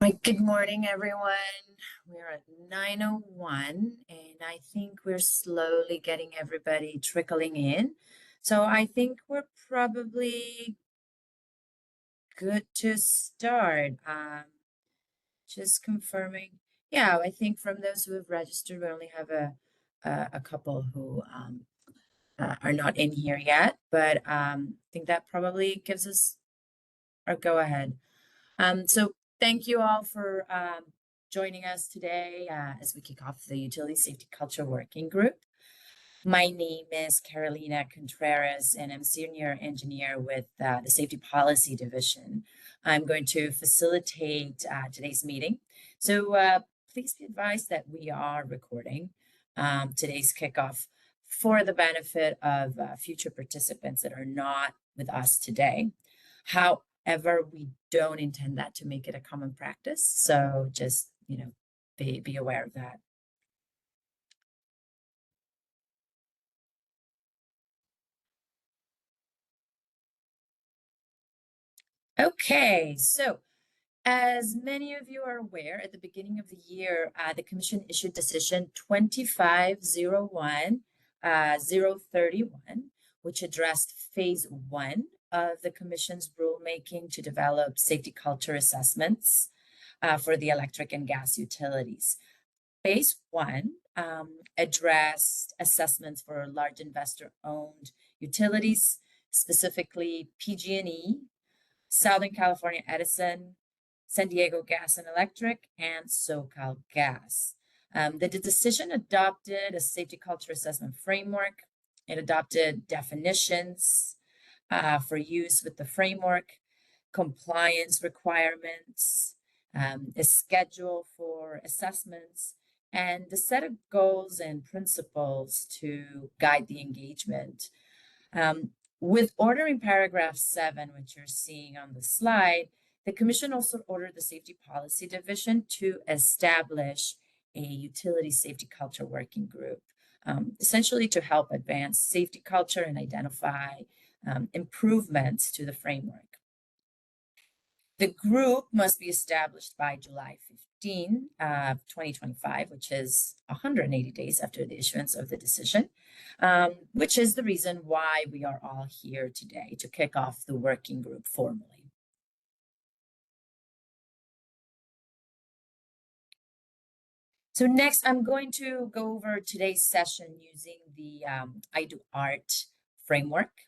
Right, good morning, everyone. We're at 9:01, and I think we're slowly getting everybody trickling in. So I think we're probably good to start. Just confirming. Yeah, I think from those who have registered, we only have a couple who are not in here yet, but I think that probably gives us our go ahead. So thank you all for joining us today as we kick off the Utility Safety Culture Working Group. My name is Carolina Contreras, and I'm Senior Engineer with the Safety Policy Division. I'm going to facilitate today's meeting. So please be advised that we are recording today's kickoff for the benefit of future participants that are not with us today. However, we don't intend that to make it a common practice. So just, be aware of that. Okay, so as many of you are aware, at the beginning of the year, the Commission issued Decision 2501-031, which addressed Phase 1 of the Commission's rulemaking to develop safety culture assessments for the electric and gas utilities. Phase 1 addressed assessments for large investor-owned utilities, specifically PG&E, Southern California Edison, San Diego Gas and Electric, and SoCal Gas. The decision adopted a safety culture assessment framework. It adopted definitions for use with the framework, compliance requirements, a schedule for assessments, and a set of goals and principles to guide the engagement. With ordering paragraph 7, which you're seeing on the slide, the Commission also ordered the Safety Policy Division to establish a utility safety culture working group, essentially to help advance safety culture and identify improvements to the framework. The group must be established by July 15, 2025, which is 180 days after the issuance of the decision, which is the reason why we are all here today to kick off the working group formally. So next, I'm going to go over today's session using the I-DO-ART framework.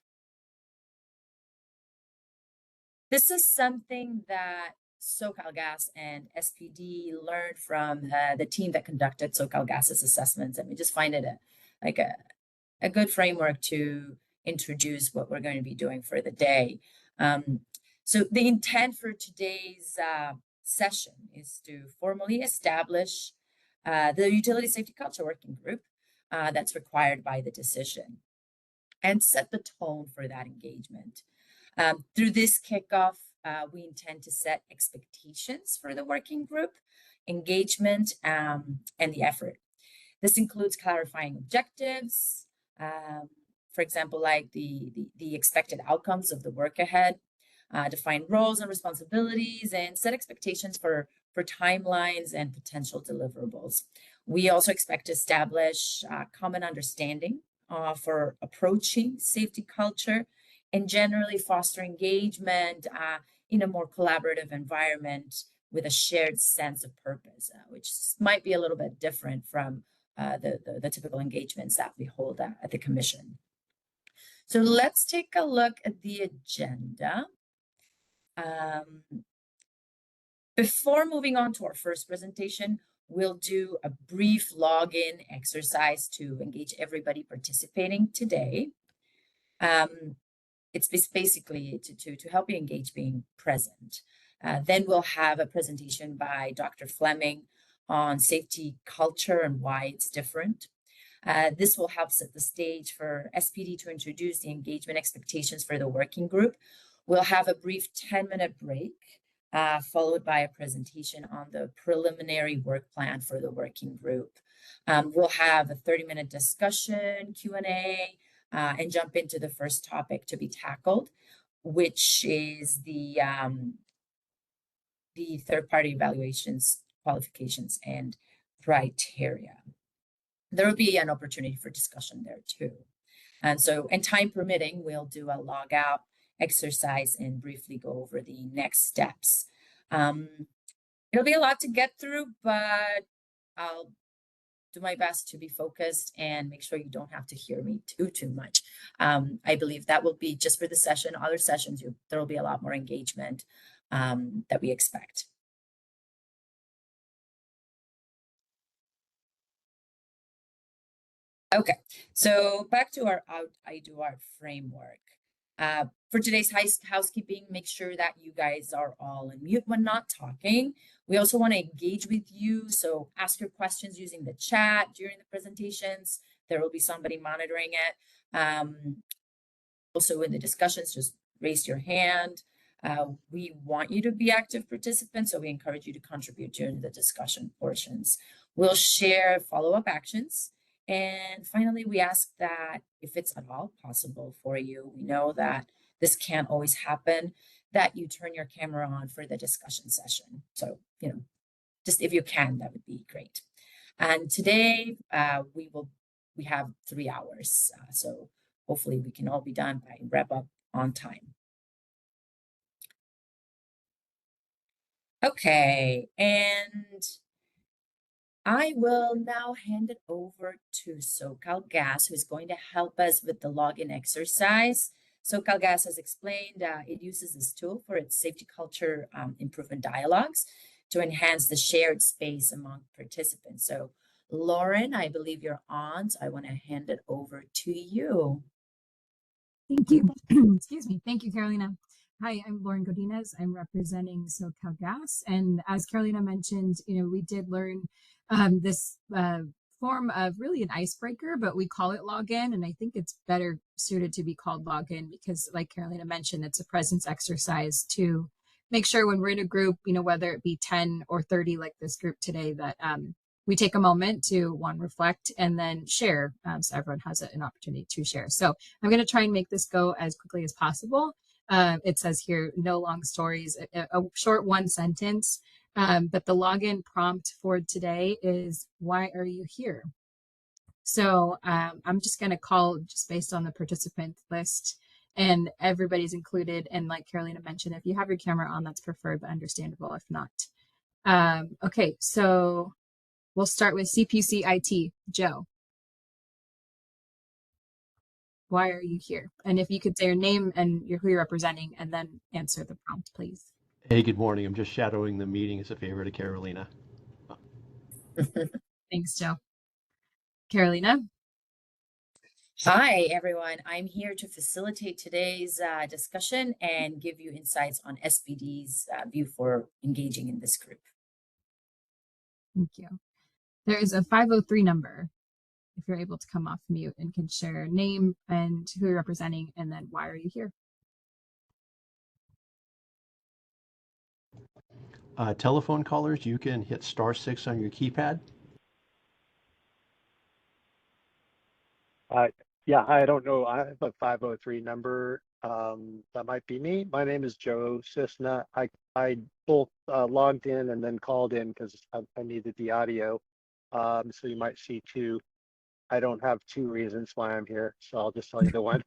This is something that SoCal Gas and SPD learned from the team that conducted SoCal Gas's assessments, and we just find it a good framework to introduce what we're going to be doing for the day. So the intent for today's session is to formally establish the Utility Safety Culture Working Group that's required by the decision and set the tone for that engagement. Through this kickoff, we intend to set expectations for the working group, engagement, and the effort. This includes clarifying objectives, for example, like the expected outcomes of the work ahead, define roles and responsibilities, and set expectations for timelines and potential deliverables. We also expect to establish common understanding for approaching safety culture and generally foster engagement in a more collaborative environment with a shared sense of purpose, which might be a little bit different from the typical engagements that we hold at the Commission. So let's take a look at the agenda. Before moving on to our first presentation, we'll do a brief login exercise to engage everybody participating today. It's basically to help you engage being present. Then we'll have a presentation by Dr. Fleming on safety culture and why it's different. This will help set the stage for SPD to introduce the engagement expectations for the working group. We'll have a brief 10-minute break, followed by a presentation on the preliminary work plan for the working group. We'll have a 30-minute discussion, Q&A, and jump into the first topic to be tackled, which is the the third-party evaluations, qualifications, and criteria. There will be an opportunity for discussion there too. And so, and time permitting, we'll do a log out exercise and briefly go over the next steps. It'll be a lot to get through, but I'll do my best to be focused and make sure you don't have to hear me too much. I believe that will be just for the session. Other sessions, there will be a lot more engagement that we expect. Okay, so back to our I Do Art framework. For today's housekeeping, make sure that you guys are all on mute when not talking. We also want to engage with you, so ask your questions using the chat during the presentations. There will be somebody monitoring it. Also in the discussions, just raise your hand. We want you to be active participants, so we encourage you to contribute during the discussion portions. We'll share follow-up actions. And finally, we ask that if it's at all possible for you, we know that this can't always happen, that you turn your camera on for the discussion session. So, just if you can, that would be great. And today we have 3 hours. So hopefully we can all be done by wrap up on time. Okay, and I will now hand it over to SoCalGas, who's going to help us with the login exercise. SoCalGas has explained it uses this tool for its safety culture improvement dialogues to enhance the shared space among participants. So Lauren, I believe you're on, so I want to hand it over to you. Thank you. Excuse me. Thank you, Carolina. Hi, I'm Lauren Godinez. I'm representing SoCalGas. And as Carolina mentioned, we did learn this form of really an icebreaker, but we call it login. And I think it's better suited to be called login because, like Carolina mentioned, it's a presence exercise to make sure when we're in a group, whether it be 10 or 30 like this group today, that we take a moment to reflect and then share, so everyone has an opportunity to share. So I'm going to try and make this go as quickly as possible. It says here, no long stories, a short one sentence, but the login prompt for today is, why are you here? So I'm just going to call just based on the participant list, and everybody's included. And like Carolina mentioned, if you have your camera on, that's preferred, but understandable if not. Okay, so we'll start with CPC IT, Joe. Why are you here? And if you could say your name and who you're representing, and then answer the prompt, please. Hey, good morning. I'm just shadowing the meeting as a favor to Carolina. Thanks, Joe. Carolina? Hi, everyone. I'm here to facilitate today's discussion and give you insights on SBD's view for engaging in this group. Thank you. There is a 503 number, if you're able to come off mute and can share name and who you're representing, and then why are you here? Telephone callers, you can hit *6 on your keypad. Yeah, I don't know. I have a 503 number. That might be me. My name is Joe Cisna. I both logged in and then called in because I needed the audio. So you might see two. I don't have two reasons why I'm here, so I'll just tell you the one.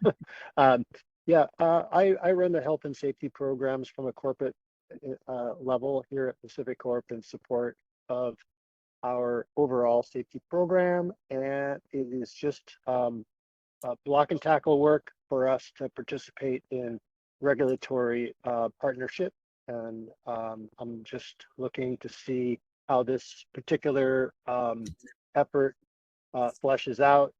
I run the health and safety programs from a corporate level here at Pacific Corp in support of our overall safety program, and it is just block and tackle work for us to participate in regulatory partnership. And I'm just looking to see how this particular effort fleshes out,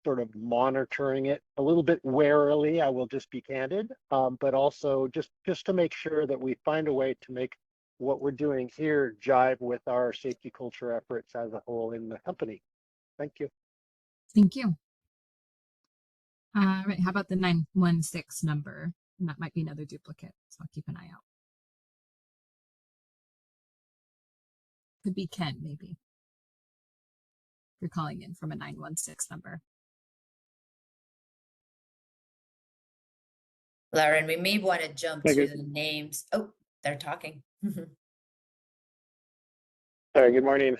sort of monitoring it a little bit warily, I will just be candid, but also just to make sure that we find a way to make what we're doing here jive with our safety culture efforts as a whole in the company. Thank you. Thank you. Right, how about the 916 number? And that might be another duplicate, so I'll keep an eye out. Could be Ken, maybe. If you're calling in from a 916 number. Lauren, we may want to jump to the names. Oh, they're talking. Hi, good morning.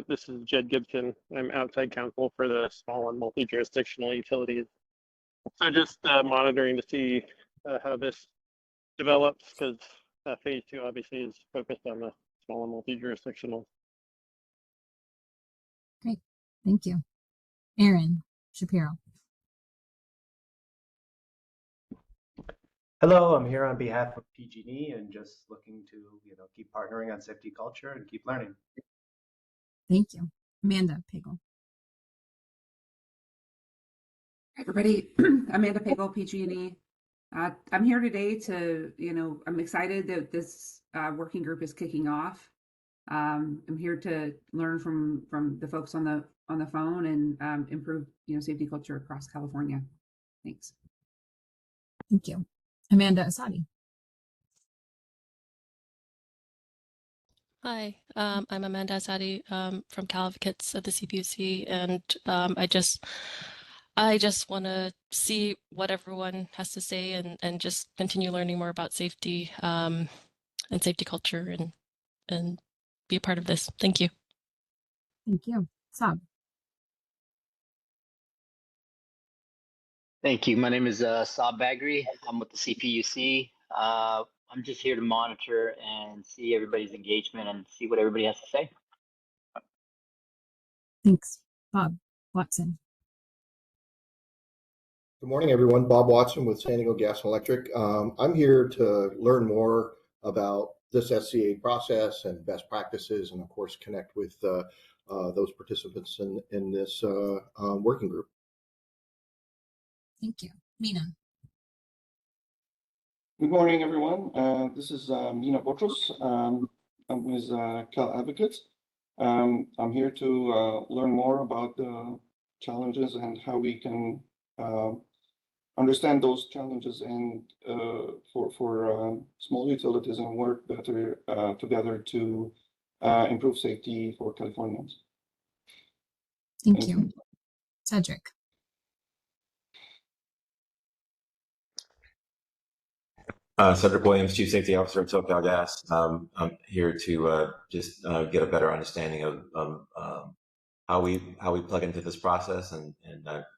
This is Jed Gibson. I'm outside counsel for the small and multi-jurisdictional utilities. So just monitoring to see how this develops because phase two obviously is focused on the small and multi-jurisdictional. Great. Thank you. Aaron Shapiro. Hello, I'm here on behalf of PG&E and just looking to, keep partnering on safety culture and keep learning. Thank you. Amanda Pagel. Hi, everybody. Amanda Pagel, PG&E. I'm here today to, I'm excited that this working group is kicking off. I'm here to learn from the folks on the phone and improve, safety culture across California. Thanks. Thank you. Amanda Asadi. Hi, I'm Amanda Asadi from Cal Advocates at the CPUC, and I just want to see what everyone has to say and just continue learning more about safety and safety culture and be a part of this. Thank you. Thank you. Sab. Thank you. My name is Saab Bagri. I'm with the CPUC. I'm just here to monitor and see everybody's engagement and see what everybody has to say. Thanks. Bob Watson. Good morning, everyone. Bob Watson with San Diego Gas and Electric. I'm here to learn more about this SCA process and best practices, and of course, connect with those participants in this working group. Thank you. Mina. Good morning, everyone. This is Mina Botros. I'm with Cal Advocates. I'm here to learn more about the challenges and how we can understand those challenges and for small utilities and work better together to improve safety for Californians. Thank you. Cedric. Cedric Williams, Chief Safety Officer at SoCalGas. I'm here to just get a better understanding of how we plug into this process and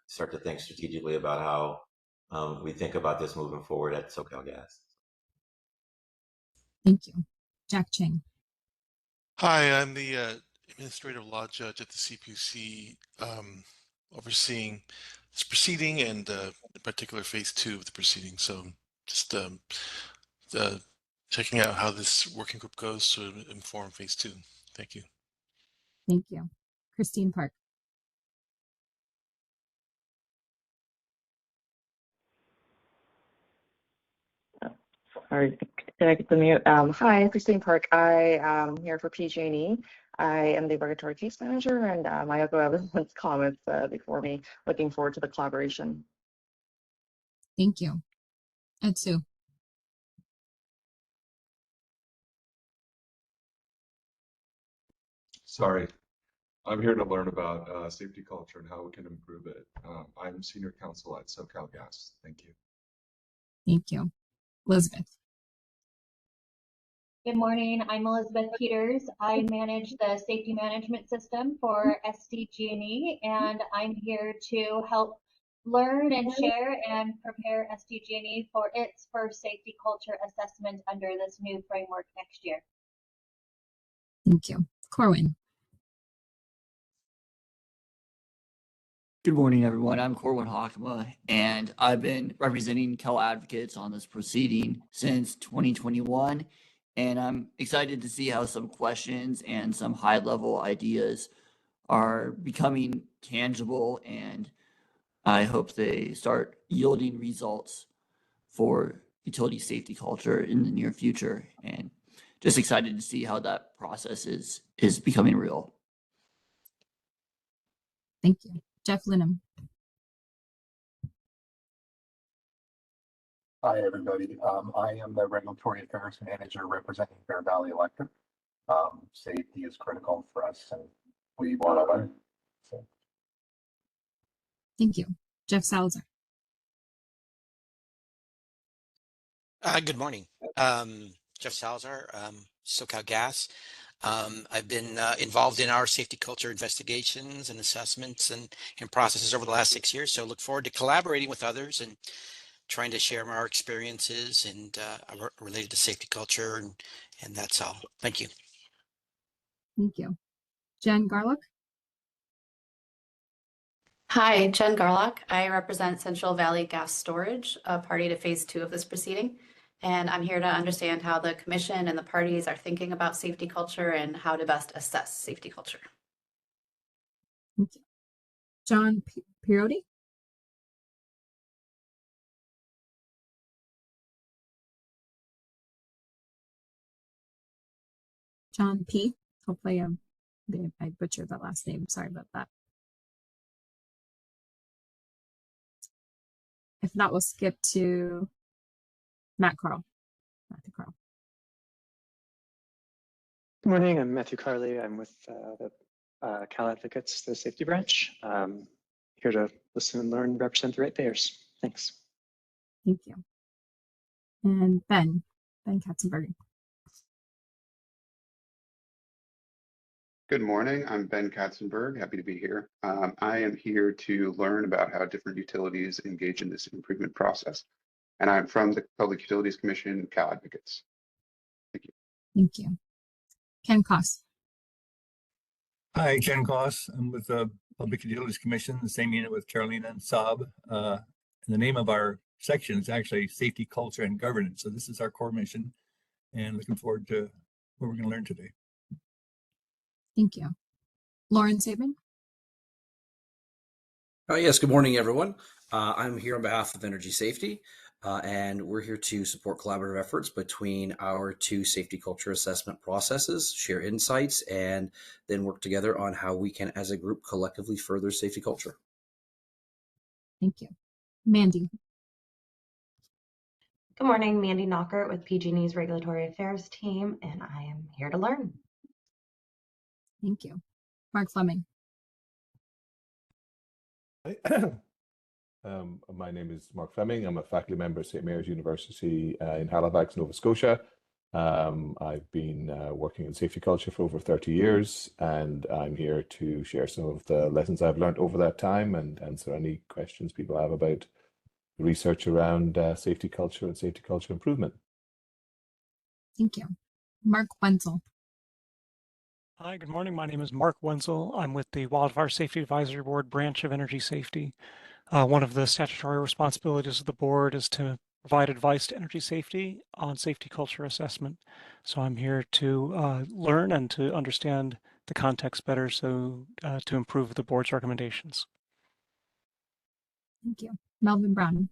start to think strategically about how we think about this moving forward at SoCalGas. Thank you. Jack Ching. Hi, I'm the administrative law judge at the CPUC, overseeing this proceeding and in particular phase two of the proceeding. So just checking out how this working group goes to inform phase two. Thank you. Thank you. Christine Park. Sorry, did I get the mute? Hi, Christine Park. I am here for PG&E. I am the regulatory case manager, and I echo everyone's comments before me. Looking forward to the collaboration. Thank you. Ed Sue. Sorry, I'm here to learn about safety culture and how we can improve it. I'm senior counsel at SoCalGas. Thank you. Thank you. Elizabeth. Good morning. I'm Elizabeth Peters. I manage the safety management system for SDG&E, and I'm here to help learn and share and prepare SDG&E for its first safety culture assessment under this new framework next year. Thank you. Corwin. Good morning, everyone. I'm Corwin Hockema, and I've been representing Cal Advocates on this proceeding since 2021. And I'm excited to see how some questions and some high-level ideas are becoming tangible, and I hope they start yielding results for utility safety culture in the near future. And just excited to see how that process is becoming real. Thank you. Jeff Linham. Hi, everybody. I am the Regulatory Affairs Manager representing Bear Valley Electric. Safety is critical for us, and we want to learn. So. Thank you. Jeff Salzer. Good morning. Jeff Salazar, SoCalGas. I've been involved in our safety culture investigations and assessments and processes over the last 6 years. So look forward to collaborating with others and trying to share our experiences and related to safety culture. And that's all. Thank you. Thank you. Jen Garlock? Hi, Jen Garlock. I represent Central Valley Gas Storage, a party to phase 2 of this proceeding. And I'm here to understand how the commission and the parties are thinking about safety culture and how to best assess safety culture. Thank you. John Perotti? John P. Hopefully I butchered that last name. Sorry about that. If not, we'll skip to Matthew Carl. Good morning, I'm Matthew Carley. I'm with the Cal Advocates, the safety branch. Here to listen and learn, represent the ratepayers. Thanks. Thank you. And Ben Katzenberg. Good morning, I'm Ben Katzenberg, happy to be here. I am here to learn about how different utilities engage in this improvement process. And I'm from the Public Utilities Commission, Cal Advocates. Thank you. Thank you. Ken Koss. Hi, Ken Koss. I'm with the Public Utilities Commission, the same unit with Carolina and Saab. And the name of our section is actually Safety, Culture, and Governance. So this is our core mission, and looking forward to what we're going to learn today. Thank you. Lauren Sabin. Yes, good morning, everyone. I'm here on behalf of Energy Safety, and we're here to support collaborative efforts between our two safety culture assessment processes, share insights, and then work together on how we can, as a group, collectively further safety culture. Thank you. Mandy. Good morning, Mandy Knockert with PG&E's Regulatory Affairs team, and I am here to learn. Thank you. Mark Fleming. My name is Mark Fleming. I'm a faculty member at St. Mary's University in Halifax, Nova Scotia. I've been working in safety culture for over 30 years, and I'm here to share some of the lessons I've learned over that time and answer any questions people have about research around safety culture and safety culture improvement. Thank you. Mark Wenzel. Hi, good morning. My name is Mark Wenzel. I'm with the Wildfire Safety Advisory Board branch of Energy Safety. One of the statutory responsibilities of the board is to provide advice to energy safety on safety culture assessment. So I'm here to learn and to understand the context better, so to improve the board's recommendations. Thank you. Melvin Brown.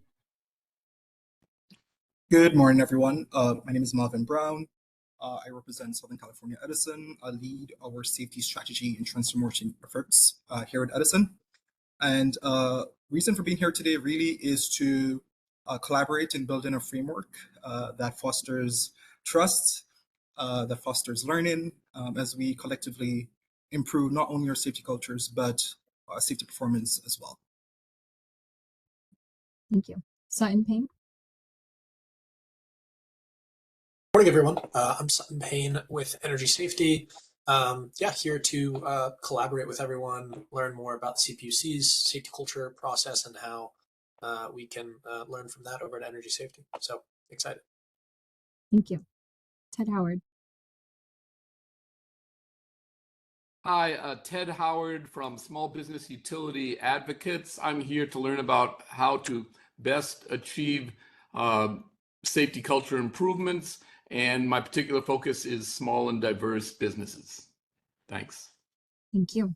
Good morning, everyone. My name is Melvin Brown. I represent Southern California Edison. I lead our safety strategy and transformation efforts here at Edison. And reason for being here today really is to collaborate and build in a framework that fosters trust, that fosters learning as we collectively improve not only our safety cultures, but safety performance as well. Thank you. Sutton Payne. Morning, everyone. I'm Sutton Payne with Energy Safety. Here to collaborate with everyone, learn more about the CPUC's safety culture process and how we can learn from that over at Energy Safety. So excited. Thank you. Ted Howard. Hi, Ted Howard from Small Business Utility Advocates. I'm here to learn about how to best achieve safety culture improvements, and my particular focus is small and diverse businesses. Thanks. Thank you.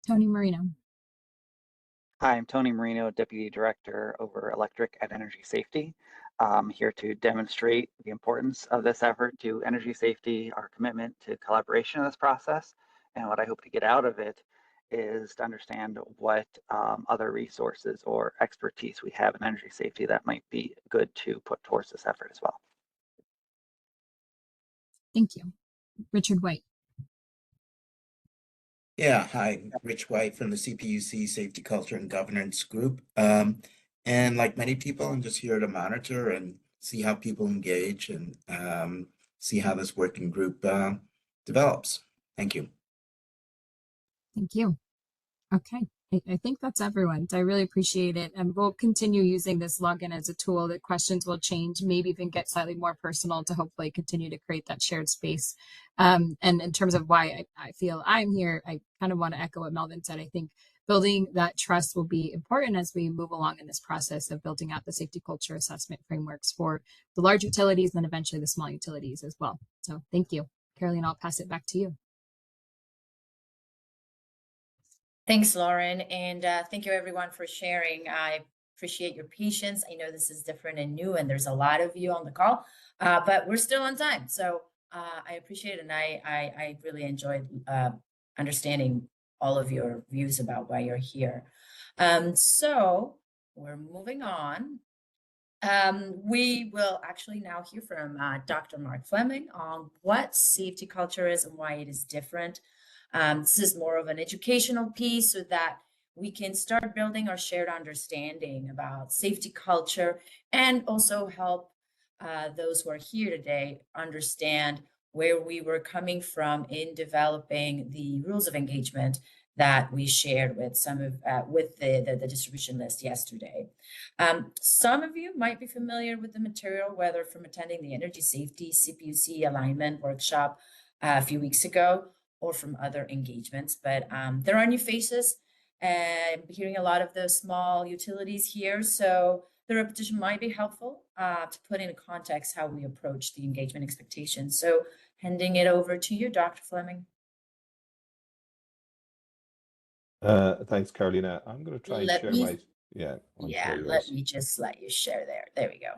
Tony Marino. Hi, I'm Tony Marino, Deputy Director over Electric at Energy Safety. I'm here to demonstrate the importance of this effort to energy safety, our commitment to collaboration in this process, and what I hope to get out of it is to understand what other resources or expertise we have in energy safety that might be good to put towards this effort as well. Thank you. Richard White. Yeah, hi, Rich White from the CPUC Safety Culture and Governance Group. And like many people, I'm just here to monitor and see how people engage and see how this working group develops. Thank you. Thank you. Okay. I think that's everyone. I really appreciate it. And we'll continue using this login as a tool. The questions will change, maybe even get slightly more personal to hopefully continue to create that shared space. And in terms of why I feel I'm here, I kind of want to echo what Melvin said. I think building that trust will be important as we move along in this process of building out the safety culture assessment frameworks for the large utilities and then eventually the small utilities as well. So thank you. Caroline, I'll pass it back to you. Thanks, Lauren, and thank you everyone for sharing. I appreciate your patience. I know this is different and new, and there's a lot of you on the call, but we're still on time. So I appreciate it, and I really enjoyed understanding all of your views about why you're here. So we're moving on. We will actually now hear from Dr. Mark Fleming on what safety culture is and why it is different. This is more of an educational piece so that we can start building our shared understanding about safety culture and also help those who are here today understand where we were coming from in developing the rules of engagement that we shared with some of with the distribution list yesterday. Some of you might be familiar with the material, whether from attending the Energy Safety CPUC alignment workshop a few weeks ago, or from other engagements, but there are new faces and hearing a lot of the small utilities here. So the repetition might be helpful to put in context how we approach the engagement expectations. So handing it over to you, Dr. Fleming. Thanks, Carolina. I'm going to try and share my, Let me just let you share there. There we go.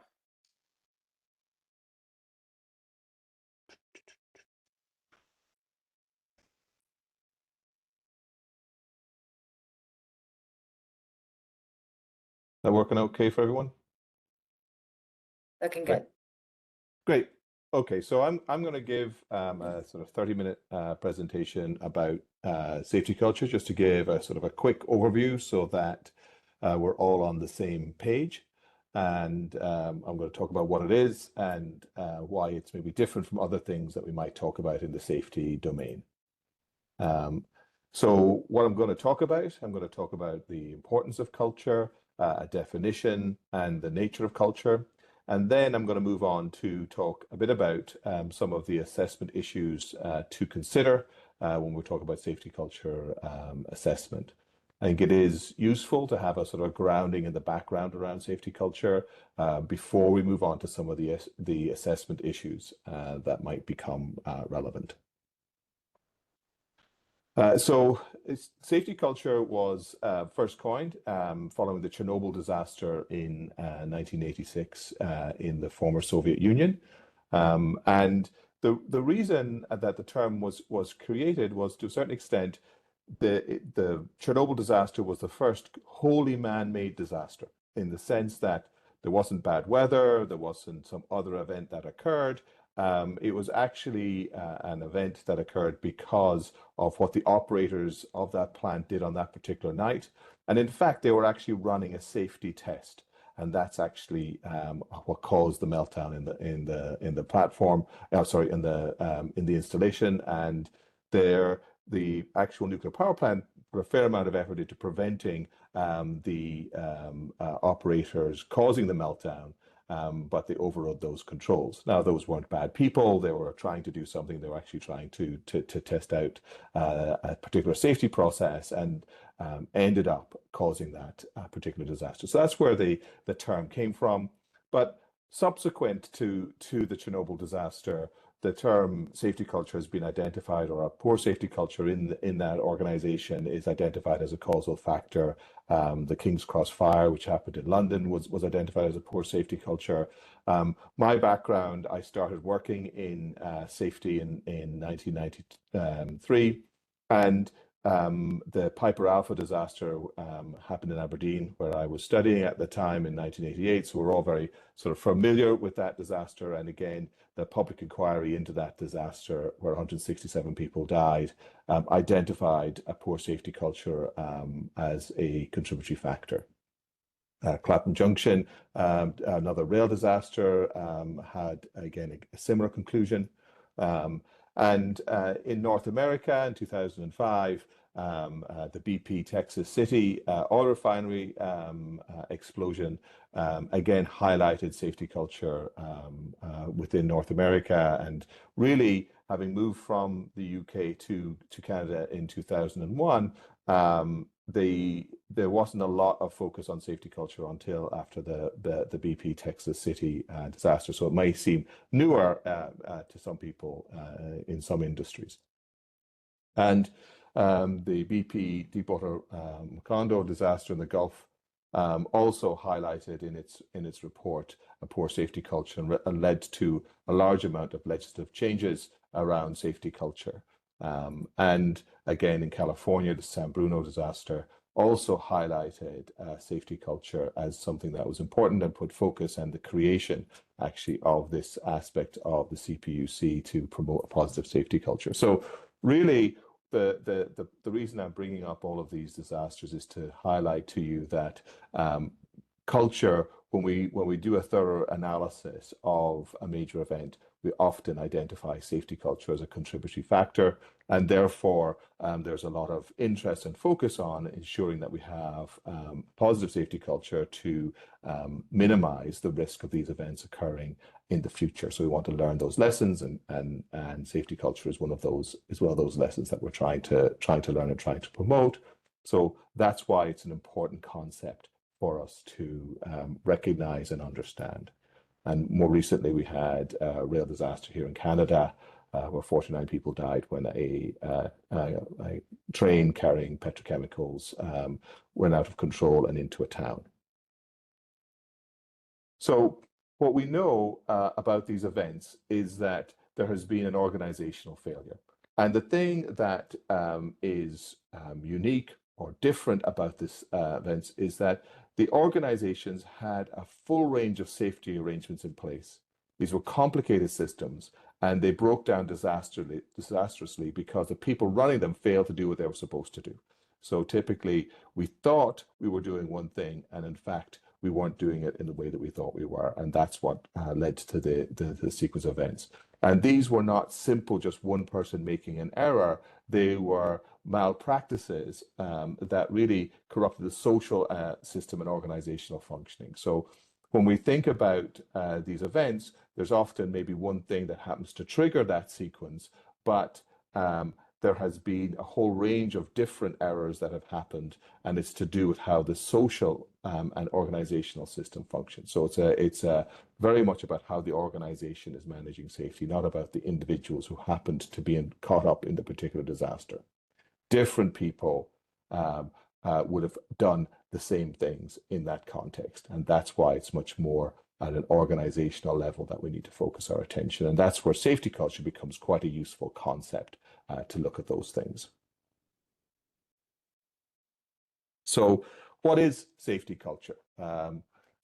That working okay for everyone? Looking good. Great. Okay, so I'm going to give a sort of 30-minute presentation about safety culture, just to give a sort of a quick overview so that we're all on the same page. And I'm going to talk about what it is and why it's maybe different from other things that we might talk about in the safety domain. So what I'm going to talk about the importance of culture, a definition, and the nature of culture. And then I'm going to move on to talk a bit about some of the assessment issues to consider when we talk about safety culture assessment. I think it is useful to have a sort of grounding in the background around safety culture before we move on to some of the assessment issues that might become relevant. So safety culture was first coined following the Chernobyl disaster in 1986 in the former Soviet Union. And the reason that the term was created was, to a certain extent, the Chernobyl disaster was the first wholly man-made disaster, in the sense that there wasn't bad weather, there wasn't some other event that occurred. It was actually an event that occurred because of what the operators of that plant did on that particular night. And in fact, they were actually running a safety test. And that's actually what caused the meltdown in the platform, in the installation. And the actual nuclear power plant put a fair amount of effort into preventing the operators causing the meltdown. But they overrode those controls. Now, those weren't bad people. They were trying to do something. They were actually trying to test out a particular safety process, and ended up causing that particular disaster. So that's where the term came from. But subsequent to the Chernobyl disaster, the term safety culture has been identified, or a poor safety culture in that organization is identified as a causal factor. The King's Cross fire, which happened in London, was identified as a poor safety culture. My background, I started working in safety in 1993, and the Piper Alpha disaster happened in Aberdeen, where I was studying at the time in 1988. So we're all very sort of familiar with that disaster. And again, the public inquiry into that disaster, where 167 people died, identified a poor safety culture as a contributory factor. Clapham Junction, another rail disaster, had again a similar conclusion. And in North America in 2005, the BP Texas City oil refinery explosion again highlighted safety culture within North America. And really, having moved from the UK to Canada in 2001, there wasn't a lot of focus on safety culture until after the BP Texas City disaster. So it may seem newer to some people in some industries. And the BP Deepwater Macondo disaster in the Gulf also highlighted in its report a poor safety culture and led to a large amount of legislative changes around safety culture. And again, in California, the San Bruno disaster also highlighted safety culture as something that was important and put focus on the creation actually of this aspect of the CPUC to promote a positive safety culture. So really, the reason I'm bringing up all of these disasters is to highlight to you that culture, when we do a thorough analysis of a major event, we often identify safety culture as a contributory factor, and therefore there's a lot of interest and focus on ensuring that we have positive safety culture to minimize the risk of these events occurring in the future. So we want to learn those lessons, and safety culture is one of those lessons that we're trying to learn and trying to promote. So that's why it's an important concept for us to recognize and understand. And more recently, we had a rail disaster here in Canada where 49 people died when a train carrying petrochemicals went out of control and into a town. So what we know about these events is that there has been an organizational failure. And the thing that is unique or different about this events is that the organizations had a full range of safety arrangements in place. These were complicated systems, and they broke down disastrously because the people running them failed to do what they were supposed to do. So typically, we thought we were doing one thing, and in fact, we weren't doing it in the way that we thought we were. And that's what led to the sequence of events. And these were not simple, just one person making an error. They were malpractices that really corrupted the social system and organizational functioning. So when we think about these events, there's often maybe one thing that happens to trigger that sequence, but there has been a whole range of different errors that have happened, and it's to do with how the social and organizational system functions. So it's very much about how the organization is managing safety, not about the individuals who happened to be caught up in the particular disaster. Different people would have done the same things in that context, and that's why it's much more at an organizational level that we need to focus our attention. And that's where safety culture becomes quite a useful concept to look at those things. So what is safety culture?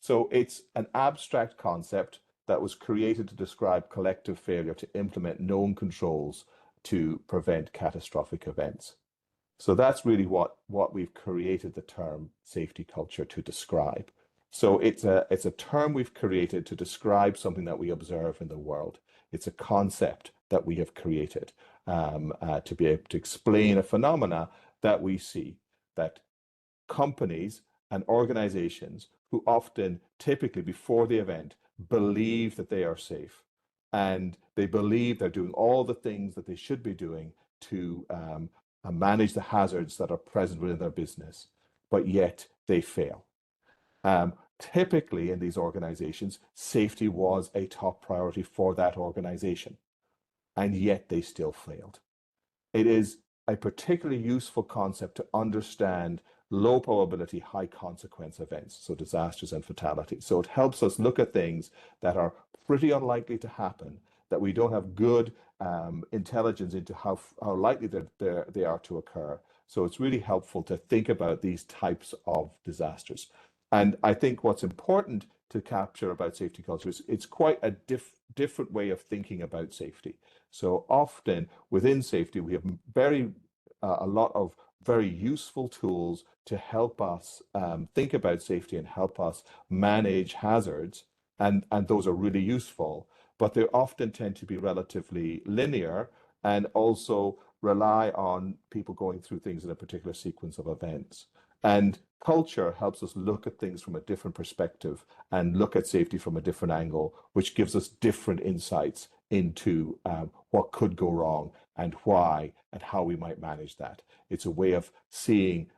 So it's an abstract concept that was created to describe collective failure to implement known controls to prevent catastrophic events. So that's really what we've created the term safety culture to describe. So it's a term we've created to describe something that we observe in the world. It's a concept that we have created to be able to explain a phenomena that we see, that companies and organizations who often, typically before the event, believe that they are safe, and they believe they're doing all the things that they should be doing to manage the hazards that are present within their business, but yet they fail. Typically in these organizations, safety was a top priority for that organization, and yet they still failed. It is a particularly useful concept to understand low probability, high consequence events, so disasters and fatalities. So it helps us look at things that are pretty unlikely to happen, that we don't have good intelligence into how likely they are to occur. So it's really helpful to think about these types of disasters. And I think what's important to capture about safety culture is it's quite a different way of thinking about safety. So often within safety, we have a lot of very useful tools to help us think about safety and help us manage hazards. And those are really useful, but they often tend to be relatively linear and also rely on people going through things in a particular sequence of events. And culture helps us look at things from a different perspective and look at safety from a different angle, which gives us different insights into what could go wrong and why and how we might manage that. It's a way of seeing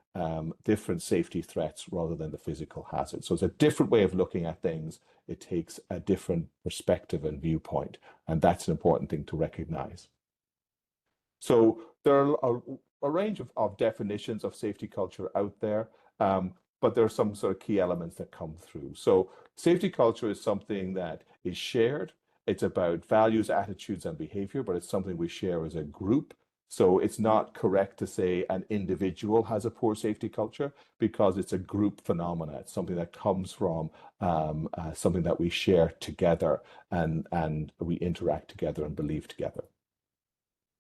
different safety threats rather than the physical hazard. So it's a different way of looking at things. It takes a different perspective and viewpoint, and that's an important thing to recognize. So there are a range of definitions of safety culture out there, but there are some sort of key elements that come through. So safety culture is something that is shared. It's about values, attitudes, and behavior, but it's something we share as a group. So it's not correct to say an individual has a poor safety culture, because it's a group phenomena. It's something that comes from something that we share together and we interact together and believe together.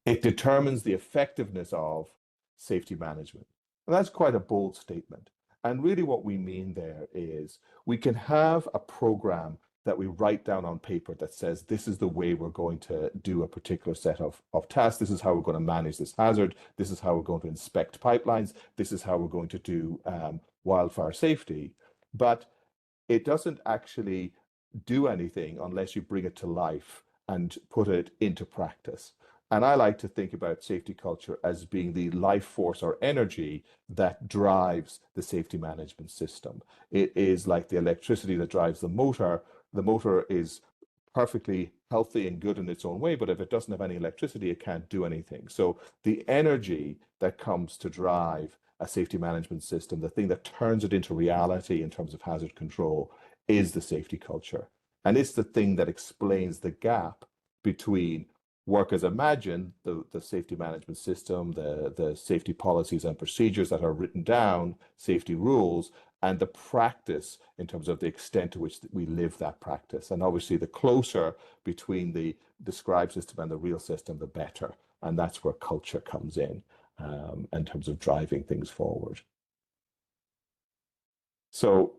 It determines the effectiveness of safety management. And that's quite a bold statement. And really what we mean there is we can have a program that we write down on paper that says this is the way we're going to do a particular set of tasks. This is how we're going to manage this hazard. This is how we're going to inspect pipelines. This is how we're going to do wildfire safety. But it doesn't actually do anything unless you bring it to life and put it into practice. And I like to think about safety culture as being the life force or energy that drives the safety management system. It is like the electricity that drives the motor. The motor is perfectly healthy and good in its own way, but if it doesn't have any electricity, it can't do anything. So the energy that comes to drive a safety management system, the thing that turns it into reality in terms of hazard control, is the safety culture. And it's the thing that explains the gap between work as imagined, the safety management system, the safety policies and procedures that are written down, safety rules, and the practice in terms of the extent to which we live that practice. And obviously the closer between the described system and the real system, the better. And that's where culture comes in terms of driving things forward. So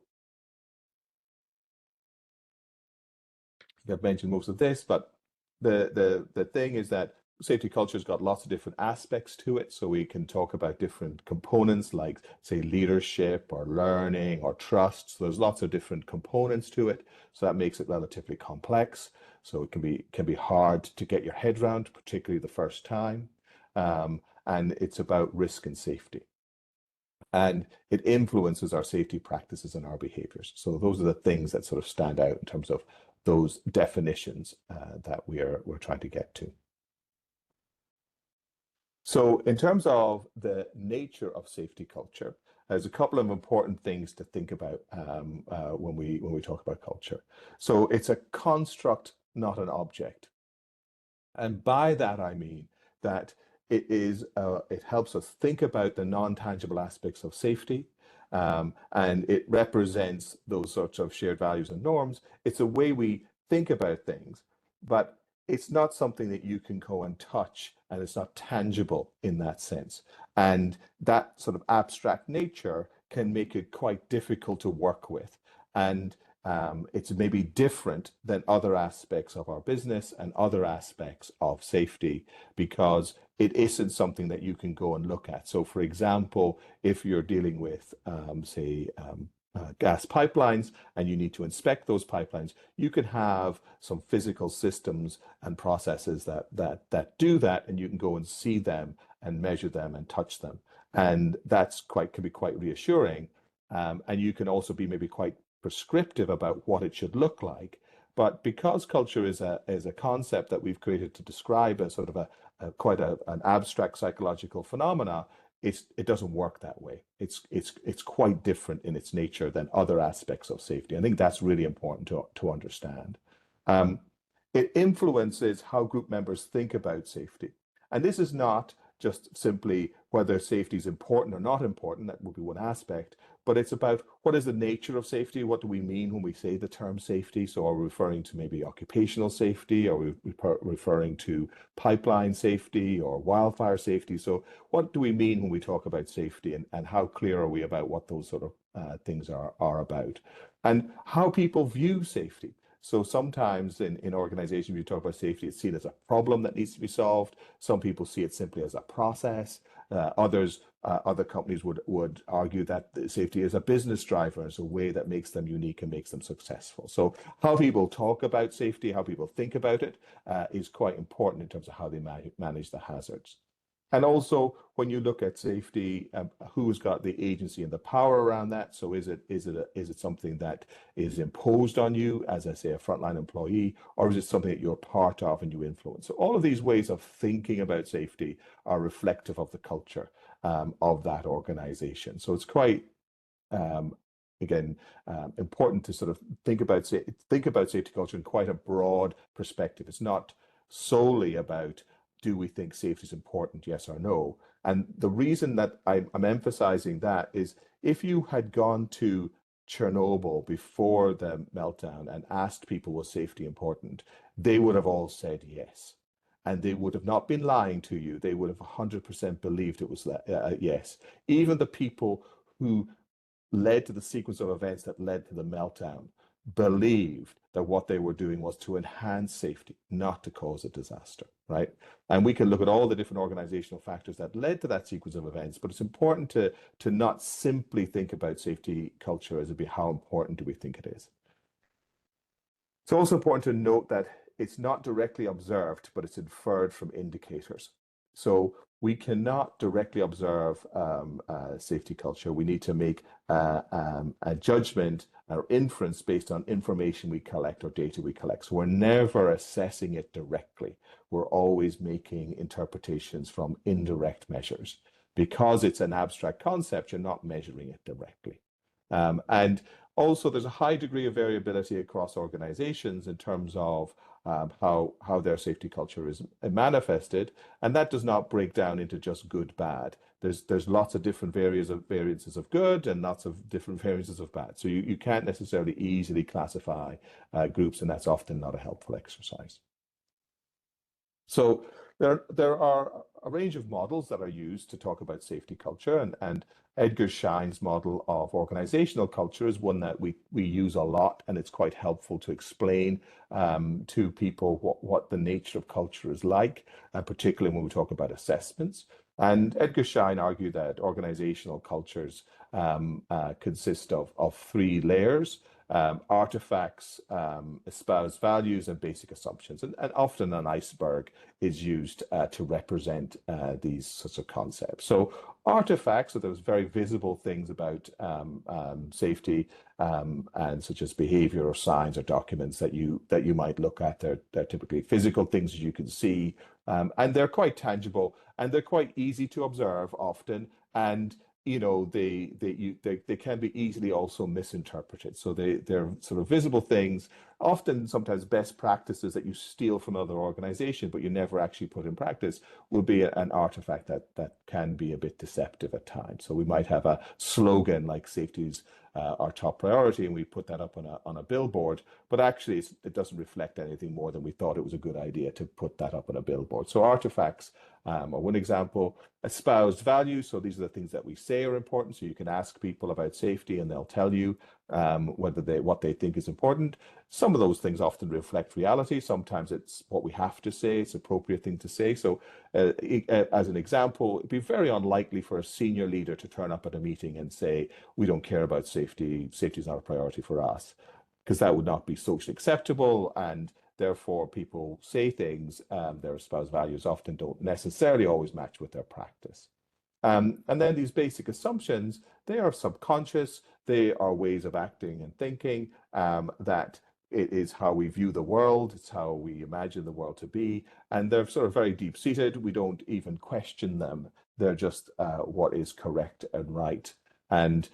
I've mentioned most of this, but the thing is that safety culture has got lots of different aspects to it. So we can talk about different components like, say, leadership or learning or trust. So there's lots of different components to it. So that makes it relatively complex. So it can be hard to get your head around, particularly the first time. And it's about risk and safety. And it influences our safety practices and our behaviors. So those are the things that sort of stand out in terms of those definitions that we're trying to get to. So in terms of the nature of safety culture, there's a couple of important things to think about when we talk about culture. So it's a construct, not an object. And by that I mean that it helps us think about the non-tangible aspects of safety. And it represents those sorts of shared values and norms. It's a way we think about things, but it's not something that you can go and touch, and it's not tangible in that sense. And that sort of abstract nature can make it quite difficult to work with. And it's maybe different than other aspects of our business and other aspects of safety, because it isn't something that you can go and look at. So for example, if you're dealing with, say, gas pipelines and you need to inspect those pipelines, you can have some physical systems and processes that do that, and you can go and see them and measure them and touch them. And that's can be quite reassuring. And you can also be maybe quite prescriptive about what it should look like. But because culture is a concept that we've created to describe a sort of quite an abstract psychological phenomena, it doesn't work that way. It's quite different in its nature than other aspects of safety. I think that's really important to understand. It influences how group members think about safety. And this is not just simply whether safety is important or not important. That would be one aspect. But it's about what is the nature of safety? What do we mean when we say the term safety? So are we referring to maybe occupational safety? Are we referring to pipeline safety or wildfire safety? So what do we mean when we talk about safety, and how clear are we about what those sort of things are about? And how people view safety. So sometimes in organizations, when you talk about safety, it's seen as a problem that needs to be solved. Some people see it simply as a process. Other companies would argue that safety is a business driver, as a way that makes them unique and makes them successful. So how people talk about safety, how people think about it, is quite important in terms of how they manage the hazards. And also, when you look at safety, who's got the agency and the power around that? So is it something that is imposed on you as, I say, a frontline employee, or is it something that you're part of and you influence? So all of these ways of thinking about safety are reflective of the culture of that organization. So it's quite important to sort of think about safety culture in quite a broad perspective. It's not solely about, do we think safety is important, yes or no? And the reason that I'm emphasizing that is, if you had gone to Chernobyl before the meltdown and asked people, was safety important, they would have all said yes. And they would have not been lying to you. They would have 100% believed it was yes. Even the people who led to the sequence of events that led to the meltdown believed that what they were doing was to enhance safety, not to cause a disaster, right? And we can look at all the different organizational factors that led to that sequence of events, but it's important to not simply think about safety culture as how important do we think it is. It's also important to note that it's not directly observed, but it's inferred from indicators. So we cannot directly observe safety culture. We need to make a judgment or inference based on information we collect or data we collect. So we're never assessing it directly. We're always making interpretations from indirect measures. Because it's an abstract concept, you're not measuring it directly. And also, there's a high degree of variability across organizations in terms of how their safety culture is manifested, and that does not break down into just good, bad. There's lots of different variances of good and lots of different variances of bad. So you can't necessarily easily classify groups, and that's often not a helpful exercise. So there are a range of models that are used to talk about safety culture, and Edgar Schein's model of organizational culture is one that we use a lot, and it's quite helpful to explain to people what the nature of culture is like, particularly when we talk about assessments. And Edgar Schein argued that organizational cultures consist of three layers: artifacts, espoused values, and basic assumptions. And often an iceberg is used to represent these sorts of concepts. So artifacts, so those very visible things about safety, and such as behavior or signs or documents that you might look at. They're typically physical things that you can see, and they're quite tangible, and they're quite easy to observe often, and they can be easily also misinterpreted. So they're sort of visible things, often sometimes best practices that you steal from another organization, but you never actually put in practice, will be an artifact that can be a bit deceptive at times. So we might have a slogan like "safety's our top priority," and we put that up on a billboard, but actually it doesn't reflect anything more than we thought it was a good idea to put that up on a billboard. So artifacts are one example. Espoused values, so these are the things that we say are important. So you can ask people about safety and they'll tell you what they think is important. Some of those things often reflect reality. Sometimes it's what we have to say, it's an appropriate thing to say. So as an example, it'd be very unlikely for a senior leader to turn up at a meeting and say, "We don't care about safety, safety is not a priority for us," because that would not be socially acceptable, and therefore people say things, their espoused values often don't necessarily always match with their practice. And then these basic assumptions, they are subconscious, they are ways of acting and thinking, that it is how we view the world, it's how we imagine the world to be, and they're sort of very deep-seated. We don't even question them. They're just what is correct and right. And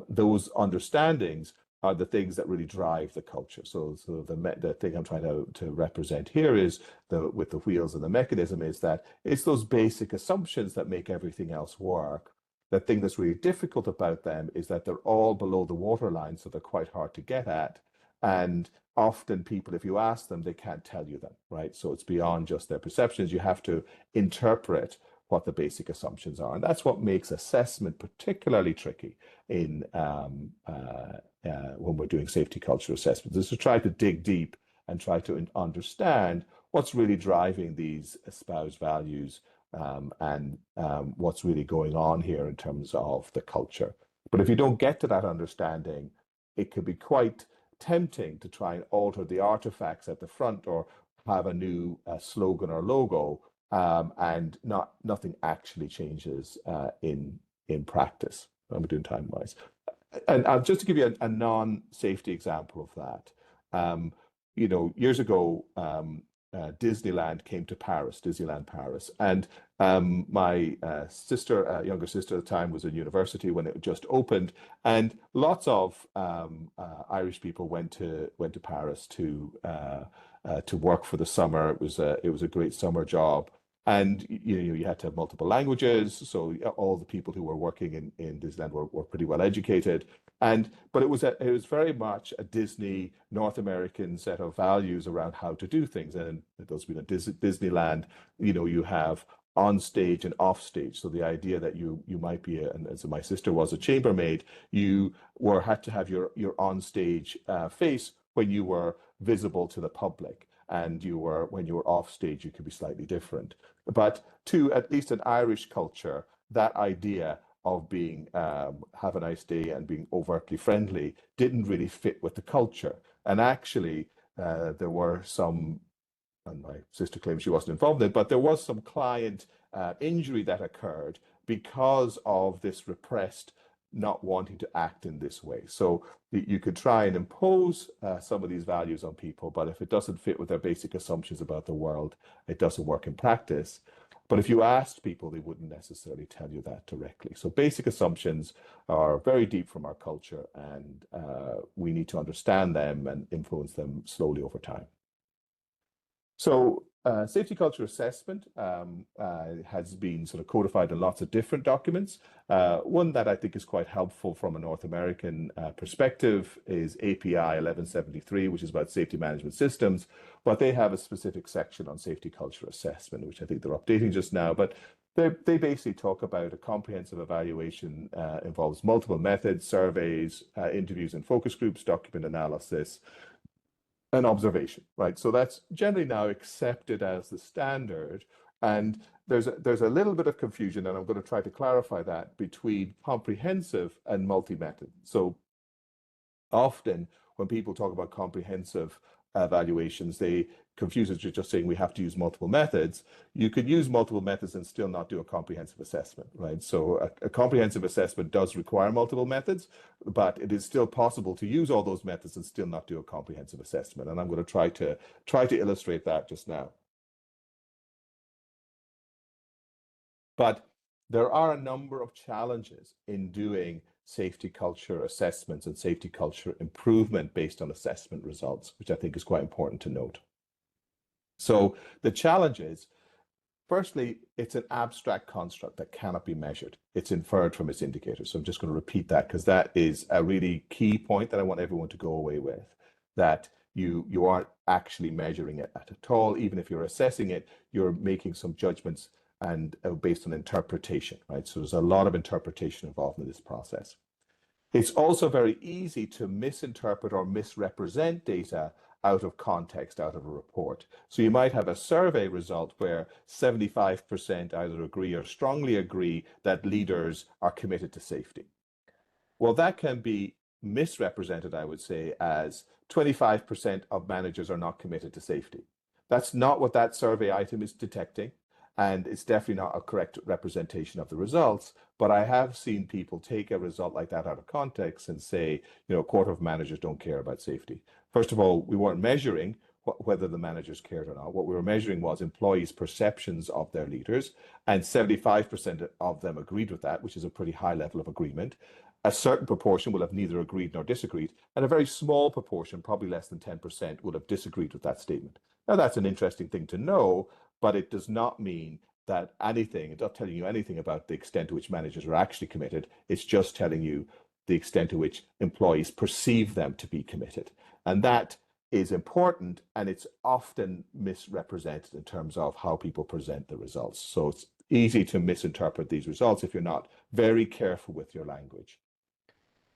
those understandings are the things that really drive the culture. So the thing I'm trying to represent here is, with the wheels and the mechanism, is that it's those basic assumptions that make everything else work. The thing that's really difficult about them is that they're all below the waterline, so they're quite hard to get at. And often people, if you ask them, they can't tell you them, right? So it's beyond just their perceptions. You have to interpret what the basic assumptions are. And that's what makes assessment particularly tricky in when we're doing safety culture assessments, is to try to dig deep and try to understand what's really driving these espoused values and what's really going on here in terms of the culture. But if you don't get to that understanding, it can be quite tempting to try and alter the artifacts at the front or have a new slogan or logo, and nothing actually changes in practice. I'm doing time-wise. And just to give you a non-safety example of that, you know, years ago, Disneyland came to Paris, Disneyland Paris, and my sister, younger sister at the time, was in university when it just opened, and lots of Irish people went to Paris to work for the summer. It was a great summer job, and you had to have multiple languages, so all the people who were working in Disneyland were pretty well educated. But it was very much a Disney North American set of values around how to do things. And those being a Disneyland, you know, you have on stage and off stage. So the idea that you might be, and as my sister was, a chambermaid, you had to have your on stage face when you were visible to the public, and when you were off stage, you could be slightly different. But to at least an Irish culture, that idea of being have a nice day and being overtly friendly didn't really fit with the culture. And actually, there were some, and my sister claims she wasn't involved in it, but there was some client injury that occurred because of this repressed not wanting to act in this way. So you could try and impose some of these values on people, but if it doesn't fit with their basic assumptions about the world, it doesn't work in practice. But if you asked people, they wouldn't necessarily tell you that directly. So basic assumptions are very deep from our culture, and we need to understand them and influence them slowly over time. So safety culture assessment has been sort of codified in lots of different documents. One that I think is quite helpful from a North American perspective is API 1173, which is about safety management systems, but they have a specific section on safety culture assessment, which I think they're updating just now. But they basically talk about a comprehensive evaluation involves multiple methods, surveys, interviews and focus groups, document analysis, and observation, right? So that's generally now accepted as the standard. And there's a little bit of confusion, and I'm going to try to clarify that, between comprehensive and multi-method. So often when people talk about comprehensive evaluations, they confuse it with just saying we have to use multiple methods. You could use multiple methods and still not do a comprehensive assessment, right? So a comprehensive assessment does require multiple methods, but it is still possible to use all those methods and still not do a comprehensive assessment. And I'm going to try to illustrate that just now. But there are a number of challenges in doing safety culture assessments and safety culture improvement based on assessment results, which I think is quite important to note. So the challenge is, firstly, it's an abstract construct that cannot be measured. It's inferred from its indicators. So I'm just going to repeat that because that is a really key point that I want everyone to go away with, that you aren't actually measuring it at all. Even if you're assessing it, you're making some judgments and based on interpretation, right? So there's a lot of interpretation involved in this process. It's also very easy to misinterpret or misrepresent data out of context, out of a report. So you might have a survey result where 75% either agree or strongly agree that leaders are committed to safety. Well, that can be misrepresented, I would say, as 25% of managers are not committed to safety. That's not what that survey item is detecting. And it's definitely not a correct representation of the results. But I have seen people take a result like that out of context and say, you know, a quarter of managers don't care about safety. First of all, we weren't measuring whether the managers cared or not. What we were measuring was employees' perceptions of their leaders, and 75% of them agreed with that, which is a pretty high level of agreement. A certain proportion will have neither agreed nor disagreed, and a very small proportion, probably less than 10%, will have disagreed with that statement. Now, that's an interesting thing to know, but it does not mean that it's not telling you anything about the extent to which managers are actually committed. It's just telling you the extent to which employees perceive them to be committed. And that is important, and it's often misrepresented in terms of how people present the results. So easy to misinterpret these results if you're not very careful with your language.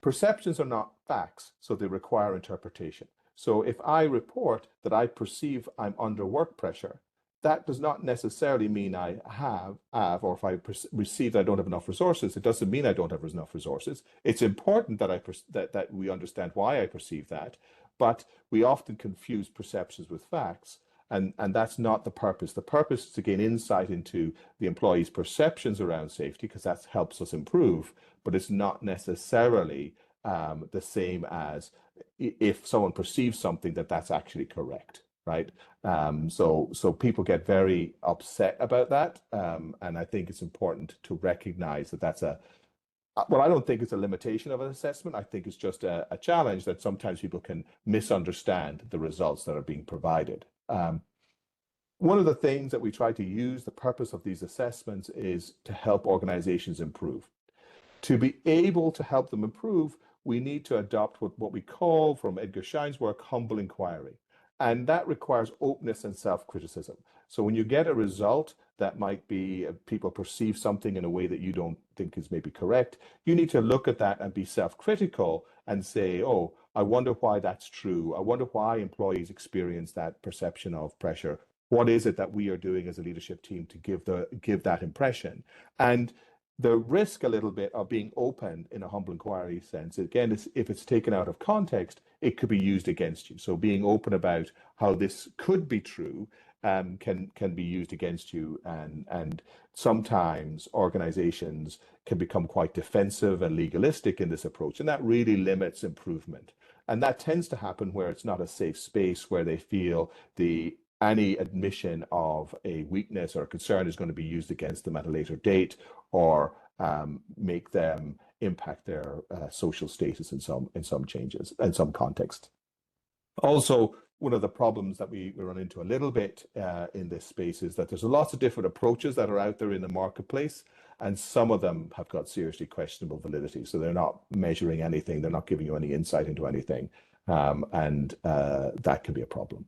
Perceptions are not facts, so they require interpretation. So if I report that I perceive I'm under work pressure, that does not necessarily mean I have, or if I receive that I don't have enough resources, it doesn't mean I don't have enough resources. It's important that that we understand why I perceive that, but we often confuse perceptions with facts, and that's not the purpose. The purpose is to gain insight into the employee's perceptions around safety, because that helps us improve, but it's not necessarily the same as if someone perceives something that's actually correct. Right. So people get very upset about that. And I think it's important to recognize that that's well, I don't think it's a limitation of an assessment. I think it's just a challenge that sometimes people can misunderstand the results that are being provided. One of the things that we try to use, the purpose of these assessments, is to help organizations improve. To be able to help them improve, we need to adopt what we call, from Edgar Schein's work, humble inquiry. And that requires openness and self-criticism. So when you get a result that might be people perceive something in a way that you don't think is maybe correct, you need to look at that and be self-critical and say, oh, I wonder why that's true. I wonder why employees experience that perception of pressure. What is it that we are doing as a leadership team to give that impression? And the risk a little bit of being open in a humble inquiry sense, again, is if it's taken out of context, it could be used against you. So being open about how this could be true can be used against you. And sometimes organizations can become quite defensive and legalistic in this approach, and that really limits improvement. And that tends to happen where it's not a safe space, where they feel any admission of a weakness or a concern is going to be used against them at a later date, or make them impact their social status in some changes, in some context. Also, one of the problems that we run into a little bit in this space is that there's lots of different approaches that are out there in the marketplace, and some of them have got seriously questionable validity. So they're not measuring anything, they're not giving you any insight into anything, and that can be a problem.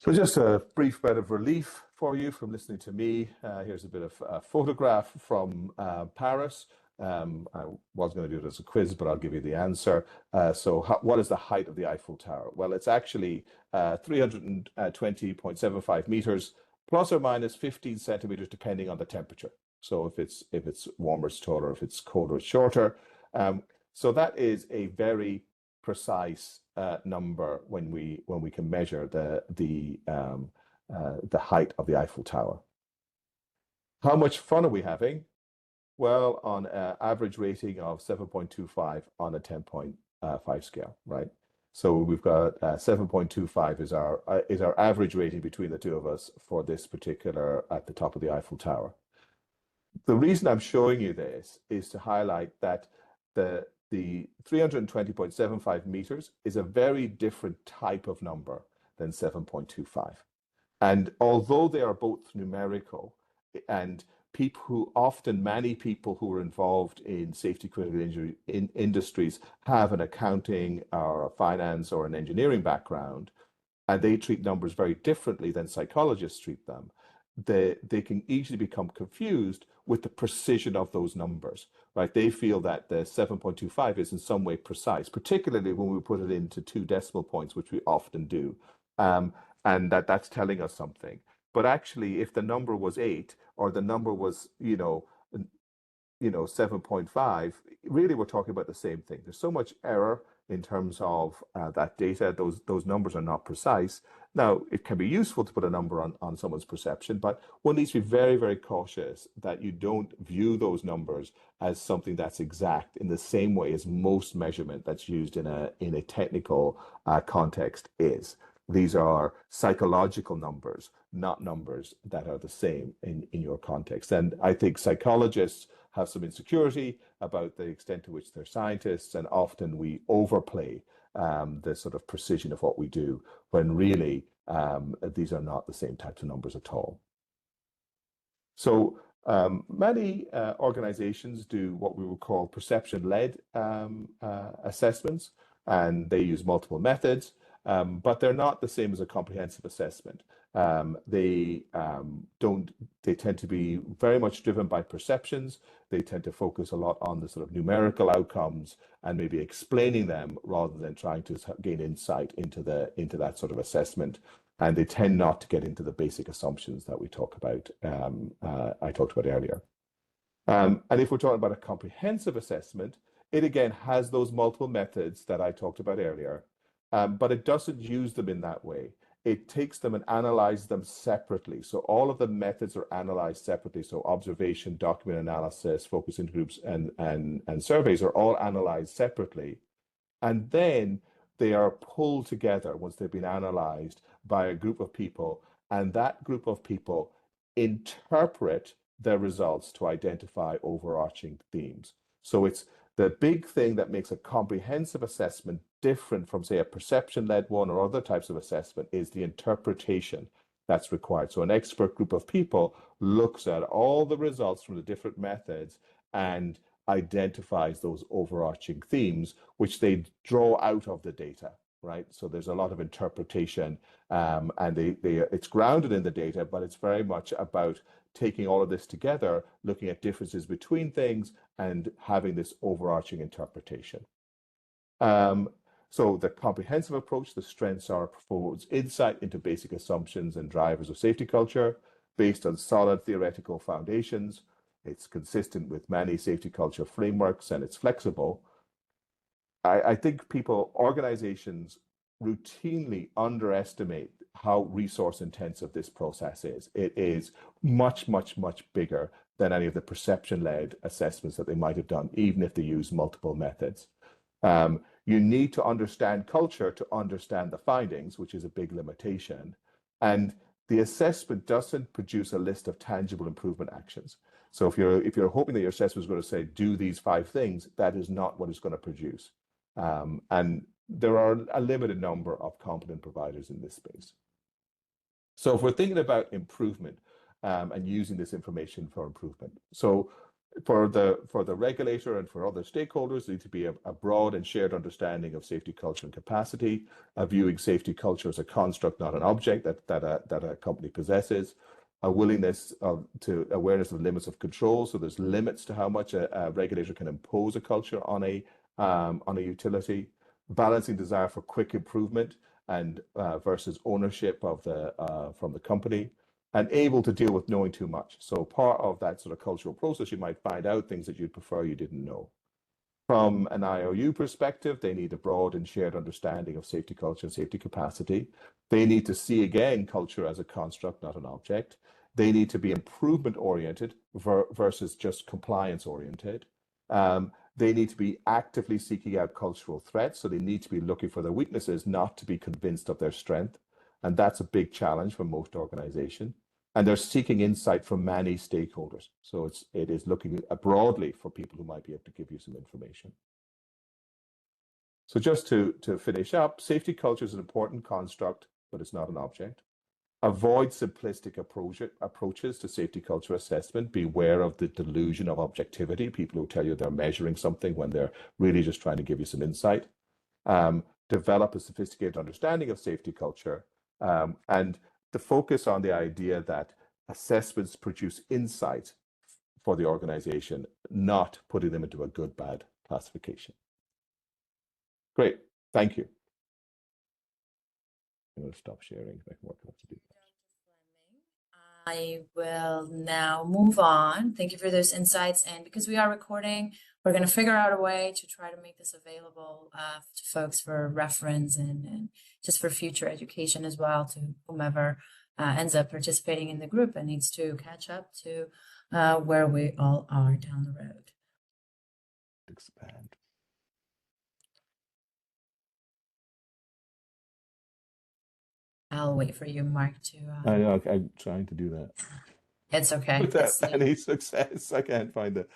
So just a brief bit of relief for you from listening to me. Here's a bit of a photograph from Paris. I was going to do it as a quiz, but I'll give you the answer. What is the height of the Eiffel Tower? Well, it's actually 320.75 meters, plus or minus 15 centimeters, depending on the temperature. So if it's warmer, it's taller. If it's colder, it's shorter. So that is a very precise number when we can measure the height of the Eiffel Tower. How much fun are we having? Well, on an average rating of 7.25 on a 10.5 scale, right? So we've got 7.25 is our average rating between the two of us for this particular at the top of the Eiffel Tower. The reason I'm showing you this is to highlight that the 320.75 meters is a very different type of number than 7.25. And although they are both numerical, and many people who are involved in safety critical industries have an accounting or a finance or an engineering background, and they treat numbers very differently than psychologists treat them, they can easily become confused with the precision of those numbers, right? They feel that the 7.25 is in some way precise, particularly when we put it into 2 decimal points, which we often do, and that's telling us something. But actually, if the number was 8 or the number was, 7.5, really we're talking about the same thing. There's so much error in terms of that data. Those numbers are not precise. Now, it can be useful to put a number on someone's perception, but one needs to be very, very cautious that you don't view those numbers as something that's exact in the same way as most measurement that's used in a technical context is. These are psychological numbers, not numbers that are the same in your context. And I think psychologists have some insecurity about the extent to which they're scientists, and often we overplay the sort of precision of what we do, when really these are not the same types of numbers at all. So many organizations do what we would call perception-led assessments, and they use multiple methods. but they're not the same as a comprehensive assessment. They tend to be very much driven by perceptions. They tend to focus a lot on the sort of numerical outcomes and maybe explaining them rather than trying to gain insight into that sort of assessment. And they tend not to get into the basic assumptions that we talk about. I talked about earlier. And if we're talking about a comprehensive assessment, it again has those multiple methods that I talked about earlier, but it doesn't use them in that way. It takes them and analyzes them separately. So all of the methods are analyzed separately. So observation, document analysis, focus intergroups, and surveys are all analyzed separately. And then they are pulled together once they've been analyzed by a group of people, and that group of people interpret their results to identify overarching themes. So it's the big thing that makes a comprehensive assessment different from, say, a perception-led one or other types of assessment is the interpretation that's required. So an expert group of people looks at all the results from the different methods and identifies those overarching themes, which they draw out of the data, right? So there's a lot of interpretation, and it's grounded in the data, but it's very much about taking all of this together, looking at differences between things and having this overarching interpretation. So the comprehensive approach, the strengths are provides insight into basic assumptions and drivers of safety culture based on solid theoretical foundations. It's consistent with many safety culture frameworks and it's flexible. I think organizations routinely underestimate how resource intensive this process is. It is much, much, much bigger than any of the perception-led assessments that they might have done, even if they use multiple methods. You need to understand culture to understand the findings, which is a big limitation. And the assessment doesn't produce a list of tangible improvement actions. So if you're hoping that your assessment is going to say, do these 5 things, that is not what it's going to produce. And there are a limited number of competent providers in this space. So if we're thinking about improvement and using this information for improvement, so for the regulator and for other stakeholders, there needs to be a broad and shared understanding of safety culture and capacity, viewing safety culture as a construct, not an object that a company possesses, a willingness to awareness of limits of control. So there's limits to how much a regulator can impose a culture on a utility, balancing desire for quick improvement and versus ownership of from the company, and able to deal with knowing too much. So part of that sort of cultural process, you might find out things that you'd prefer you didn't know. From an IOU perspective, they need a broad and shared understanding of safety culture and safety capacity. They need to see again culture as a construct, not an object. They need to be improvement oriented versus just compliance oriented. They need to be actively seeking out cultural threats. So they need to be looking for their weaknesses, not to be convinced of their strength. And that's a big challenge for most organizations. And they're seeking insight from many stakeholders. So it is looking broadly for people who might be able to give you some information. So just to finish up, safety culture is an important construct, but it's not an object. Avoid simplistic approaches to safety culture assessment. Beware of the delusion of objectivity, people who tell you they're measuring something when they're really just trying to give you some insight. Develop a sophisticated understanding of safety culture, and the focus on the idea that assessments produce insight for the organization, not putting them into a good-bad classification. Great, thank you. I'm going to stop sharing. I can work out to do that. I will now move on. Thank you for those insights. And because we are recording, we're going to figure out a way to try to make this available to folks for reference and just for future education as well, to whomever ends up participating in the group and needs to catch up to where we all are down the road. Expand. I'll wait for you, Mark, to... I know, I'm trying to do that. It's okay. Without any success, I can't find it.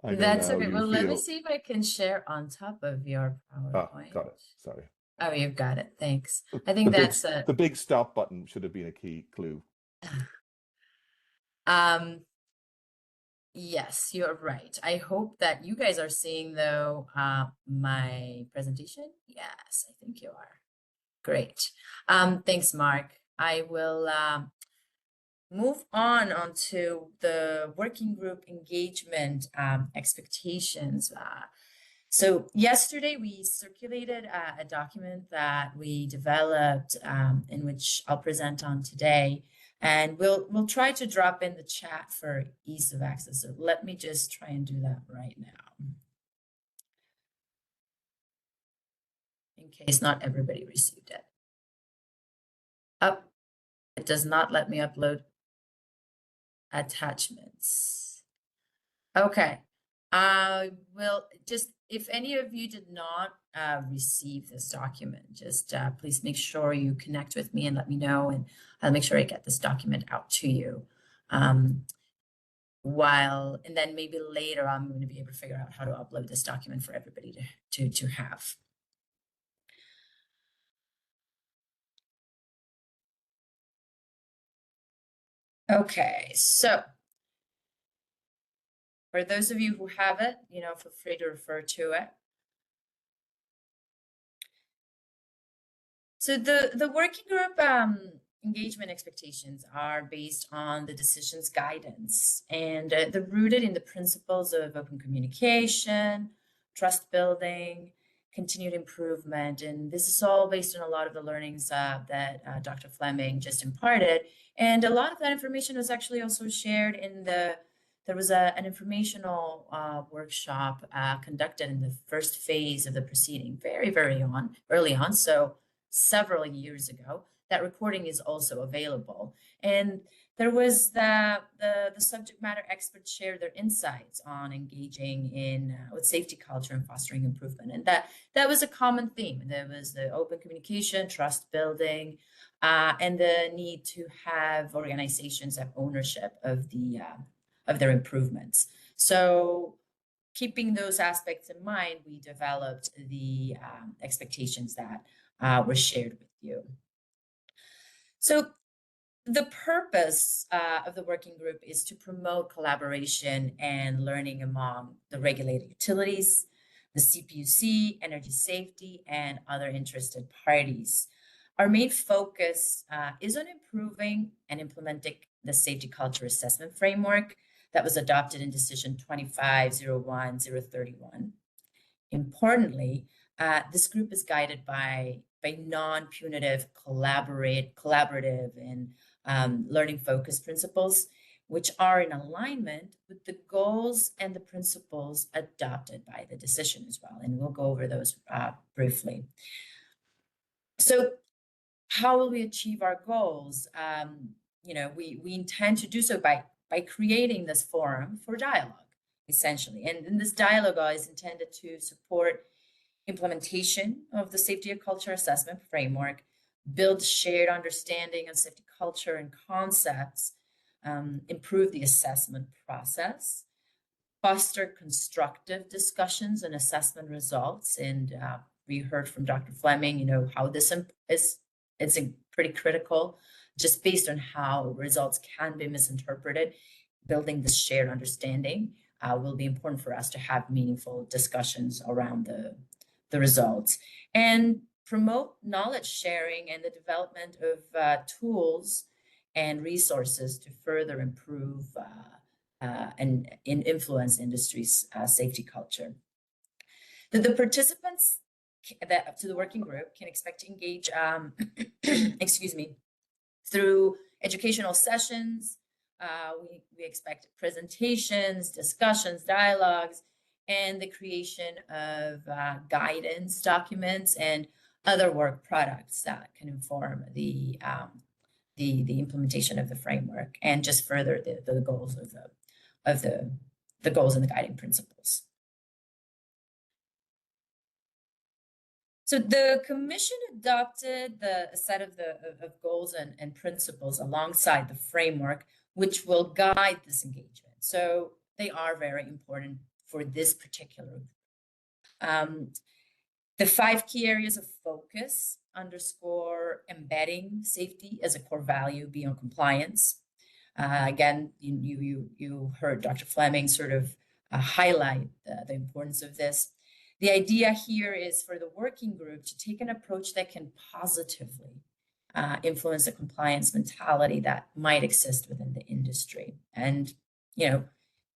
That's okay. Well, let me see if I can share on top of your PowerPoint. Oh, got it. Sorry. Oh, you've got it. Thanks. I think that's the big stop button should have been a key clue. Yes, you're right. I hope that you guys are seeing though my presentation. Yes, I think you are. Great. Thanks, Mark. I will move on onto the working group engagement expectations. So yesterday we circulated a document that we developed in which I'll present on today, and we'll try to drop in the chat for ease of access. So let me just try and do that right now, in case not everybody received it. It does not let me upload attachments. Okay. I will just, if any of you did not receive this document, just please make sure you connect with me and let me know, and I'll make sure I get this document out to you. And then maybe later I'm going to be able to figure out how to upload this document for everybody to have. Okay, so for those of you who have it, feel free to refer to it. So the working group engagement expectations are based on the decision's guidance, and they're rooted in the principles of open communication, trust building, continued improvement. And this is all based on a lot of the learnings that Dr. Fleming just imparted. And a lot of that information was actually also shared in there was an informational workshop conducted in the first phase of the proceeding, very early on, so several years ago. That recording is also available. And there was the subject matter experts shared their insights on engaging in with safety culture and fostering improvement. And that was a common theme. There was the open communication, trust building, and the need to have organizations have ownership of their improvements. So keeping those aspects in mind, we developed the expectations that were shared with you. So the purpose of the working group is to promote collaboration and learning among the regulated utilities, the CPUC, energy safety, and other interested parties. Our main focus is on improving and implementing the safety culture assessment framework that was adopted in Decision 25-01-031. Importantly, this group is guided by non-punitive, collaborative, and learning-focused principles, which are in alignment with the goals and the principles adopted by the decision as well. And we'll go over those briefly. So how will we achieve our goals? We intend to do so by creating this forum for dialogue, essentially. And this dialogue is intended to support implementation of the safety culture assessment framework, build shared understanding of safety culture and concepts, improve the assessment process, foster constructive discussions and assessment results. And we heard from Dr. Fleming, how this is pretty critical, just based on how results can be misinterpreted. Building this shared understanding will be important for us to have meaningful discussions around the results, and promote knowledge sharing and the development of tools and resources to further improve and influence industry's safety culture. The participants to the working group can expect to engage, through educational sessions. We expect presentations, discussions, dialogues, and the creation of guidance documents and other work products that can inform the implementation of the framework and just further the goals of the goals and the guiding principles. So the commission adopted a set of goals and principles alongside the framework, which will guide this engagement. So they are very important for this particular group. The 5 key areas of focus underscore embedding safety as a core value beyond compliance. Again, you heard Dr. Fleming sort of highlight the importance of this. The idea here is for the working group to take an approach that can positively influence the compliance mentality that might exist within the industry, and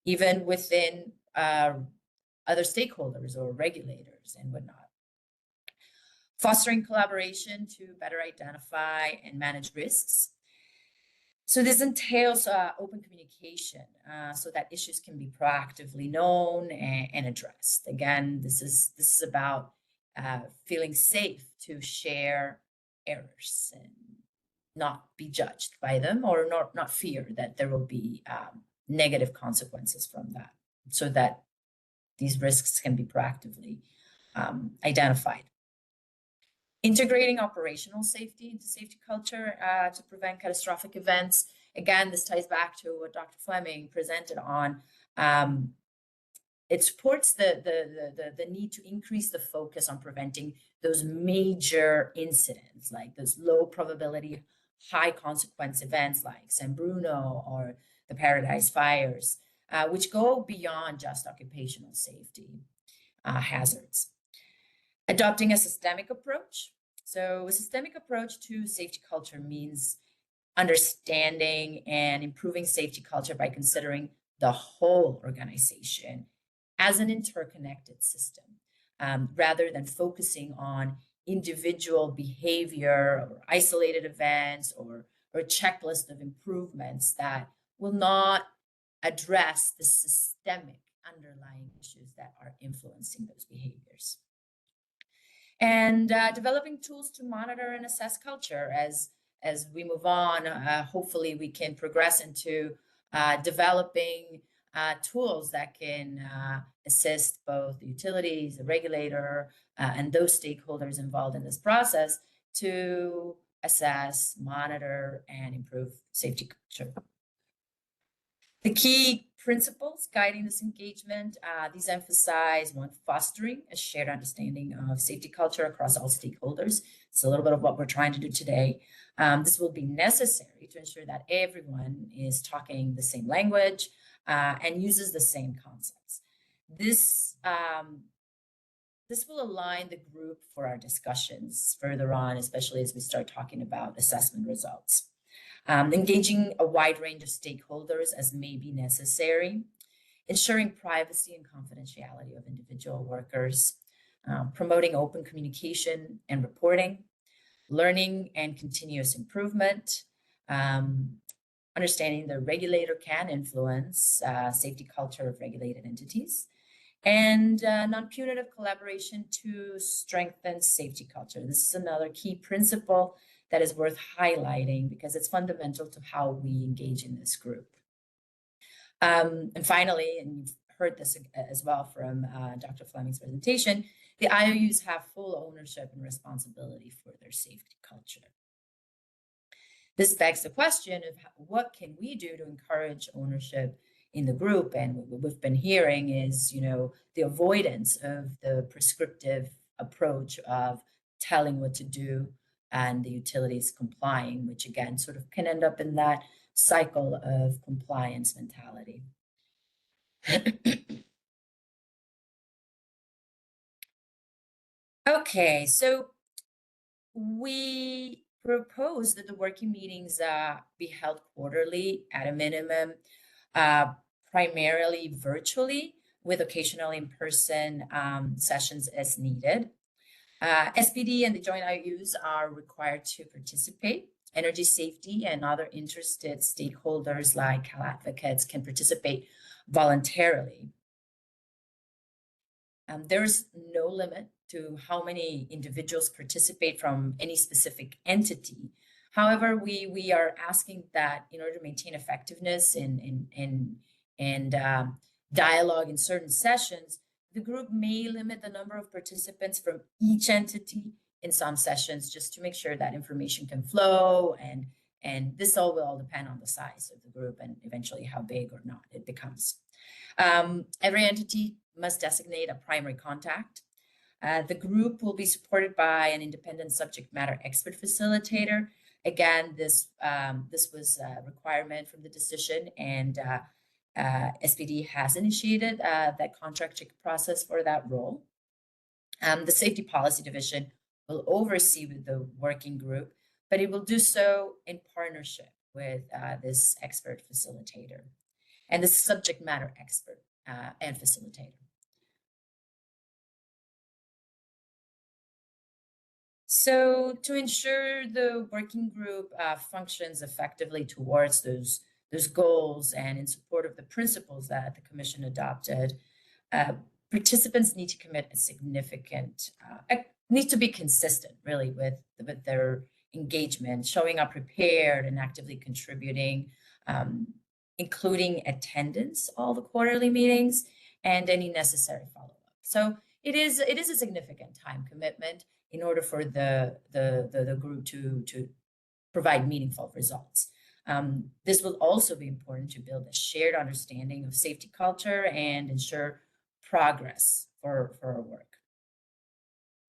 even within other stakeholders or regulators and whatnot. Fostering collaboration to better identify and manage risks. So this entails open communication so that issues can be proactively known and addressed. Again, this is about feeling safe to share errors and not be judged by them, or not fear that there will be negative consequences from that, so that these risks can be proactively identified. Integrating operational safety into safety culture to prevent catastrophic events. Again, this ties back to what Dr. Fleming presented on. It supports the need to increase the focus on preventing those major incidents, like those low probability, high consequence events like San Bruno or the Paradise Fires, which go beyond just occupational safety hazards. Adopting a systemic approach. So a systemic approach to safety culture means understanding and improving safety culture by considering the whole organization as an interconnected system, rather than focusing on individual behavior or isolated events or a checklist of improvements that will not address the systemic underlying issues that are influencing those behaviors. And developing tools to monitor and assess culture as we move on. Hopefully we can progress into developing tools that can assist both the utilities, the regulator, and those stakeholders involved in this process to assess, monitor, and improve safety culture. The key principles guiding this engagement, these emphasize one, fostering a shared understanding of safety culture across all stakeholders. It's a little bit of what we're trying to do today. This will be necessary to ensure that everyone is talking the same language and uses the same concepts. This will align the group for our discussions further on, especially as we start talking about assessment results. Engaging a wide range of stakeholders as may be necessary, ensuring privacy and confidentiality of individual workers, promoting open communication and reporting, learning and continuous improvement, understanding the regulator can influence safety culture of regulated entities, and non-punitive collaboration to strengthen safety culture. This is another key principle that is worth highlighting because it's fundamental to how we engage in this group. And finally, and you've heard this as well from Dr. Fleming's presentation, the IOUs have full ownership and responsibility for their safety culture. This begs the question of what can we do to encourage ownership in the group? And what we've been hearing is, the avoidance of the prescriptive approach of telling what to do and the utilities complying, which again sort of can end up in that cycle of compliance mentality. Okay, so we propose that the working meetings be held quarterly at a minimum, primarily virtually, with occasional in-person sessions as needed. SPD and the joint IOUs are required to participate. Energy safety and other interested stakeholders like Cal Advocates can participate voluntarily. There's no limit to how many individuals participate from any specific entity. However, we are asking that in order to maintain effectiveness and dialogue in certain sessions, the group may limit the number of participants from each entity in some sessions just to make sure that information can flow, and this all will depend on the size of the group and eventually how big or not it becomes. Every entity must designate a primary contact. The group will be supported by an independent subject matter expert facilitator. Again, this was a requirement from the decision, and SPD has initiated that contract check process for that role. The Safety Policy Division will oversee with the working group, but it will do so in partnership with this expert facilitator and the subject matter expert and facilitator. So to ensure the working group functions effectively towards those goals and in support of the principles that the Commission adopted, participants need to commit a significant, need to be consistent really with their engagement, showing up prepared and actively contributing, including attendance, all the quarterly meetings, and any necessary follow-up. So it is a significant time commitment in order for the group to provide meaningful results. This will also be important to build a shared understanding of safety culture and ensure progress for our work.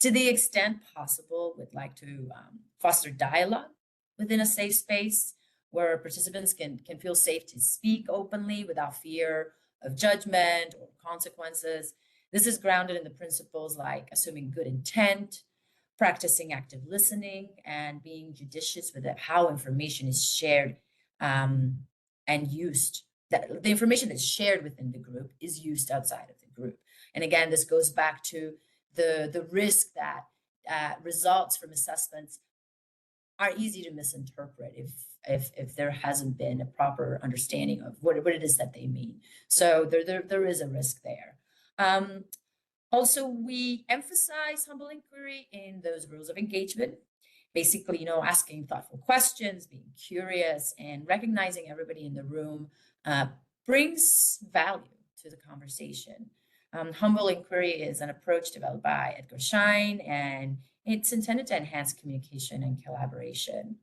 To the extent possible, we'd like to foster dialogue within a safe space where participants can feel safe to speak openly without fear of judgment or consequences. This is grounded in the principles like assuming good intent, practicing active listening, and being judicious with how information is shared and used. That the information that's shared within the group is used outside of the group. And again, this goes back to the risk that results from assessments are easy to misinterpret if there hasn't been a proper understanding of what it is that they mean. So there is a risk there. Also, we emphasize humble inquiry in those rules of engagement. Basically, asking thoughtful questions, being curious, and recognizing everybody in the room brings value to the conversation. Humble inquiry is an approach developed by Edgar Schein, and it's intended to enhance communication and collaboration.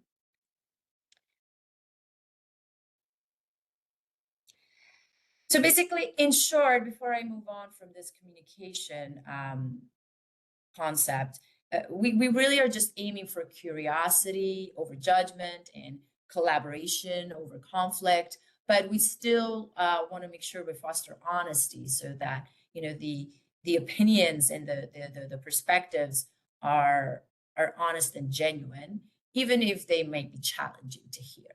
So basically, in short, before I move on from this communication concept, we really are just aiming for curiosity over judgment and collaboration over conflict, but we still want to make sure we foster honesty so that the opinions and the perspectives are honest and genuine, even if they might be challenging to hear.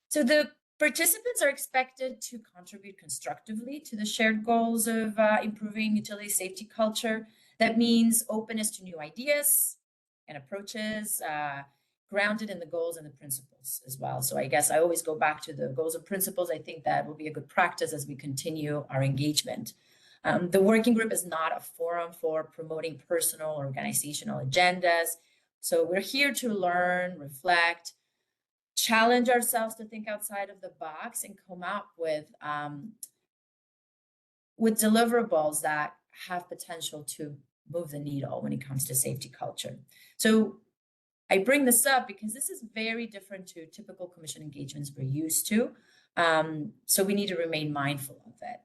So the participants are expected to contribute constructively to the shared goals of improving utility safety culture. That means openness to new ideas and approaches, grounded in the goals and the principles as well. So I guess I always go back to the goals and principles. I think that will be a good practice as we continue our engagement. The working group is not a forum for promoting personal or organizational agendas. So we're here to learn, reflect, challenge ourselves to think outside of the box and come up with deliverables that have potential to move the needle when it comes to safety culture. So I bring this up because this is very different to typical commission engagements we're used to. So we need to remain mindful of it.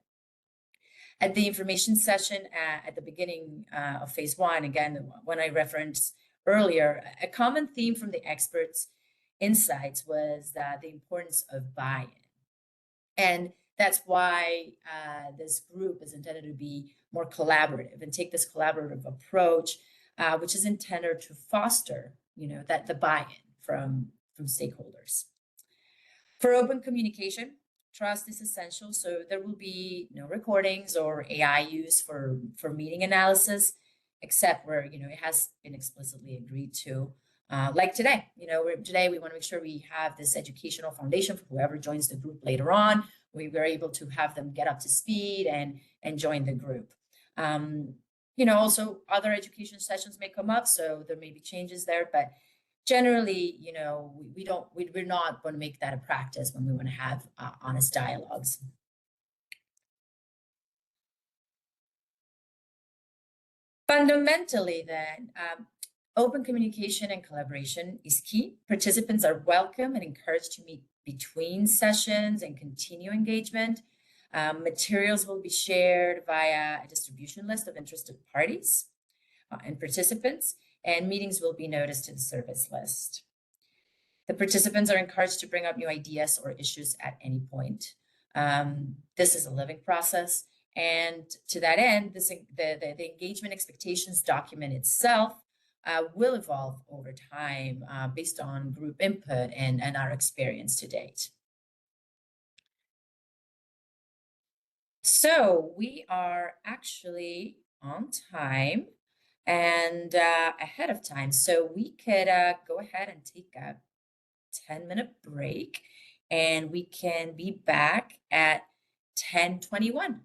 At the information session at the beginning of phase one, again, when I referenced earlier, a common theme from the experts' insights was the importance of buy-in. And that's why this group is intended to be more collaborative and take this collaborative approach, which is intended to foster, that the buy-in from stakeholders. For open communication, trust is essential. So there will be no recordings or AI use for meeting analysis, except where it has been explicitly agreed to. Like today, today we want to make sure we have this educational foundation for whoever joins the group later on. We were able to have them get up to speed and join the group. Also other education sessions may come up, so there may be changes there, but generally, we're not going to make that a practice when we want to have honest dialogues. Fundamentally, then, open communication and collaboration is key. Participants are welcome and encouraged to meet between sessions and continue engagement. Materials will be shared via a distribution list of interested parties and participants, and meetings will be noticed to the service list. The participants are encouraged to bring up new ideas or issues at any point. This is a living process. And to that end, the engagement expectations document itself will evolve over time based on group input and our experience to date. So we are actually on time and ahead of time. So we could go ahead and take a 10-minute break and we can be back at 10:21.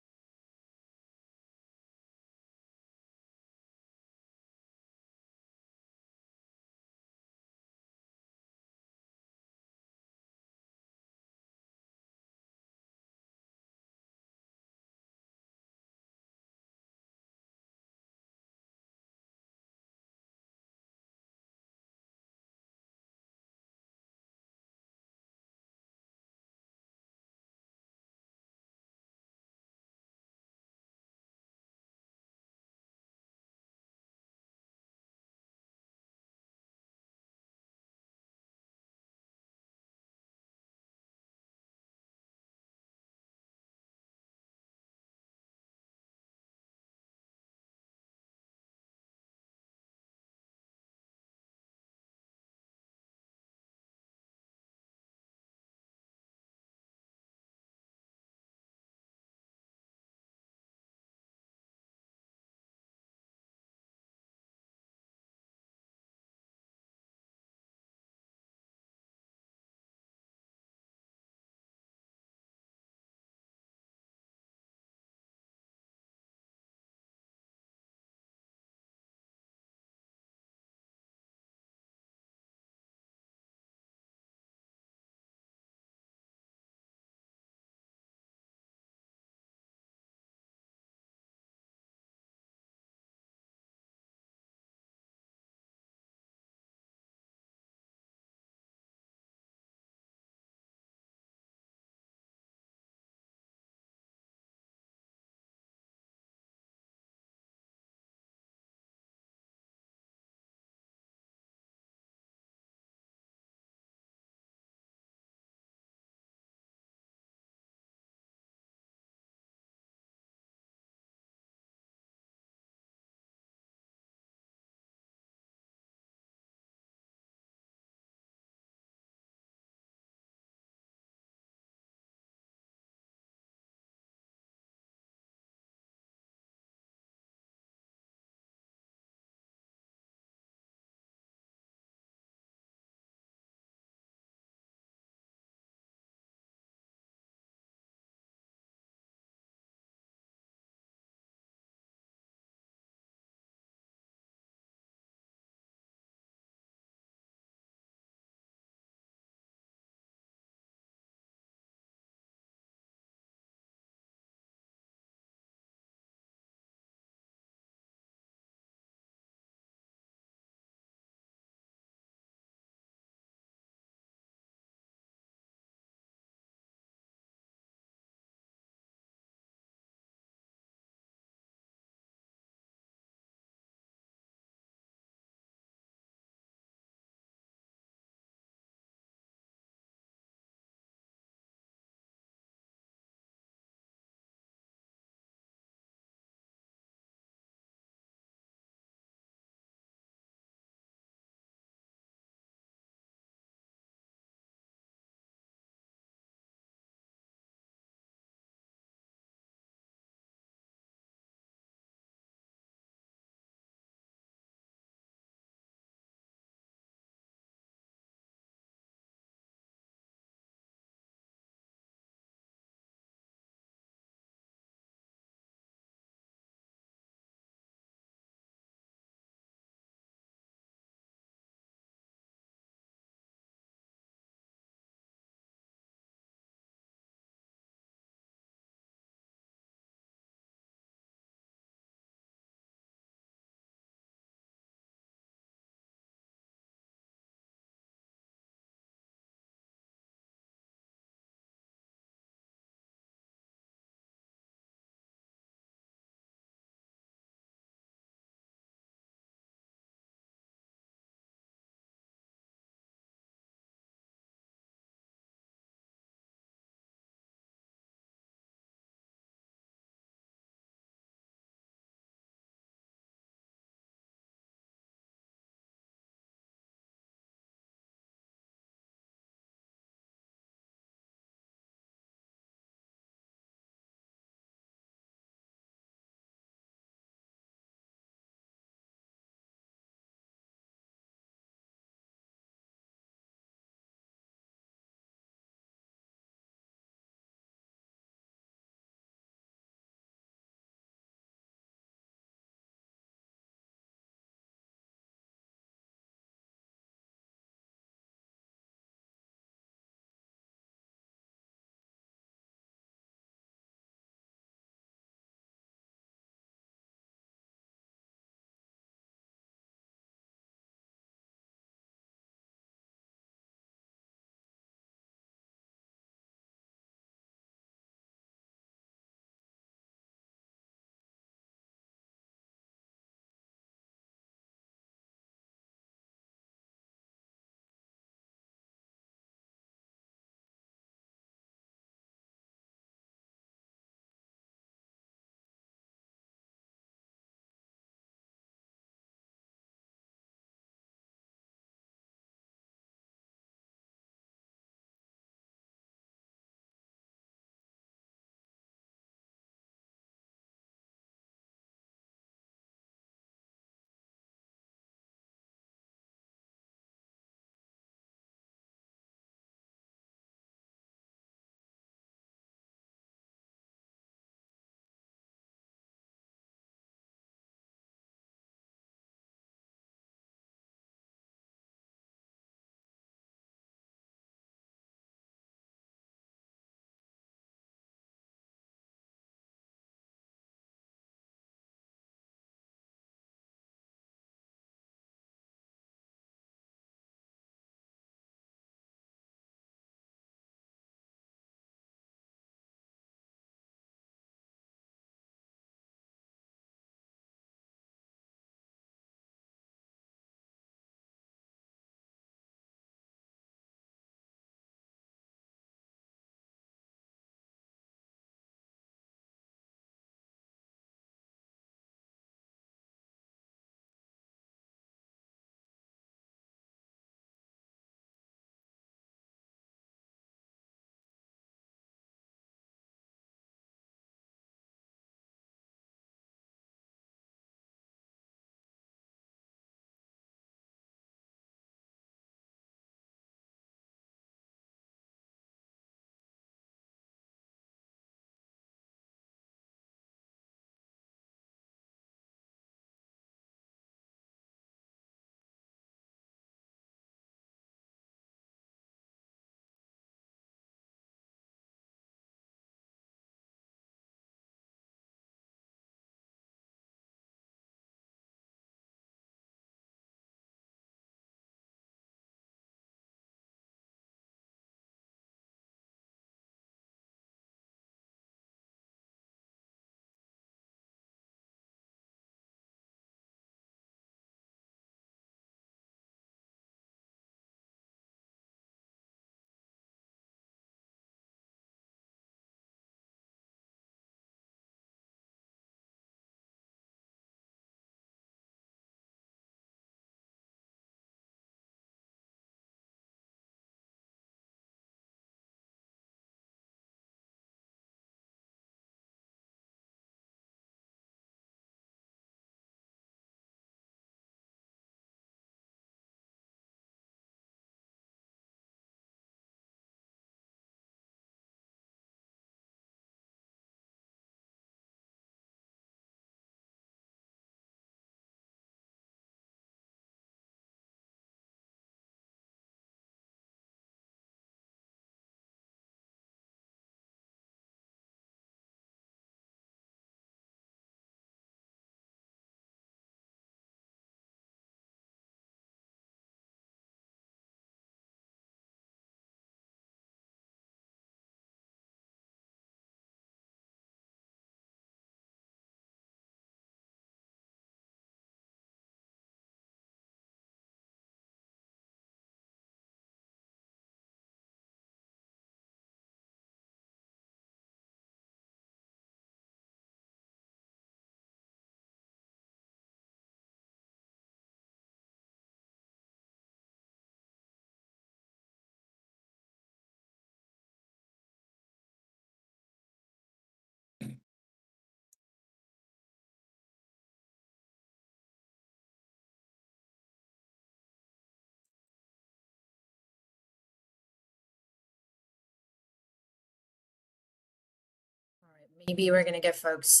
Maybe we're going to give folks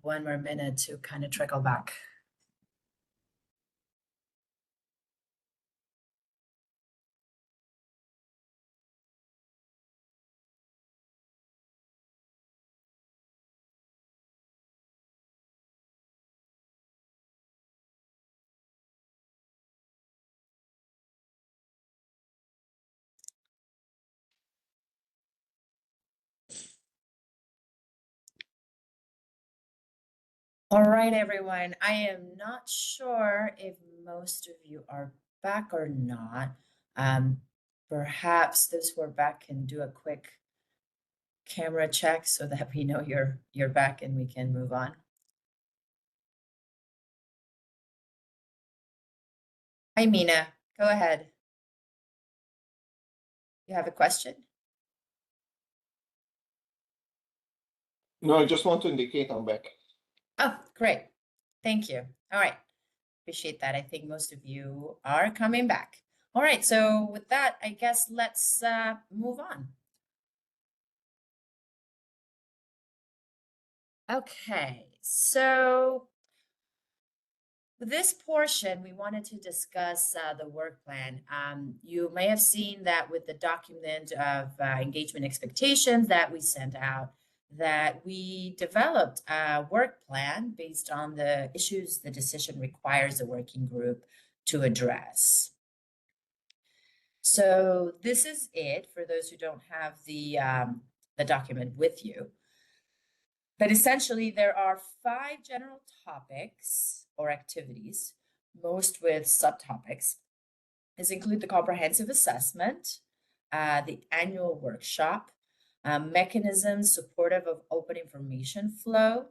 one more minute to kind of trickle back. All right, everyone. I am not sure if most of you are back or not. Perhaps those who are back can do a quick camera check so that we know you're back and we can move on. Hi, Mina. Go ahead. You have a question? No, I just want to indicate I'm back. Oh, great. Thank you. All right. Appreciate that. I think most of you are coming back. All right. So with that, I guess let's move on. Okay. So this portion, we wanted to discuss the work plan. You may have seen that with the document of engagement expectations that we sent out, that we developed a work plan based on the issues the decision requires the working group to address. So this is it for those who don't have the document with you. But essentially, there are 5 general topics or activities, most with subtopics. These include the comprehensive assessment, the annual workshop, mechanisms supportive of open information flow,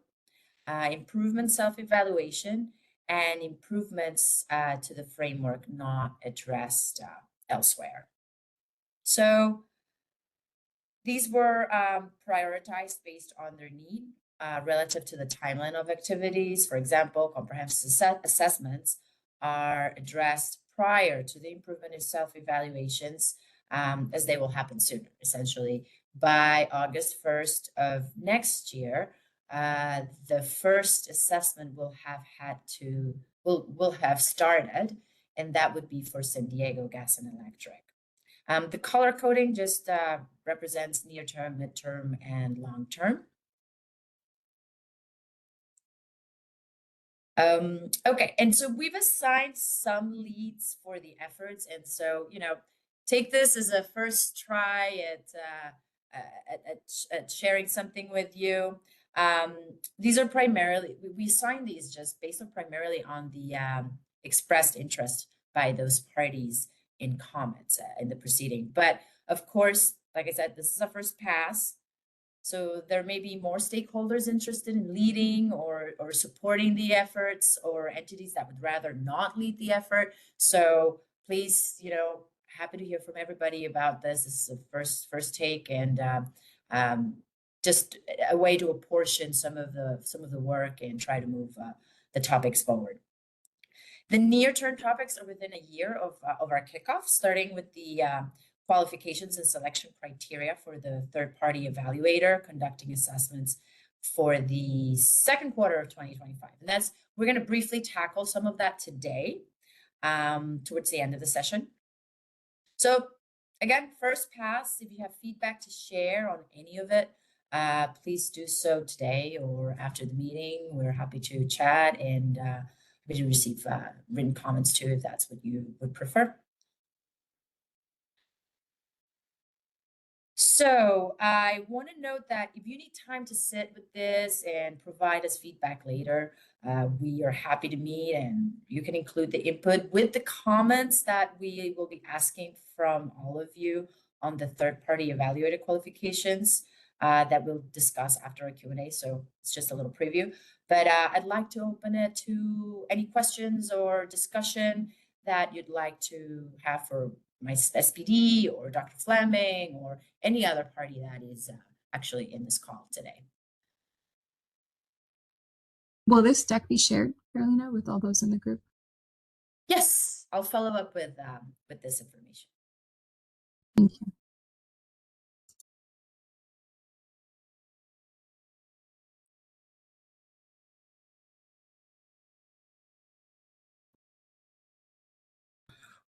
improvement self-evaluation, and improvements to the framework not addressed elsewhere. So these were prioritized based on their need relative to the timeline of activities. For example, comprehensive assessments are addressed prior to the improvement in self-evaluations, as they will happen sooner. Essentially, by August 1st of next year, the first assessment will have started, and that would be for San Diego Gas and Electric. The color coding just represents near term, midterm, and long term. Okay, and so we've assigned some leads for the efforts, and so take this as a first try at sharing something with you. These are primarily we assigned these just based on primarily on the expressed interest by those parties in comments in the proceeding. But of course, like I said, this is a first pass. So there may be more stakeholders interested in leading or supporting the efforts, or entities that would rather not lead the effort. So please, happy to hear from everybody about this. This is a first take, and just a way to apportion some of the work and try to move the topics forward. The near-term topics are within a year of our kickoff, starting with the qualifications and selection criteria for the third-party evaluator conducting assessments for the second quarter of 2025. And we're going to briefly tackle some of that today towards the end of the session. So again, first pass, if you have feedback to share on any of it, please do so today or after the meeting. We're happy to chat and we do receive written comments too, if that's what you would prefer. So I want to note that if you need time to sit with this and provide us feedback later, we are happy to meet, and you can include the input with the comments that we will be asking from all of you on the third-party evaluator qualifications that we'll discuss after our Q&A. So it's just a little preview. But I'd like to open it to any questions or discussion that you'd like to have for my SPD or Dr. Fleming or any other party that is actually in this call today. Will this deck be shared, Carolina, with all those in the group? Yes, I'll follow up with this information. Thank you.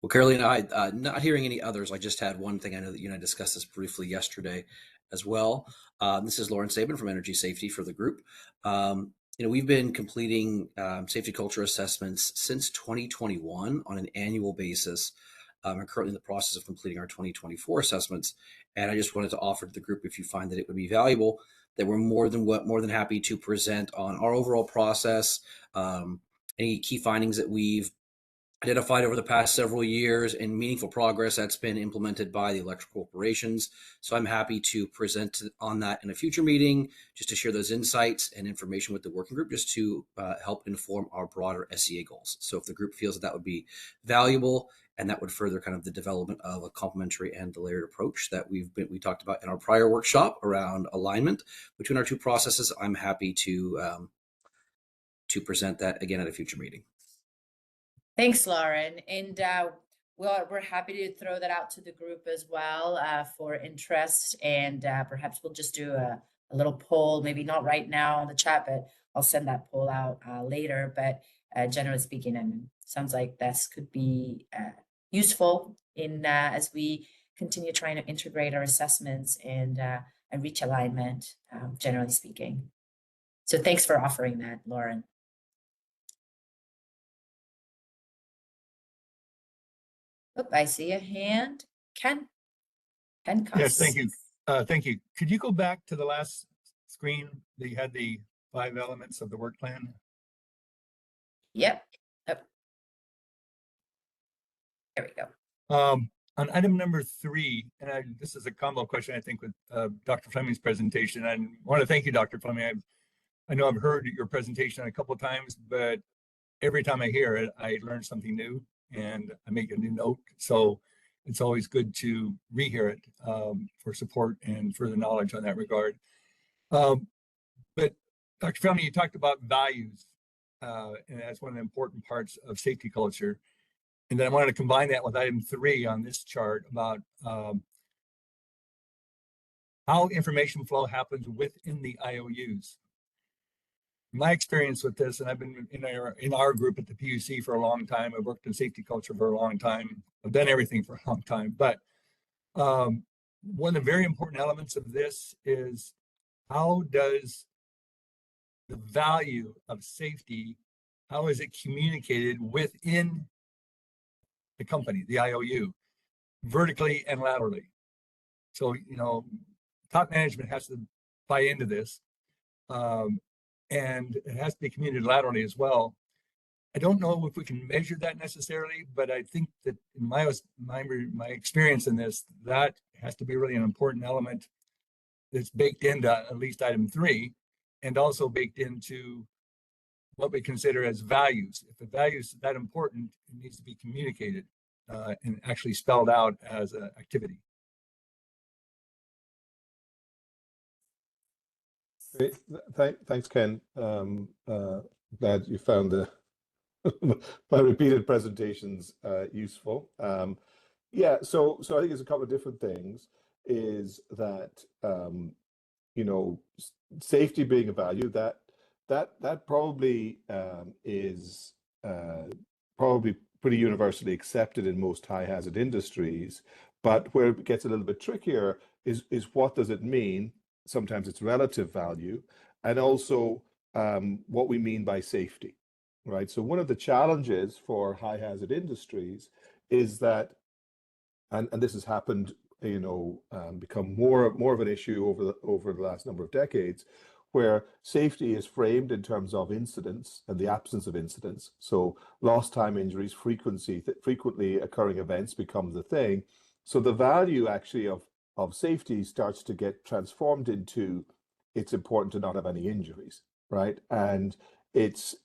Well, Carolina, not hearing any others, I just had one thing. I know that you and I discussed this briefly yesterday as well. This is Lauren Sabin from Energy Safety for the group. We've been completing safety culture assessments since 2021 on an annual basis. I'm currently in the process of completing our 2024 assessments. And I just wanted to offer to the group, if you find that it would be valuable, that we're more than happy to present on our overall process, any key findings that we've identified over the past several years, and meaningful progress that's been implemented by the electric corporations. So I'm happy to present on that in a future meeting, just to share those insights and information with the working group, just to help inform our broader SEA goals. So if the group feels that that would be valuable, and that would further kind of the development of a complementary and the layered approach that we talked about in our prior workshop around alignment between our two processes, I'm happy to present that again at a future meeting. Thanks, Lauren. And we're happy to throw that out to the group as well for interest. And perhaps we'll just do a little poll, maybe not right now on the chat, but I'll send that poll out later. But generally speaking, sounds like this could be useful in as we continue trying to integrate our assessments and reach alignment, generally speaking. So thanks for offering that, Lauren. Oh, I see a hand. Ken Cuss. Yes, thank you. Thank you. Could you go back to the last screen that you had the 5 elements of the work plan? Yep. There we go. On item number 3, and this is a combo question, I think, with Dr. Fleming's presentation. I want to thank you, Dr. Fleming. I know I've heard your presentation a couple of times, but every time I hear it, I learn something new and I make a new note. So it's always good to rehear it for support and further knowledge on that regard. But Dr. Fleming, you talked about values, and that's one of the important parts of safety culture. And then I wanted to combine that with item 3 on this chart about how information flow happens within the IOUs. My experience with this, and I've been in our group at the PUC for a long time. I've worked in safety culture for a long time. I've done everything for a long time. But one of the very important elements of this is, how does the value of safety, how is it communicated within the company, the IOU, vertically and laterally? So, top management has to buy into this. And it has to be communicated laterally as well. I don't know if we can measure that necessarily, but I think that in my experience in this, that has to be really an important element that's baked into at least item 3, and also baked into what we consider as values. If the value is that important, it needs to be communicated and actually spelled out as an activity. Great. Thanks, Ken. Glad you found my repeated presentations useful. Yeah, so I think it's a couple of different things. Is that safety being a value, that probably is probably pretty universally accepted in most high hazard industries. But where it gets a little bit trickier is what does it mean? Sometimes it's relative value, and also what we mean by safety, right? So one of the challenges for high hazard industries is that, and this has happened, become more of an issue over the last number of decades, where safety is framed in terms of incidents and the absence of incidents. So lost time injuries, frequently occurring events become the thing. So the value actually of safety starts to get transformed into, it's important to not have any injuries, right? And it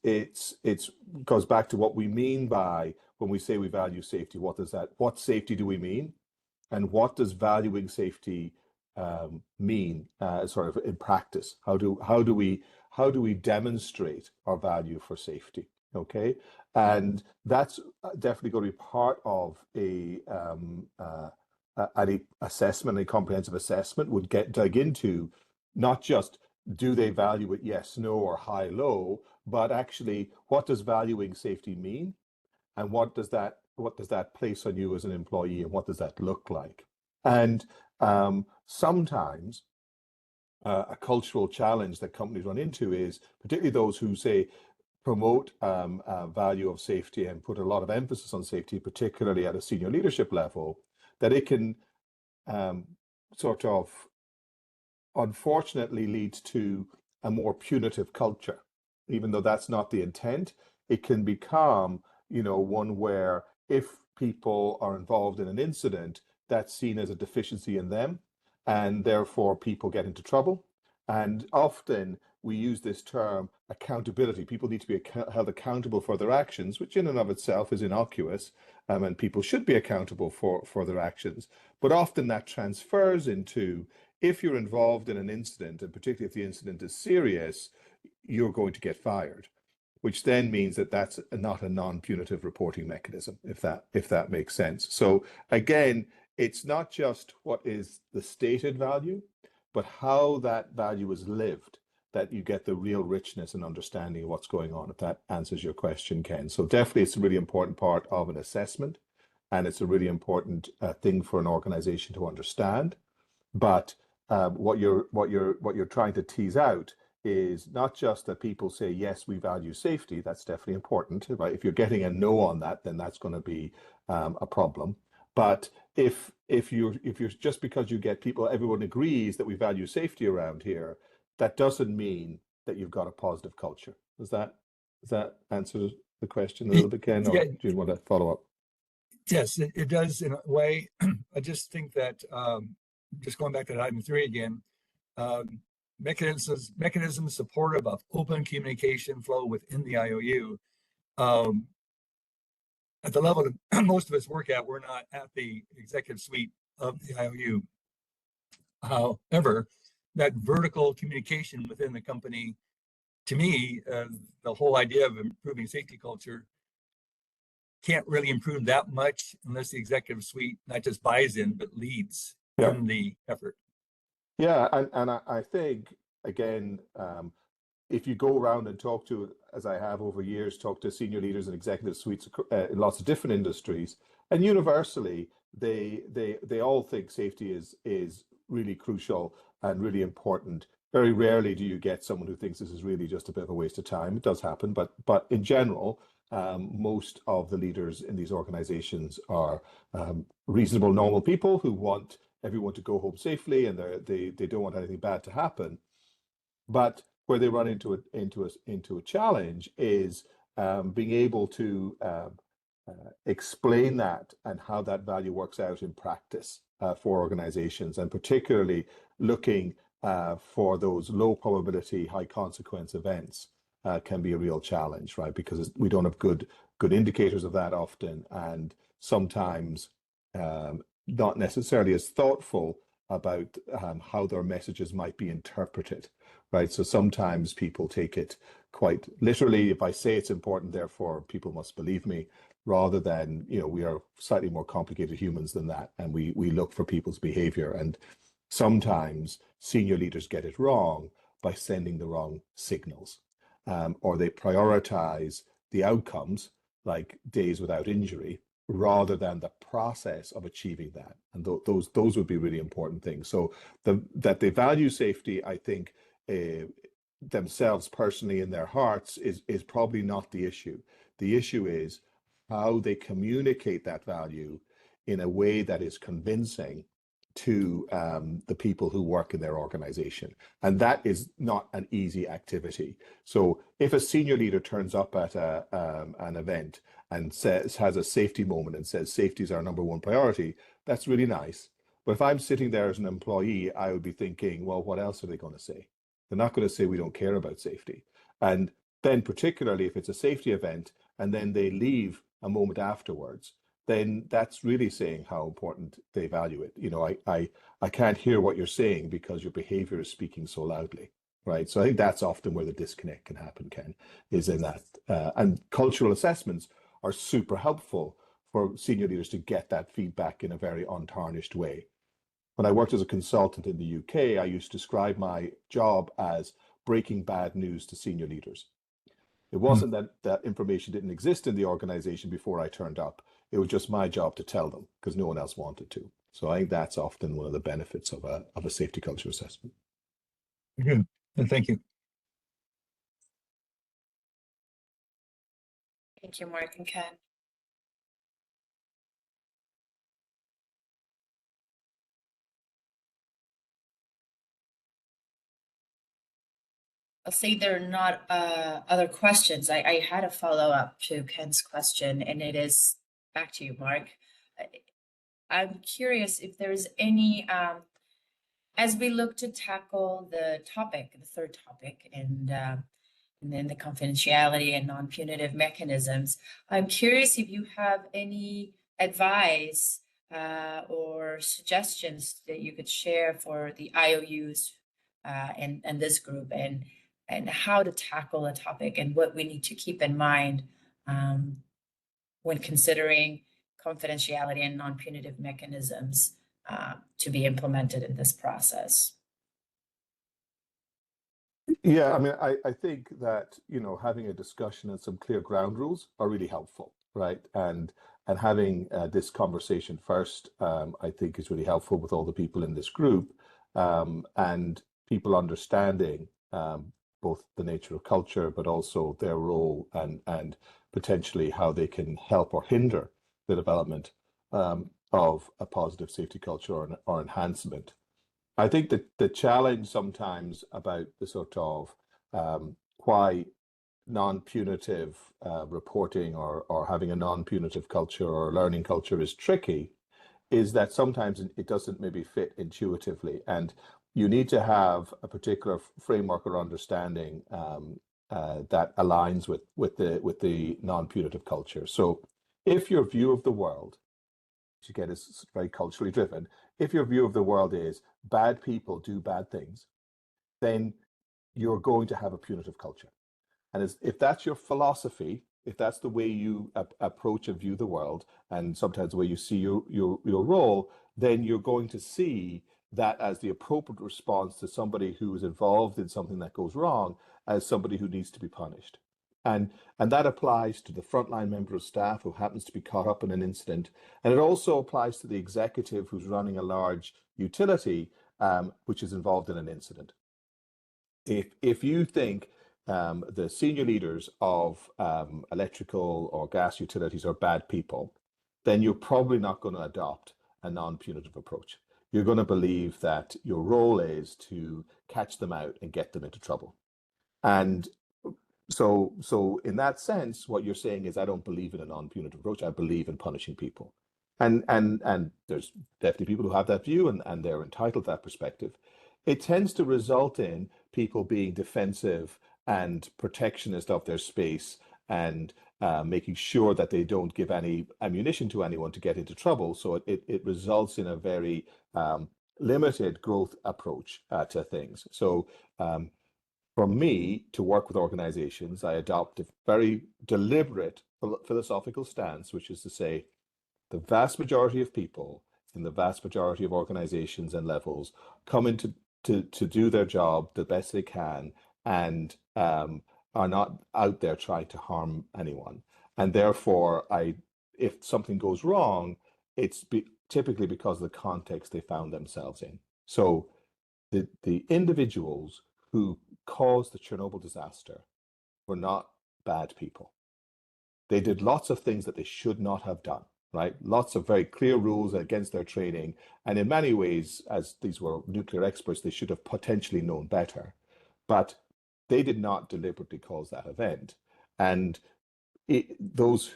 goes back to what we mean by when we say we value safety. What safety do we mean? And what does valuing safety mean sort of in practice? How do we demonstrate our value for safety? Okay, and that's definitely going to be part of any assessment, a comprehensive assessment would dig into not just do they value it yes, no, or high, low, but actually what does valuing safety mean, and what does that does that place on you as an employee, and what does that look like? And sometimes a cultural challenge that companies run into is, particularly those who say promote value of safety and put a lot of emphasis on safety, particularly at a senior leadership level, that it can sort of unfortunately leads to a more punitive culture. Even though that's not the intent, it can become, one where if people are involved in an incident, that's seen as a deficiency in them, and therefore people get into trouble. And often we use this term accountability. People need to be held accountable for their actions, which in and of itself is innocuous, and people should be accountable for their actions. But often that transfers into, if you're involved in an incident, and particularly if the incident is serious, you're going to get fired, which then means that that's not a non-punitive reporting mechanism, if that makes sense. So again, it's not just what is the stated value, but how that value is lived, that you get the real richness and understanding of what's going on, if that answers your question, Ken. So definitely it's a really important part of an assessment, and it's a really important thing for an organization to understand. But what you're trying to tease out is not just that people say, yes, we value safety. That's definitely important, right? If you're getting a no on that, then that's going to be a problem. But if you're just because you get people, everyone agrees that we value safety around here, that doesn't mean that you've got a positive culture. Does that answer the question a little bit, Ken, or do you want to follow up? Yes, it does in a way. I just think that just going back to item 3 again, mechanisms supportive of open communication flow within the IOU. At the level that most of us work at, we're not at the executive suite of the IOU. However, that vertical communication within the company, to me, the whole idea of improving safety culture can't really improve that much unless the executive suite not just buys in, but leads in the effort. Yeah, and I think, again, if you go around and talk to, as I have over years, talk to senior leaders and executive suites in lots of different industries, and universally, they all think safety is really crucial and really important. Very rarely do you get someone who thinks this is really just a bit of a waste of time. It does happen, but in general, most of the leaders in these organizations are reasonable, normal people who want everyone to go home safely, and they don't want anything bad to happen. But where they run into a challenge is being able to explain that and how that value works out in practice for organizations, and particularly looking for those low probability, high consequence events can be a real challenge, right? Because we don't have good indicators of that often, and sometimes not necessarily as thoughtful about how their messages might be interpreted, right? So sometimes people take it quite literally. If I say it's important, therefore people must believe me, rather than, we are slightly more complicated humans than that, and we look for people's behavior. And sometimes senior leaders get it wrong by sending the wrong signals, or they prioritize the outcomes, like days without injury, rather than the process of achieving that. And those would be really important things. So that they value safety, I think, themselves personally in their hearts is probably not the issue. The issue is how they communicate that value in a way that is convincing to the people who work in their organization. And that is not an easy activity. So if a senior leader turns up at an event and has a safety moment and says safety is our number one priority, that's really nice. But if I'm sitting there as an employee, I would be thinking, well, what else are they going to say? They're not going to say we don't care about safety. And then particularly if it's a safety event and then they leave a moment afterwards, then that's really saying how important they value it. I can't hear what you're saying because your behavior is speaking so loudly, right? So I think that's often where the disconnect can happen, Ken, is in that. And cultural assessments are super helpful for senior leaders to get that feedback in a very untarnished way. When I worked as a consultant in the UK, I used to describe my job as breaking bad news to senior leaders. It wasn't that that information didn't exist in the organization before I turned up. It was just my job to tell them because no one else wanted to. So I think that's often one of the benefits of a safety culture assessment. Good. And thank you. Thank you, Mark and Ken. I'll say there are not other questions. I had a follow-up to Ken's question, and it is back to you, Mark. I'm curious if there's any, as we look to tackle the topic, the third topic, and then the confidentiality and non-punitive mechanisms, I'm curious if you have any advice or suggestions that you could share for the IOUs and this group, and how to tackle a topic and what we need to keep in mind when considering confidentiality and non-punitive mechanisms to be implemented in this process. Yeah, I mean, I think that, you know, having a discussion and some clear ground rules are really helpful, right? And having this conversation first, I think is really helpful with all the people in this group, and people understanding both the nature of culture, but also their role and potentially how they can help or hinder the development of a positive safety culture or enhancement. I think that the challenge sometimes about the sort of why non-punitive reporting or having a non-punitive culture or learning culture is tricky is that sometimes it doesn't maybe fit intuitively, and you need to have a particular framework or understanding that aligns with the non-punitive culture. So if your view of the world, which again is very culturally driven, if your view of the world is bad people do bad things, then you're going to have a punitive culture. And if that's your philosophy, if that's the way you approach and view the world, and sometimes the way you see your role, then you're going to see that as the appropriate response to somebody who is involved in something that goes wrong as somebody who needs to be punished. And that applies to the frontline member of staff who happens to be caught up in an incident. And it also applies to the executive who's running a large utility which is involved in an incident. If you think the senior leaders of electrical or gas utilities are bad people, then you're probably not going to adopt a non-punitive approach. You're going to believe that your role is to catch them out and get them into trouble. And so in that sense, what you're saying is, I don't believe in a non-punitive approach. I believe in punishing people. And there's definitely people who have that view, and they're entitled to that perspective. It tends to result in people being defensive and protectionist of their space and making sure that they don't give any ammunition to anyone to get into trouble. So it results in a very limited growth approach to things. So for me to work with organizations, I adopt a very deliberate philosophical stance, which is to say the vast majority of people in the vast majority of organizations and levels come in to do their job the best they can and are not out there trying to harm anyone. And therefore, if something goes wrong, it's typically because of the context they found themselves in. So the individuals who caused the Chernobyl disaster were not bad people. They did lots of things that they should not have done, right? Lots of very clear rules against their training. And in many ways, as these were nuclear experts, they should have potentially known better. But they did not deliberately cause that event. And none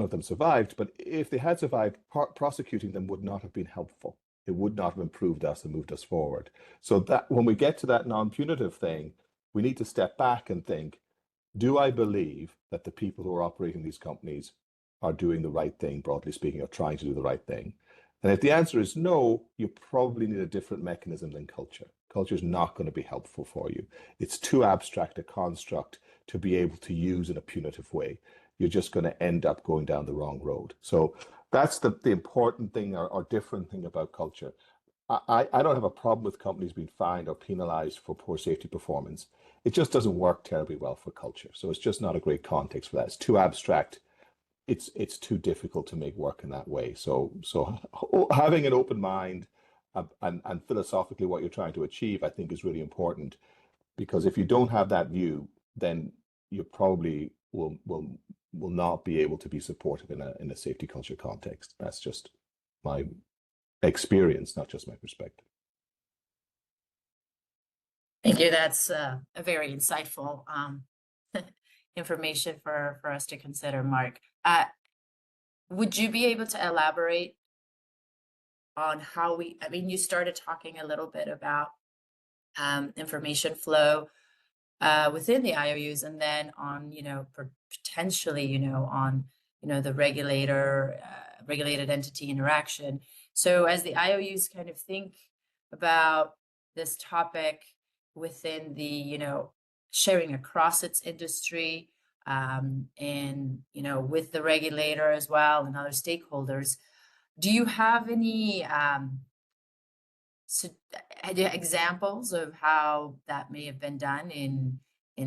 of them survived, but if they had survived, prosecuting them would not have been helpful. It would not have improved us and moved us forward. So that when we get to that non-punitive thing, we need to step back and think, do I believe that the people who are operating these companies are doing the right thing, broadly speaking, or trying to do the right thing? And if the answer is no, you probably need a different mechanism than culture. Culture is not going to be helpful for you. It's too abstract a construct to be able to use in a punitive way. You're just going to end up going down the wrong road. So that's the important thing or different thing about culture. I don't have a problem with companies being fined or penalized for poor safety performance. it just doesn't work terribly well for culture. So it's just not a great context for that. It's too abstract. It's too difficult to make work in that way. So having an open mind and philosophically what you're trying to achieve, I think, is really important, because if you don't have that view, then you probably will not be able to be supportive in a safety culture context. That's just my experience, not just my perspective. Thank you. That's a very insightful information for us to consider, Mark. Would you be able to elaborate on how I mean, you started talking a little bit about information flow within the IOUs, and then on, potentially, on, the regulated entity interaction. So as the IOUs kind of think about this topic within the, sharing across its industry, and, with the regulator as well and other stakeholders, do you have any examples of how that may have been done in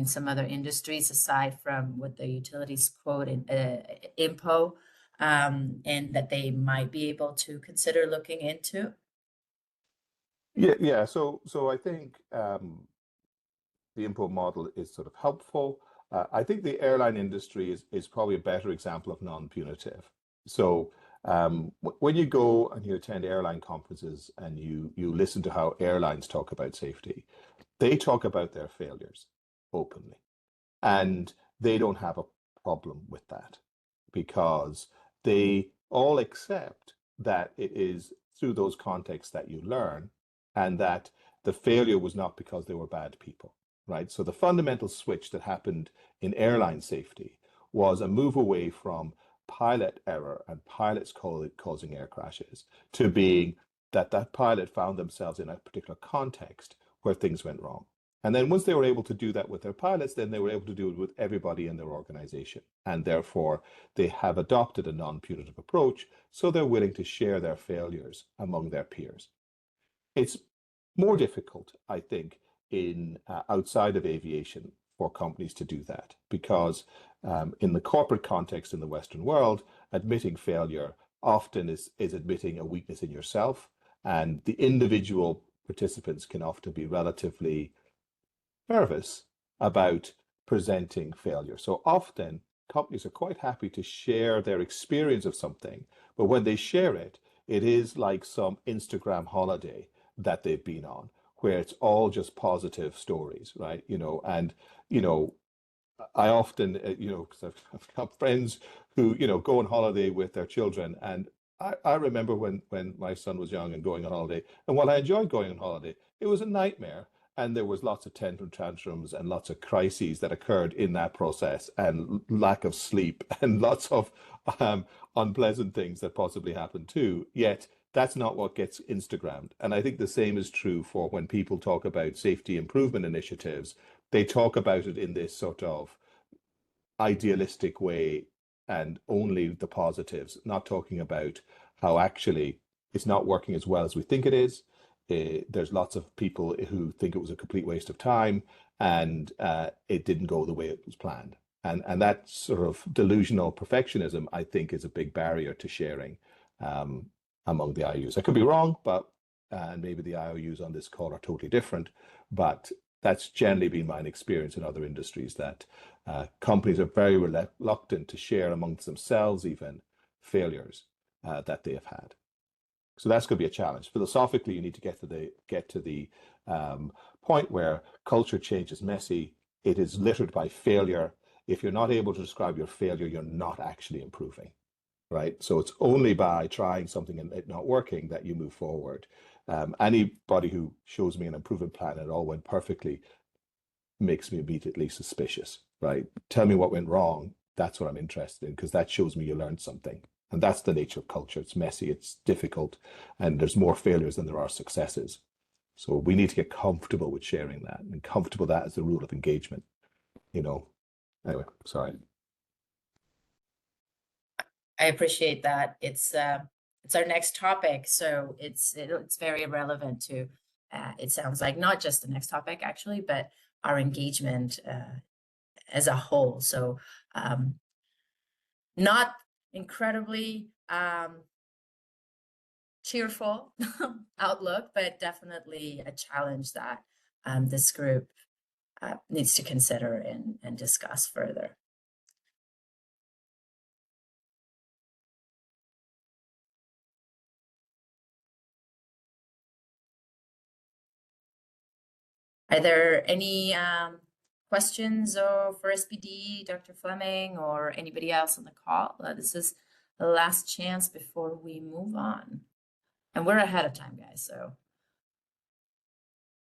some other industries aside from what the utilities quote in IMPO, and that they might be able to consider looking into? Yeah. So I think the IMPO model is sort of helpful. I think the airline industry is probably a better example of non-punitive. So when you go and you attend airline conferences and you listen to how airlines talk about safety, they talk about their failures openly, and they don't have a problem with that, because they all accept that it is through those contexts that you learn, and that the failure was not because they were bad people, right? So the fundamental switch that happened in airline safety was a move away from pilot error and pilots causing air crashes to being that pilot found themselves in a particular context where things went wrong. And then once they were able to do that with their pilots, then they were able to do it with everybody in their organization. And therefore, they have adopted a non-punitive approach, so they're willing to share their failures among their peers. It's more difficult, I think, in outside of aviation for companies to do that, because in the corporate context in the Western world, admitting failure often is admitting a weakness in yourself, and the individual participants can often be relatively nervous about presenting failure. So often companies are quite happy to share their experience of something, but when they share it, it is like some Instagram holiday that they've been on, where it's all just positive stories, right? I often, because I've got friends who, go on holiday with their children, and I remember when my son was young and going on holiday, and while I enjoyed going on holiday, it was a nightmare. And there was lots of tantrums and lots of crises that occurred in that process, and lack of sleep and lots of unpleasant things that possibly happened too. Yet that's not what gets Instagrammed. And I think the same is true for when people talk about safety improvement initiatives. They talk about it in this sort of idealistic way and only the positives, not talking about how actually it's not working as well as we think it is. There's lots of people who think it was a complete waste of time, and it didn't go the way it was planned. And that sort of delusional perfectionism, I think, is a big barrier to sharing among the IOUs. I could be wrong, but and maybe the IOUs on this call are totally different, but that's generally been my experience in other industries, that companies are very reluctant to share amongst themselves even failures that they have had. So that's going to be a challenge. Philosophically, you need to get to the point where culture change is messy. It is littered by failure. If you're not able to describe your failure, you're not actually improving, right? So it's only by trying something and it not working that you move forward. Anybody who shows me an improvement plan and it all went perfectly makes me immediately suspicious, right? Tell me what went wrong. That's what I'm interested in, because that shows me you learned something. And that's the nature of culture. It's messy, it's difficult, and there's more failures than there are successes. So we need to get comfortable with sharing that, and comfortable that is the rule of engagement, Anyway, sorry. I appreciate that. It's our next topic, so it's very relevant to. It sounds like not just the next topic actually, but our engagement as a whole. So not incredibly cheerful outlook, but definitely a challenge that this group needs to consider and discuss further. Are there any questions for SPD, Dr. Fleming, or anybody else on the call? This is the last chance before we move on. And we're ahead of time, guys, so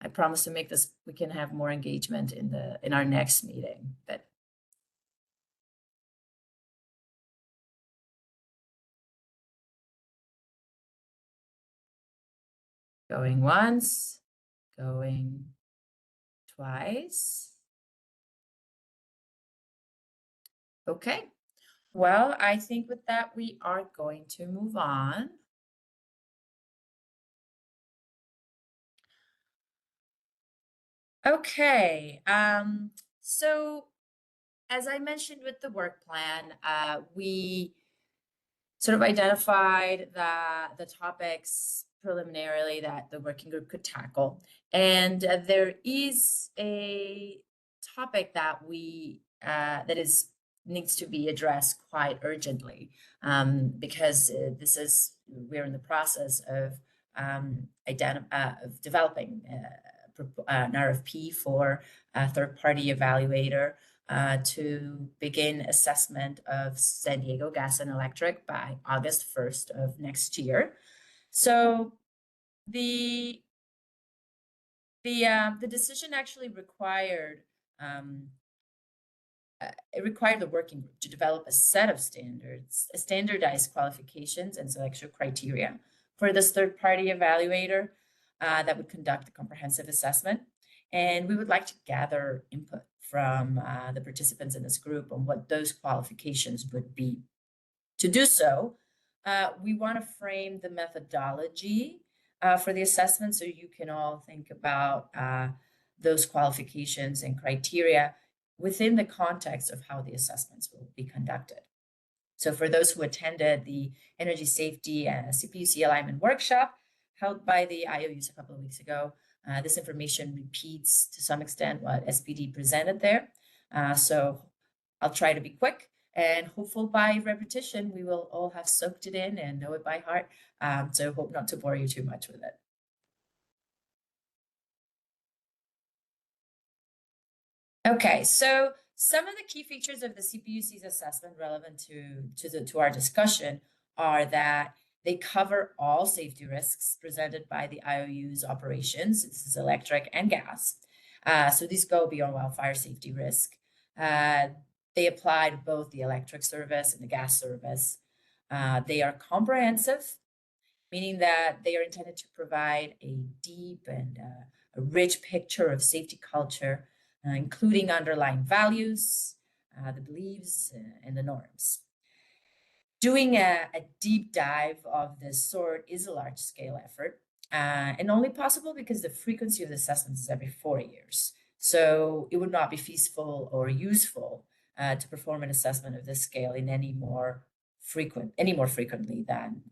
I promise to make this, we can have more engagement in our next meeting. But going once, going twice. Okay, well, I think with that, we are going to move on. Okay, so as I mentioned with the work plan, we sort of identified the topics preliminarily that the working group could tackle. And there is a topic that needs to be addressed quite urgently, because we're in the process of developing an RFP for a third-party evaluator to begin assessment of San Diego Gas and Electric by August 1st of next year. So the decision actually required the working group to develop a set of standardized qualifications and selection criteria for this third-party evaluator that would conduct a comprehensive assessment. And we would like to gather input from the participants in this group on what those qualifications would be. To do so, we want to frame the methodology for the assessment so you can all think about those qualifications and criteria within the context of how the assessments will be conducted. So for those who attended the Energy Safety and CPUC Alignment Workshop held by the IOUs a couple of weeks ago, this information repeats to some extent what SPD presented there. So I'll try to be quick and hopeful by repetition, we will all have soaked it in and know it by heart. So hope not to bore you too much with it. Okay, so some of the key features of the CPUC's assessment relevant to our discussion are that they cover all safety risks presented by the IOU's operations. This is electric and gas. So these go beyond wildfire safety risk. They apply to both the electric service and the gas service. They are comprehensive, meaning that they are intended to provide a deep and a rich picture of safety culture, including underlying values, the beliefs, and the norms. Doing a deep dive of this sort is a large-scale effort, and only possible because the frequency of the assessments is every 4 years. So it would not be feasible or useful to perform an assessment of this scale in any more frequently than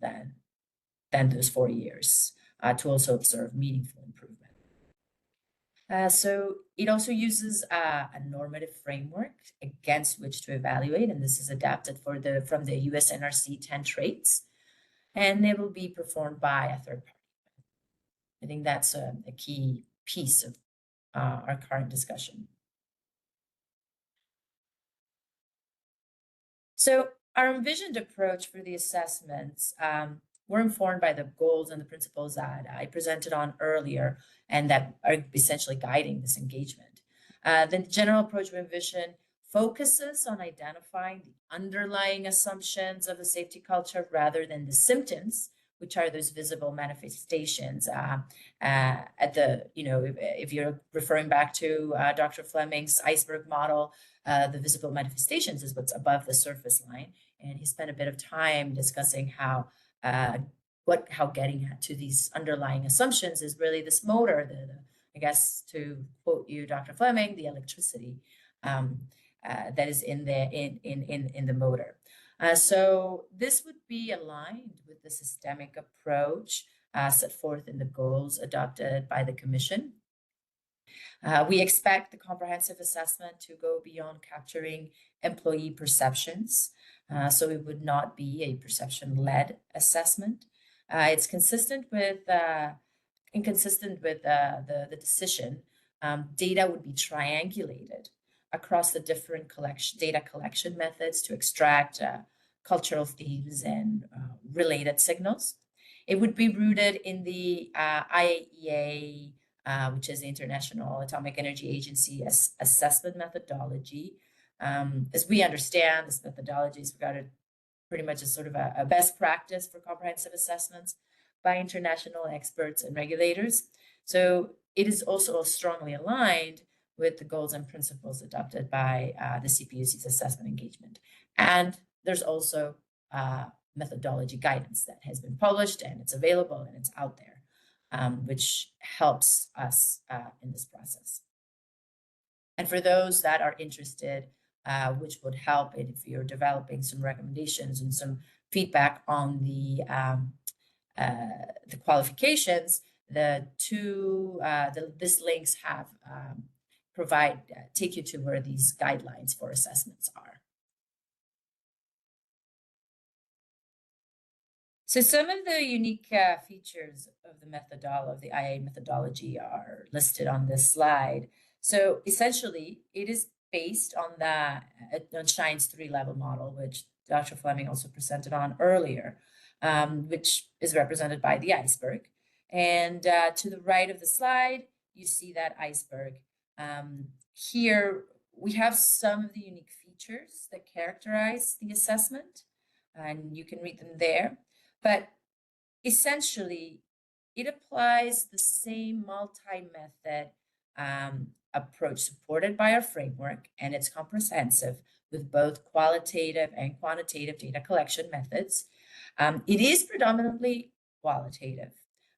those 4 years to also observe meaningful improvement. So it also uses a normative framework against which to evaluate, and this is adapted from the US NRC 10 traits, and it will be performed by a third party. I think that's a key piece of our current discussion. So our envisioned approach for the assessments were informed by the goals and the principles that I presented on earlier and that are essentially guiding this engagement. The general approach we envision focuses on identifying the underlying assumptions of the safety culture rather than the symptoms, which are those visible manifestations if you're referring back to Dr. Fleming's iceberg model, the visible manifestations is what's above the surface line. And he spent a bit of time discussing how getting to these underlying assumptions is really this motor, the I guess to quote you, Dr. Fleming, the electricity that is in the motor. So this would be aligned with the systemic approach set forth in the goals adopted by the Commission. We expect the comprehensive assessment to go beyond capturing employee perceptions. So it would not be a perception-led assessment. It's consistent with inconsistent with the decision. Data would be triangulated across the different data collection methods to extract cultural themes and related signals. It would be rooted in the IAEA, which is the International Atomic Energy Agency assessment methodology. As we understand, this methodology is regarded pretty much as sort of a best practice for comprehensive assessments by international experts and regulators. So it is also strongly aligned with the goals and principles adopted by the CPUC's assessment engagement. And there's also methodology guidance that has been published, and it's available and it's out there, which helps us in this process. And for those that are interested, which would help if you're developing some recommendations and some feedback on the qualifications, these links have take you to where these guidelines for assessments are. So some of the unique features of the IA methodology are listed on this slide. So essentially, it is based on SHINE's 3-level model, which Dr. Fleming also presented on earlier, which is represented by the iceberg. And to the right of the slide, you see that iceberg. Here, we have some of the unique features that characterize the assessment, and you can read them there. But essentially, it applies the same multi-method approach supported by our framework, and it's comprehensive with both qualitative and quantitative data collection methods. It is predominantly qualitative,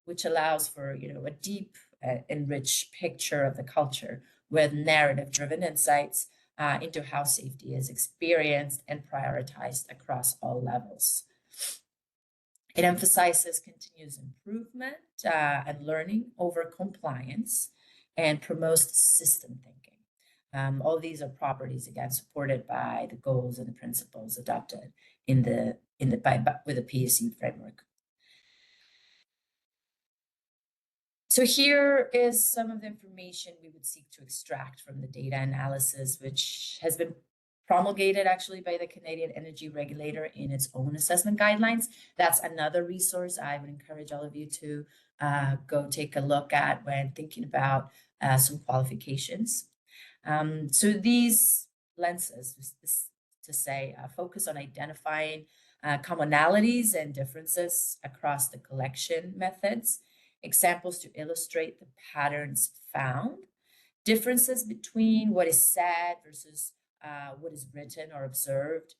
which allows for a deep and rich picture of the culture with narrative-driven insights into how safety is experienced and prioritized across all levels. It emphasizes continuous improvement and learning over compliance and promotes system thinking. All these are properties, again, supported by the goals and the principles adopted with the PSC framework. So here is some of the information we would seek to extract from the data analysis, which has been promulgated actually by the Canadian Energy Regulator in its own assessment guidelines. That's another resource I would encourage all of you to go take a look at when thinking about some qualifications. So these lenses, focus on identifying commonalities and differences across the collection methods, examples to illustrate the patterns found, differences between what is said versus what is written or observed,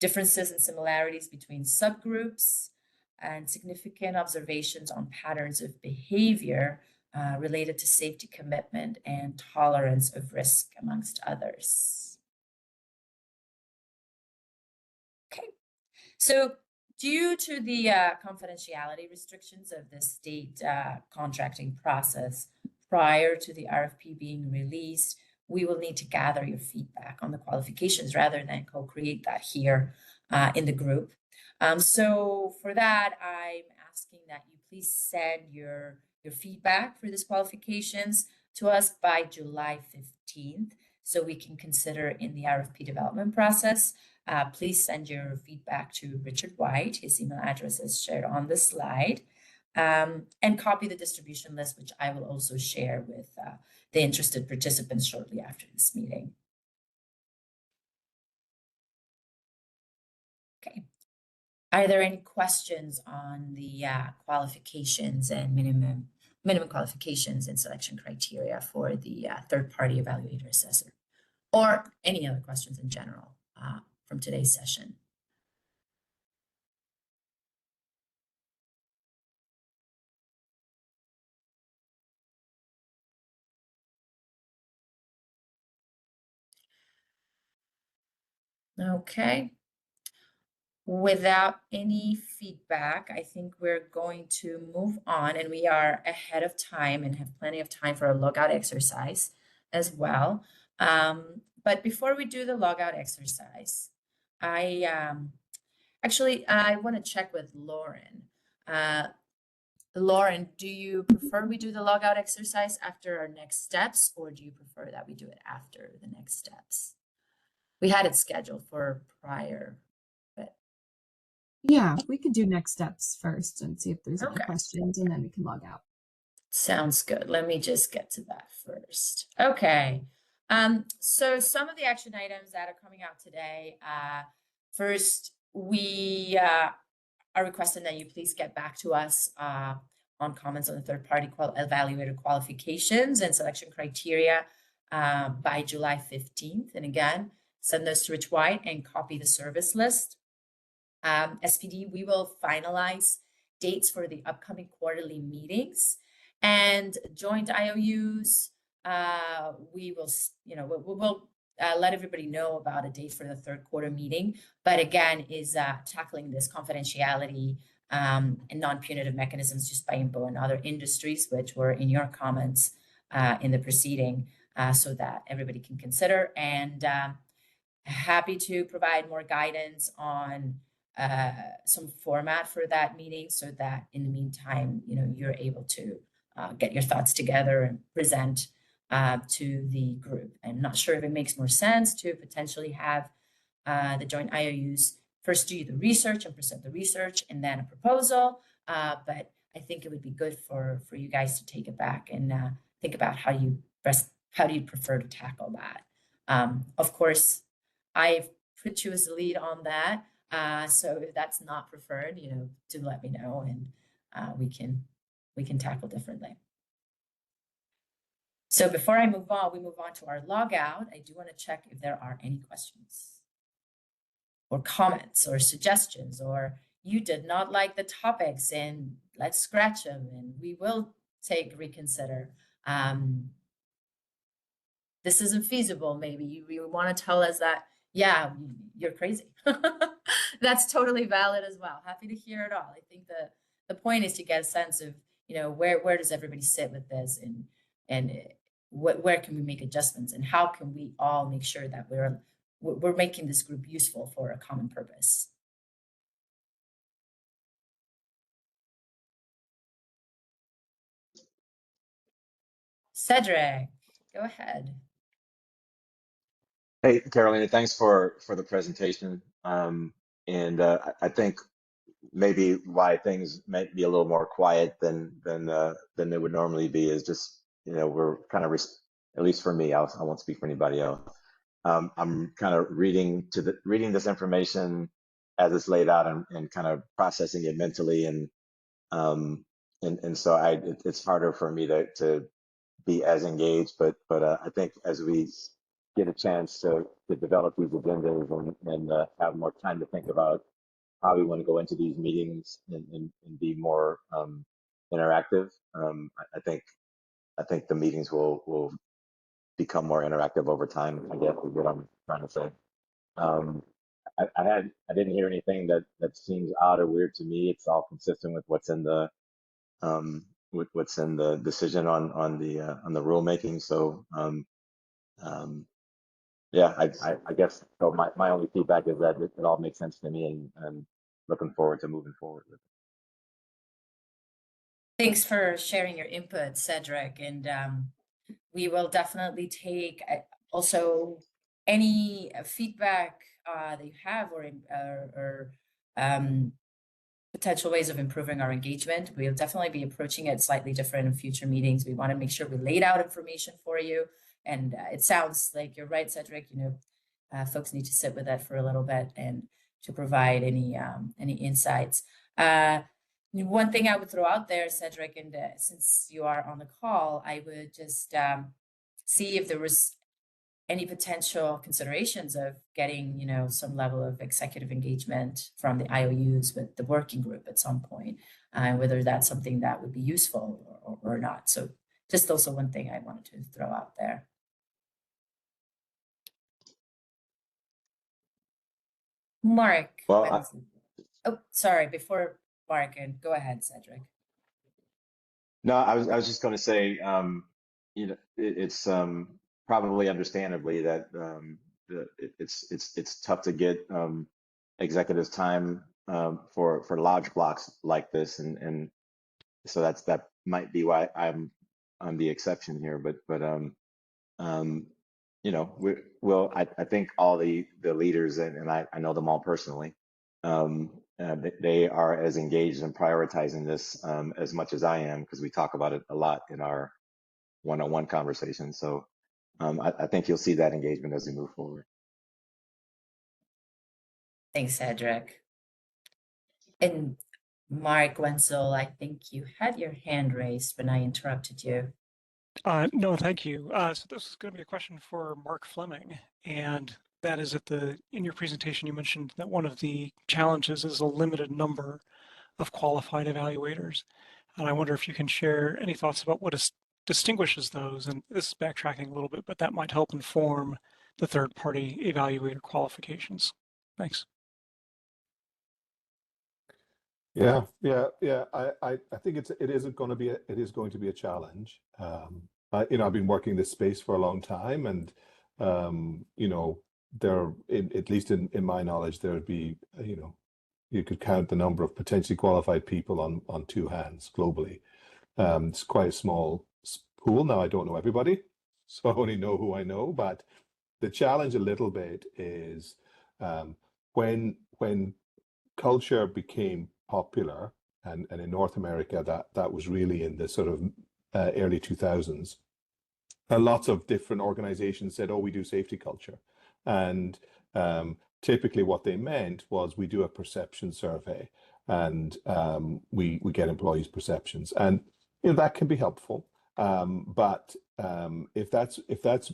differences and similarities between subgroups, and significant observations on patterns of behavior related to safety commitment and tolerance of risk, amongst others. Okay, so due to the confidentiality restrictions of the state contracting process prior to the RFP being released, we will need to gather your feedback on the qualifications rather than co-create that here in the group. So for that, I'm asking that you please send your feedback for these qualifications to us by July 15th, so we can consider in the RFP development process. Please send your feedback to Richard White. His email address is shared on the slide, and copy the distribution list, which I will also share with the interested participants shortly after this meeting. Okay. Are there any questions on the qualifications and minimum qualifications and selection criteria for the third-party evaluator assessor, or any other questions in general from today's session? Okay. Without any feedback, I think we're going to move on, and we are ahead of time and have plenty of time for a logout exercise as well. But before we do the logout exercise, I want to check with Lauren. Lauren, do you prefer we do the logout exercise after our next steps, or do you prefer that we do it after the next steps? We had it scheduled for prior, but Yeah, we could do next steps first and see if there's any okay. questions, and then we can log out. Sounds good. Let me just get to that first. Okay. So some of the action items that are coming out today. First, we are requesting that you please get back to us on comments on the third-party evaluator qualifications and selection criteria by July 15th. And again, send those to Rich White and copy the service list. SPD, we will finalize dates for the upcoming quarterly meetings and joint IOUs. We will, we'll let everybody know about a date for the third quarter meeting, but again, is tackling this confidentiality and non-punitive mechanisms just by INPO and other industries, which were in your comments in the proceeding, so that everybody can consider. And happy to provide more guidance on some format for that meeting, so that in the meantime, you're able to get your thoughts together and present to the group. I'm not sure if it makes more sense to potentially have the joint IOUs first do the research and present the research and then a proposal, but I think it would be good for you guys to take it back and think about how do you prefer to tackle that. Of course, I've put you as the lead on that. So if that's not preferred, do let me know, and we can tackle differently. So before we move on to our logout, I do want to check if there are any questions or comments or suggestions, or you did not like the topics and let's scratch them and we will reconsider. This isn't feasible. Maybe you want to tell us that, yeah, you're crazy. That's totally valid as well. Happy to hear it all. I think the point is to get a sense of, where does everybody sit with this, and where can we make adjustments, and how can we all make sure that we're making this group useful for a common purpose. Cedric, go ahead. Hey, Carolina, thanks for the presentation. I think maybe why things might be a little more quiet than they would normally be is just, we're kind of, at least for me, I won't speak for anybody else. I'm kind of reading this information as it's laid out and kind of processing it mentally, and so it's harder for me to be as engaged, but I think as we get a chance to develop these agendas and have more time to think about how we want to go into these meetings and be more interactive, I think the meetings will become more interactive over time, I guess is what I'm trying to say. I didn't hear anything that seems odd or weird to me. It's all consistent with what's in the decision on the rulemaking. So yeah, I guess so. My only feedback is that it all makes sense to me, and looking forward to moving forward with it. Thanks for sharing your input, Cedric, and we will definitely take also any feedback that you have or potential ways of improving our engagement. We'll definitely be approaching it slightly different in future meetings. We want to make sure we laid out information for you. And it sounds like you're right, Cedric, folks need to sit with that for a little bit and to provide any insights. One thing I would throw out there, Cedric, and since you are on the call, I would just see if there was any potential considerations of getting, some level of executive engagement from the IOUs with the working group at some point, whether that's something that would be useful or not. So just also one thing I wanted to throw out there. Mark. Well, Benson. Oh, sorry. Before Mark, and go ahead, Cedric. no, I was just going to say, you know, it's probably understandably that it's tough to get executives time for large blocks like this, and so that might be why I'm the exception here. But you know, I think all the leaders, and I know them all personally, they are as engaged in prioritizing this as much as I am, because we talk about it a lot in our one-on-one conversations. So I think you'll see that engagement as we move forward. Thanks, Cedric. And Mark Wenzel, I think you had your hand raised when I interrupted you. No, thank you. So this is going to be a question for Mark Fleming, and that is in your presentation, you mentioned that one of the challenges is a limited number of qualified evaluators. And I wonder if you can share any thoughts about what distinguishes those, and this is backtracking a little bit, but that might help inform the third-party evaluator qualifications. Thanks. Yeah. I think it is going to be a challenge. You know, I've been working this space for a long time, and you know, at least in my knowledge, there would be, you know, you could count the number of potentially qualified people on two hands globally. It's quite a small pool. Now, I don't know everybody, so I only know who I know. But the challenge a little bit is when culture became popular, and in North America, that was really in the sort of early 2000s. Lots of different organizations said, "Oh, we do safety culture," and typically what they meant was we do a perception survey, and we get employees' perceptions, and you know, that can be helpful. But if that's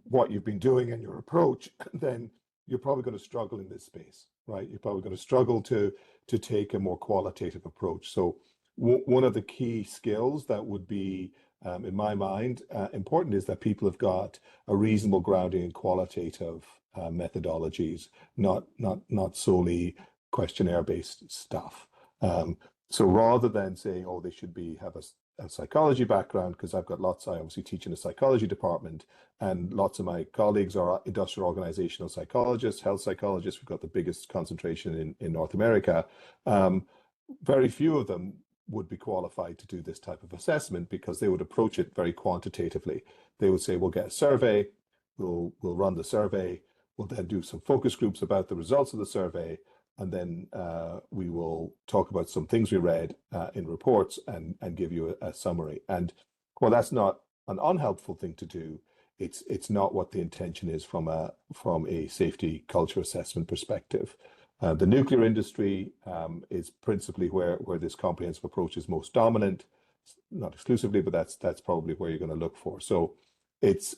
what you've been doing in your approach, then you're probably going to struggle in this space, right? You're probably going to struggle to take a more qualitative approach. So one of the key skills that would be, in my mind, important is that people have got a reasonable grounding in qualitative methodologies, not solely questionnaire-based stuff. So rather than saying, oh, they should have a psychology background, because I obviously teach in a psychology department, and lots of my colleagues are industrial organizational psychologists, health psychologists. We've got the biggest concentration in North America. Very few of them would be qualified to do this type of assessment, because they would approach it very quantitatively. They would say, we'll get a survey, we'll run the survey, we'll then do some focus groups about the results of the survey, and then we will talk about some things we read in reports and give you a summary. And while that's not an unhelpful thing to do, it's not what the intention is from a safety culture assessment perspective. The nuclear industry is principally where this comprehensive approach is most dominant, not exclusively, but that's probably where you're going to look for. So it's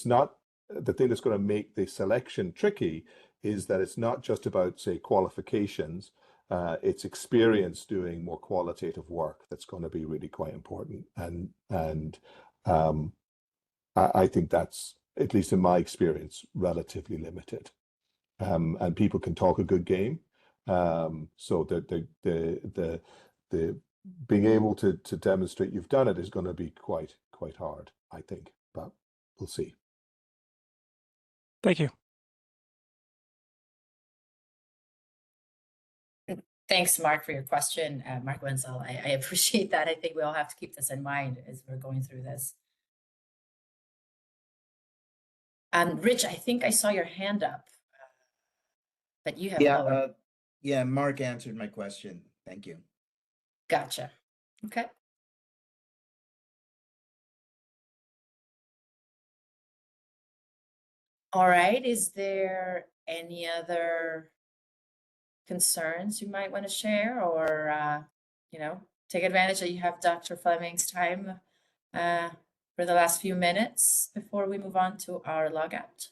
not the thing that's going to make the selection tricky. Is that it's not just about, say, qualifications, it's experience doing more qualitative work that's going to be really quite important. And I think that's, at least in my experience, relatively limited. And people can talk a good game. So the being able to demonstrate you've done it is going to be quite hard, I think, but we'll see. Thank you. Thanks, Mark, for your question. Mark Wenzel, I appreciate that. I think we all have to keep this in mind as we're going through this. Rich, I think I saw your hand up, but you have lower. Yeah, Mark answered my question. Thank you. Gotcha. Okay. All right. Is there any other concerns you might want to share, or you know, take advantage that you have Dr. Fleming's time for the last few minutes before we move on to our logout?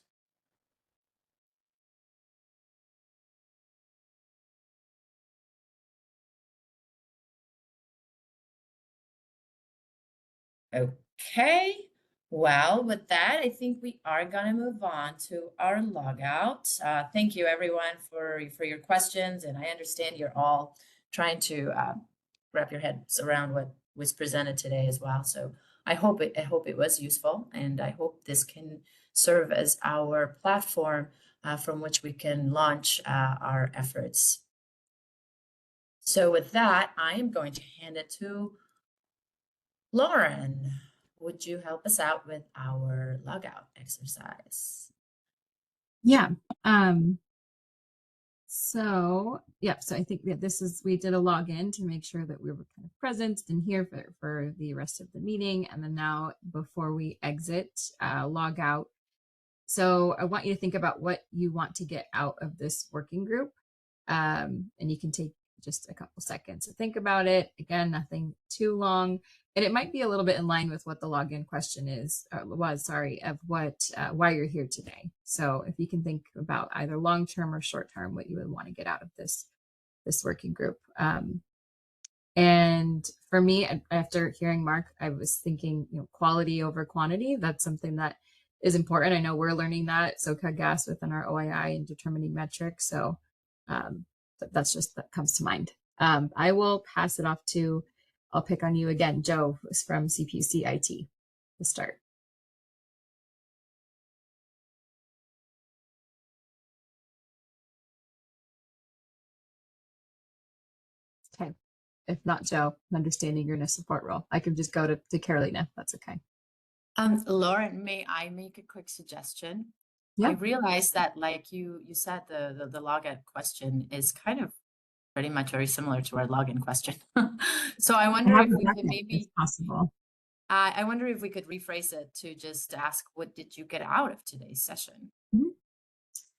Okay, Well, with that, I think we are gonna move on to our logout. Thank you everyone for your questions, and I understand you're all trying to wrap your heads around what was presented today as well. So I hope it was useful, and I hope this can serve as our platform from which we can launch our efforts. So with that, I am going to hand it to Lauren. Would you help us out with our logout exercise? Yeah. So I think that we did a login to make sure that we were kind of present and here for the rest of the meeting. And then now before we exit, log out. So I want you to think about what you want to get out of this working group. And you can take just a couple seconds to think about it. Again, nothing too long. And it might be a little bit in line with what the login question of why you're here today. So if you can think about either long-term or short-term, what you would want to get out of this working group. And for me, after hearing Mark, I was thinking, quality over quantity. That's something that is important. I know we're learning that at SoCal Gas within our OII and determining metrics. So that comes to mind. I will pass it off to, I'll pick on you again, Joe from CPUC IT to start. Okay. If not Joe, understanding you're in a support role, I can just go to Carolina. That's okay. Lauren, may I make a quick suggestion? Yeah. I realized that, like you said, the logout question is kind of pretty much very similar to our login question. So I wonder if we could maybe possible. I wonder if we could rephrase it to just ask, what did you get out of today's session? Mm-hmm.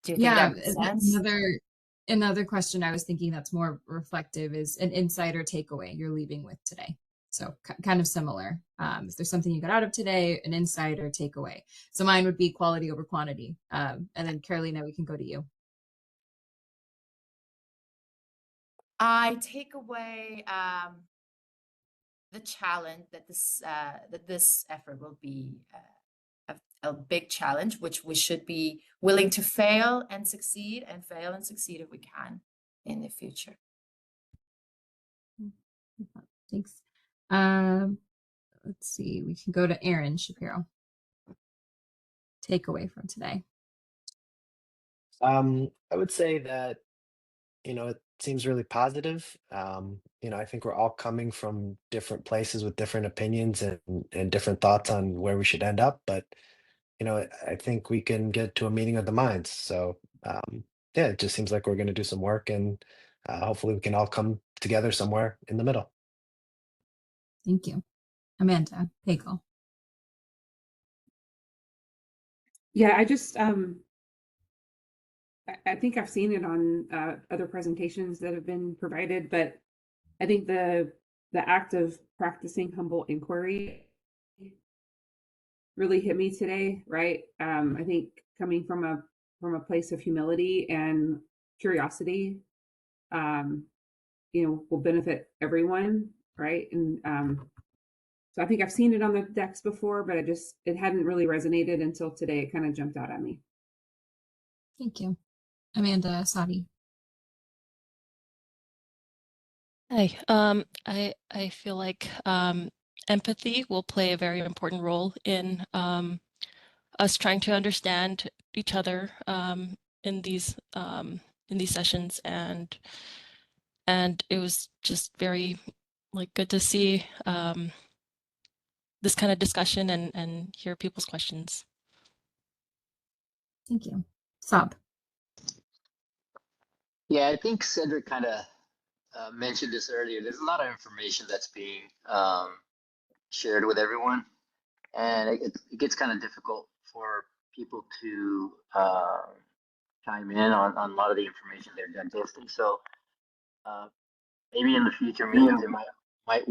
Do you think that makes sense? Another question I was thinking that's more reflective is an insider takeaway you're leaving with today. So kind of similar. If there's something you got out of today, an insider takeaway. So mine would be quality over quantity. And then Carolina, we can go to you. I take away the challenge that this effort will be a big challenge, which we should be willing to fail and succeed if we can in the future. Thanks. Let's see, we can go to Aaron Shapiro. Takeaway from today. I would say that, it seems really positive. I think we're all coming from different places with different opinions and different thoughts on where we should end up. But, I think we can get to a meeting of the minds. So, it just seems like we're going to do some work, and hopefully we can all come together somewhere in the middle. Thank you. Amanda Pagel. Yeah, I just, I think I've seen it on other presentations that have been provided, but I think the act of practicing humble inquiry really hit me today, right? I think coming from a place of humility and curiosity, will benefit everyone, right? And so I think I've seen it on the decks before, but it hadn't really resonated until today. It kind of jumped out at me. Thank you. Amanda Sabi. Hi. I feel like empathy will play a very important role in us trying to understand each other in these sessions, and it was just very good to see this kind of discussion and hear people's questions. Thank you. Sab. Yeah, I think Cedric kind of mentioned this earlier. There's a lot of information that's being shared with everyone, and it gets kind of difficult for people to chime in on a lot of the information they're digesting. So maybe in the future meetings, it might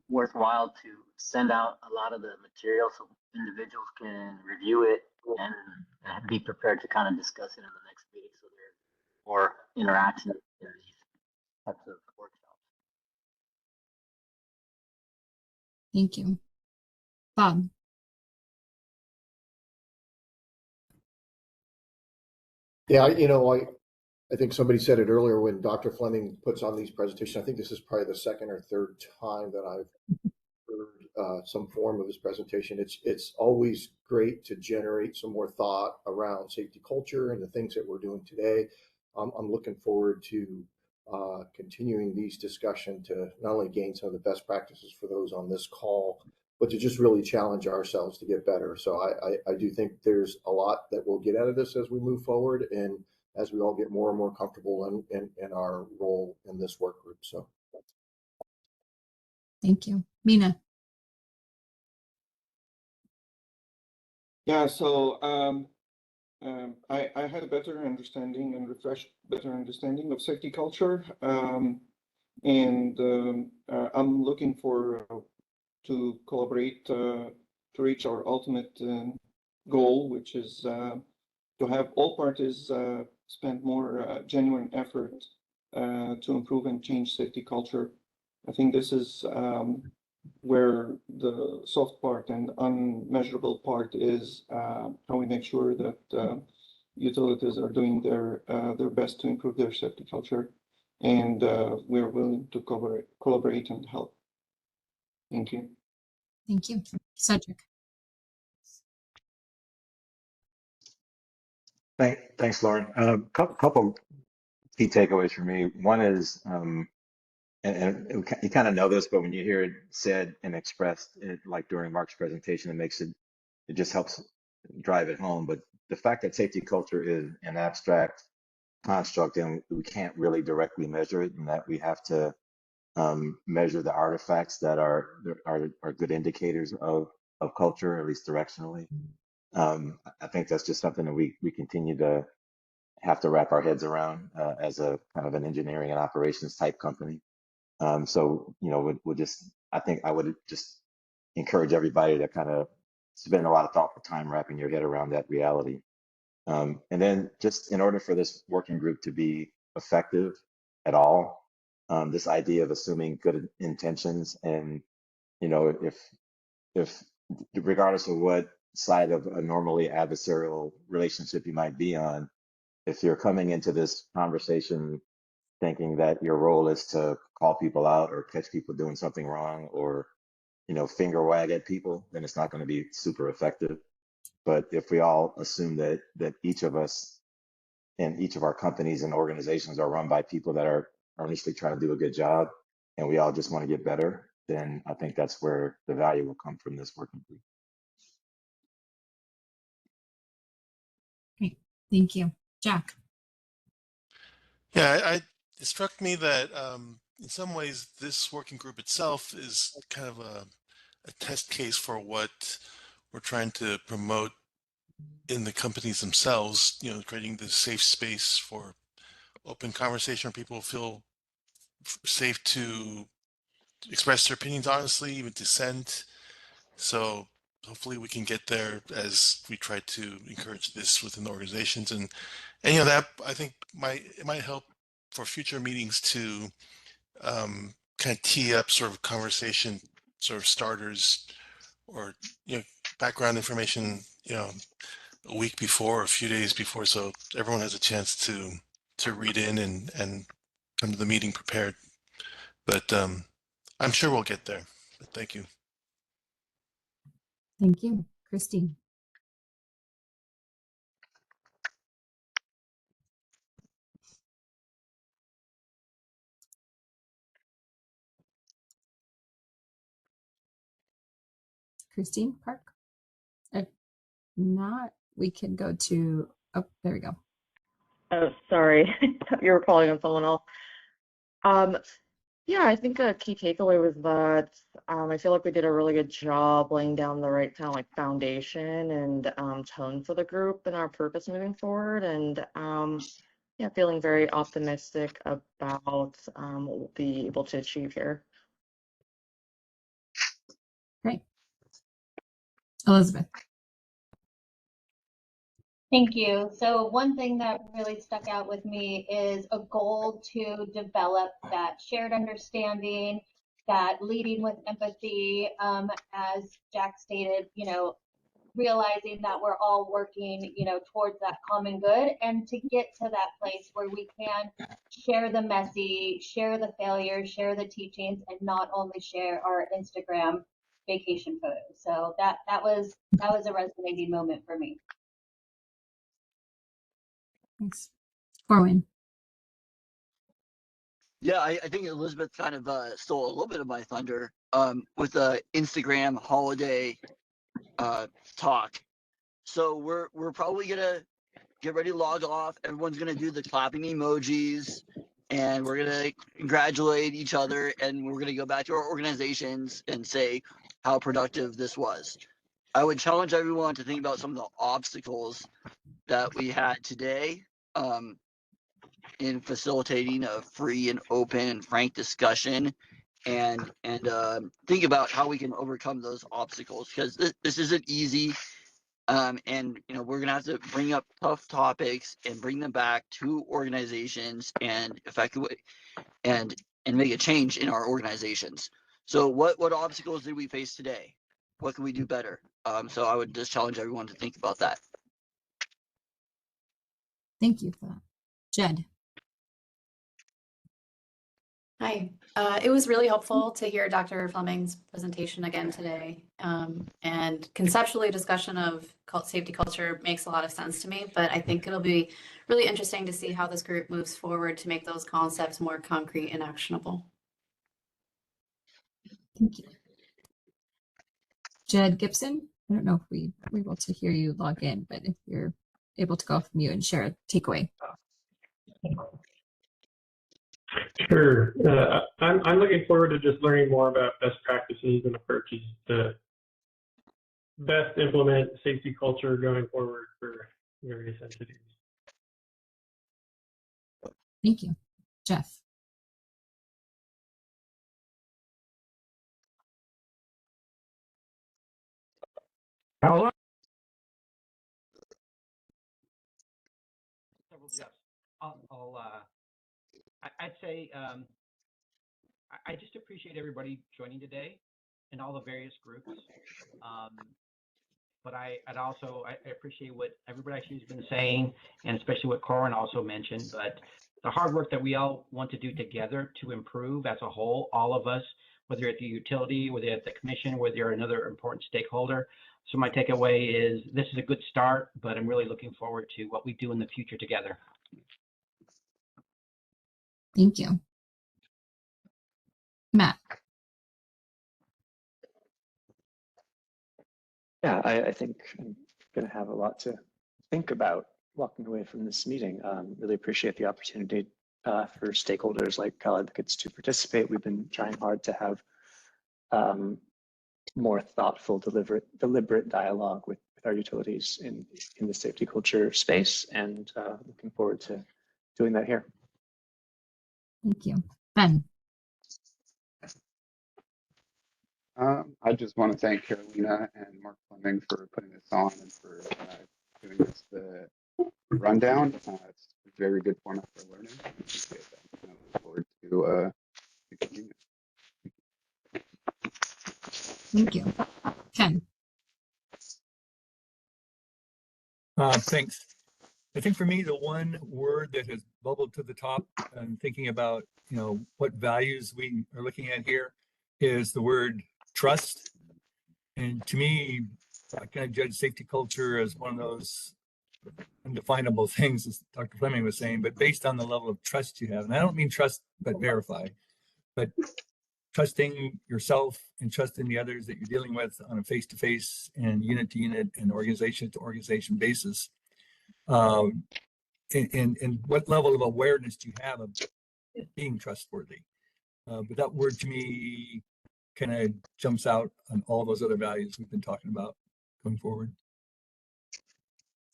worthwhile to send out a lot of the material so individuals can review it and be prepared to kind of discuss it in the next meeting, so there's more interaction in these types of workshops. Thank you. Bob. Yeah, I think somebody said it earlier when Dr. Fleming puts on these presentations. I think this is probably the second or third time that I've heard some form of his presentation. It's always great to generate some more thought around safety culture and the things that we're doing today. I'm looking forward to continuing these discussions to not only gain some of the best practices for those on this call, but to just really challenge ourselves to get better. So I do think there's a lot that we'll get out of this as we move forward and as we all get more and more comfortable in our role in this work group. So Thank you. Mina. Yeah, so I had a better understanding and refreshed better understanding of safety culture. I'm looking for to collaborate to reach our ultimate goal, which is to have all parties spend more genuine effort to improve and change safety culture. I think this is where the soft part and unmeasurable part is how we make sure that utilities are doing their best to improve their safety culture, and we're willing to collaborate and help. Thank you. Thank you. Cedric. Thanks, Lauren. Couple key takeaways for me. One is, and you kind of know this, but when you hear it said and expressed, like during Mark's presentation, it just helps drive it home. But the fact that safety culture is an abstract construct and we can't really directly measure it, and that we have to measure the artifacts that are good indicators of culture, at least directionally. I think that's just something that we continue to have to wrap our heads around as a kind of an engineering and operations type company. So I think I would just encourage everybody to kind of spend a lot of thoughtful time wrapping your head around that reality. And then just in order for this working group to be effective at all, this idea of assuming good intentions and, if regardless of what side of a normally adversarial relationship you might be on, if you're coming into this conversation thinking that your role is to call people out or catch people doing something wrong or, finger wag at people, then it's not going to be super effective. But if we all assume that each of us and each of our companies and organizations are run by people that are earnestly trying to do a good job, and we all just want to get better, then I think that's where the value will come from this working group. Great. Thank you. Jack. Yeah, it struck me that in some ways this working group itself is kind of a test case for what we're trying to promote in the companies themselves, creating this safe space for open conversation where people feel safe to express their opinions honestly, even dissent. So hopefully we can get there as we try to encourage this within the organizations, and that I think it might help for future meetings to kind of tee up sort of conversation sort of starters or background information a week before or a few days before, so everyone has a chance to read in and come to the meeting prepared. But I'm sure we'll get there. But thank you. Thank you. Christine. Christine Park. If not, we can go to, oh, there we go. Oh, sorry. You were calling on someone else. Yeah, I think a key takeaway was that I feel like we did a really good job laying down the right kind of like foundation and tone for the group and our purpose moving forward. And yeah, feeling very optimistic about what we'll be able to achieve here. Great. Elizabeth. Thank you. So one thing that really stuck out with me is a goal to develop that shared understanding, that leading with empathy. As Jack stated, realizing that we're all working, towards that common good, and to get to that place where we can share the messy, share the failures, share the teachings, and not only share our Instagram vacation photos. So that was a resonating moment for me. Thanks. Corwin. Yeah, I think Elizabeth kind of stole a little bit of my thunder with the Instagram holiday talk. So we're probably gonna get ready to log off. Everyone's gonna do the clapping emojis, and we're gonna congratulate each other, and we're gonna go back to our organizations and say how productive this was. I would challenge everyone to think about some of the obstacles that we had today in facilitating a free and open and frank discussion, and think about how we can overcome those obstacles, because this isn't easy. And we're gonna have to bring up tough topics and bring them back to organizations and effectively and make a change in our organizations. So what obstacles did we face today? What can we do better? So I would just challenge everyone to think about that. Thank you for that. Jed. Hi. It was really helpful to hear Dr. Fleming's presentation again today. And conceptually, discussion of safety culture makes a lot of sense to me, but I think it'll be really interesting to see how this group moves forward to make those concepts more concrete and actionable. Thank you. Jed Gibson. I don't know if we were able to hear you log in, but if you're able to go off mute and share a takeaway. Sure. I'm looking forward to just learning more about best practices and approaches to best implement safety culture going forward for various entities. Thank you. Jeff. Hello. Several Jeffs. I'd say I just appreciate everybody joining today and all the various groups. But I appreciate what everybody actually has been saying, and especially what Corwin also mentioned. But the hard work that we all want to do together to improve as a whole, all of us, whether you're at the utility, whether you're at the commission, whether you're another important stakeholder. So my takeaway is this is a good start, but I'm really looking forward to what we do in the future together. Thank you. Matt. Yeah, I think I'm going to have a lot to think about walking away from this meeting. Really appreciate the opportunity for stakeholders like Cal Advocates to participate. We've been trying hard to have more thoughtful, deliberate dialogue with our utilities in the safety culture space, and looking forward to doing that here. Thank you. Ben. I just want to thank Carolina and Mark Fleming for putting this on and for giving us the rundown. It's a very good format for learning. I appreciate that. I look forward to continuing. Thank you. Ken. Thanks. I think for me, the one word that has bubbled to the top and thinking about, what values we are looking at here is the word trust. And to me, I kind of judge safety culture as one of those undefinable things, as Dr. Fleming was saying, but based on the level of trust you have. And I don't mean trust, but verify, but trusting yourself and trusting the others that you're dealing with on a face-to-face and unit-to-unit and organization-to-organization basis. And what level of awareness do you have of being trustworthy? But that word to me kind of jumps out on all those other values we've been talking about going forward.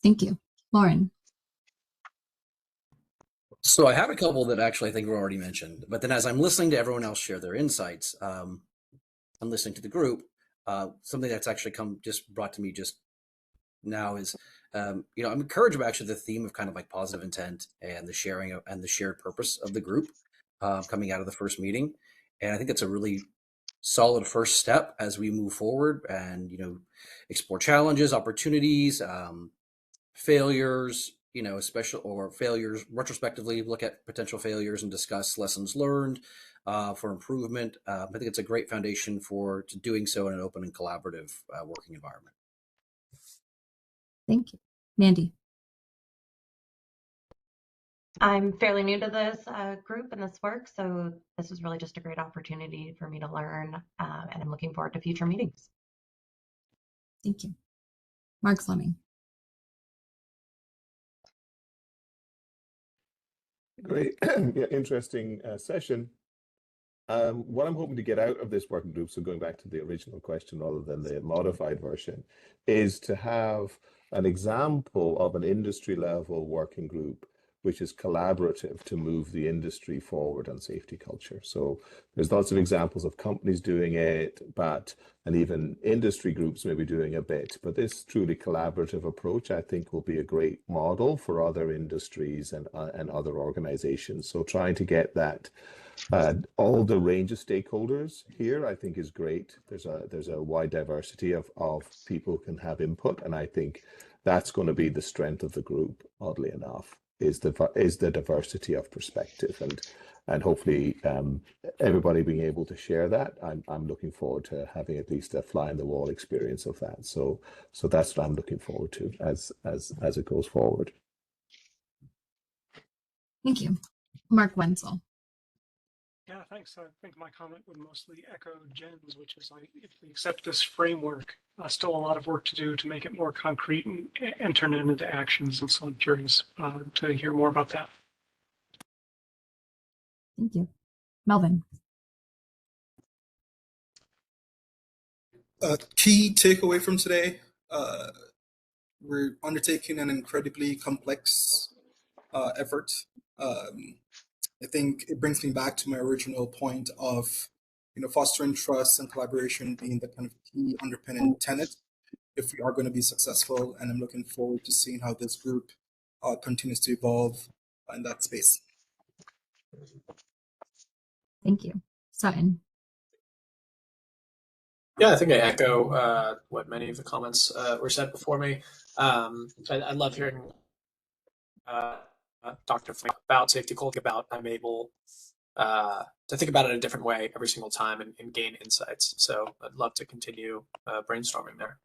Thank you. Lauren. So I have a couple that actually I think were already mentioned, but then as I'm listening to everyone else share their insights, I'm listening to the group. Something that's actually brought to me just now is, I'm encouraged by actually the theme of kind of like positive intent and the sharing of, and the shared purpose of the group coming out of the first meeting. And I think it's a really solid first step as we move forward and, explore challenges, opportunities, failures, failures retrospectively, look at potential failures and discuss lessons learned for improvement. I think it's a great foundation for doing so in an open and collaborative working environment. Thank you. Mandy. I'm fairly new to this group and this work, so this was really just a great opportunity for me to learn, and I'm looking forward to future meetings. Thank you. Mark Fleming. Great, yeah, interesting session. What I'm hoping to get out of this working group, so going back to the original question rather than the modified version, is to have an example of an industry level working group which is collaborative to move the industry forward on safety culture. So there's lots of examples of companies doing it, and even industry groups maybe doing a bit, but this truly collaborative approach, I think, will be a great model for other industries and other organizations. So trying to get that all the range of stakeholders here, I think, is great. There's a wide diversity of people who can have input, and I think that's going to be the strength of the group, oddly enough, is the diversity of perspective, and hopefully everybody being able to share that. I'm looking forward to having at least a fly in the wall experience of that. So that's what I'm looking forward to as it goes forward. Thank you. Mark Wenzel. Yeah, thanks. I think my comment would mostly echo Jen's, which is like, if we accept this framework, still a lot of work to do to make it more concrete and turn it into actions. And so I'm curious to hear more about that. Thank you. Melvin. Key takeaway from today, we're undertaking an incredibly complex effort. I think it brings me back to my original point of, fostering trust and collaboration being the kind of key underpinning tenet if we are going to be successful. And I'm looking forward to seeing how this group continues to evolve in that space. Thank you. Sutton. Yeah, I think I echo what many of the comments were said before me. I love hearing Dr. Flink about safety culture, about I'm able to think about it a different way every single time and gain insights. So I'd love to continue brainstorming there.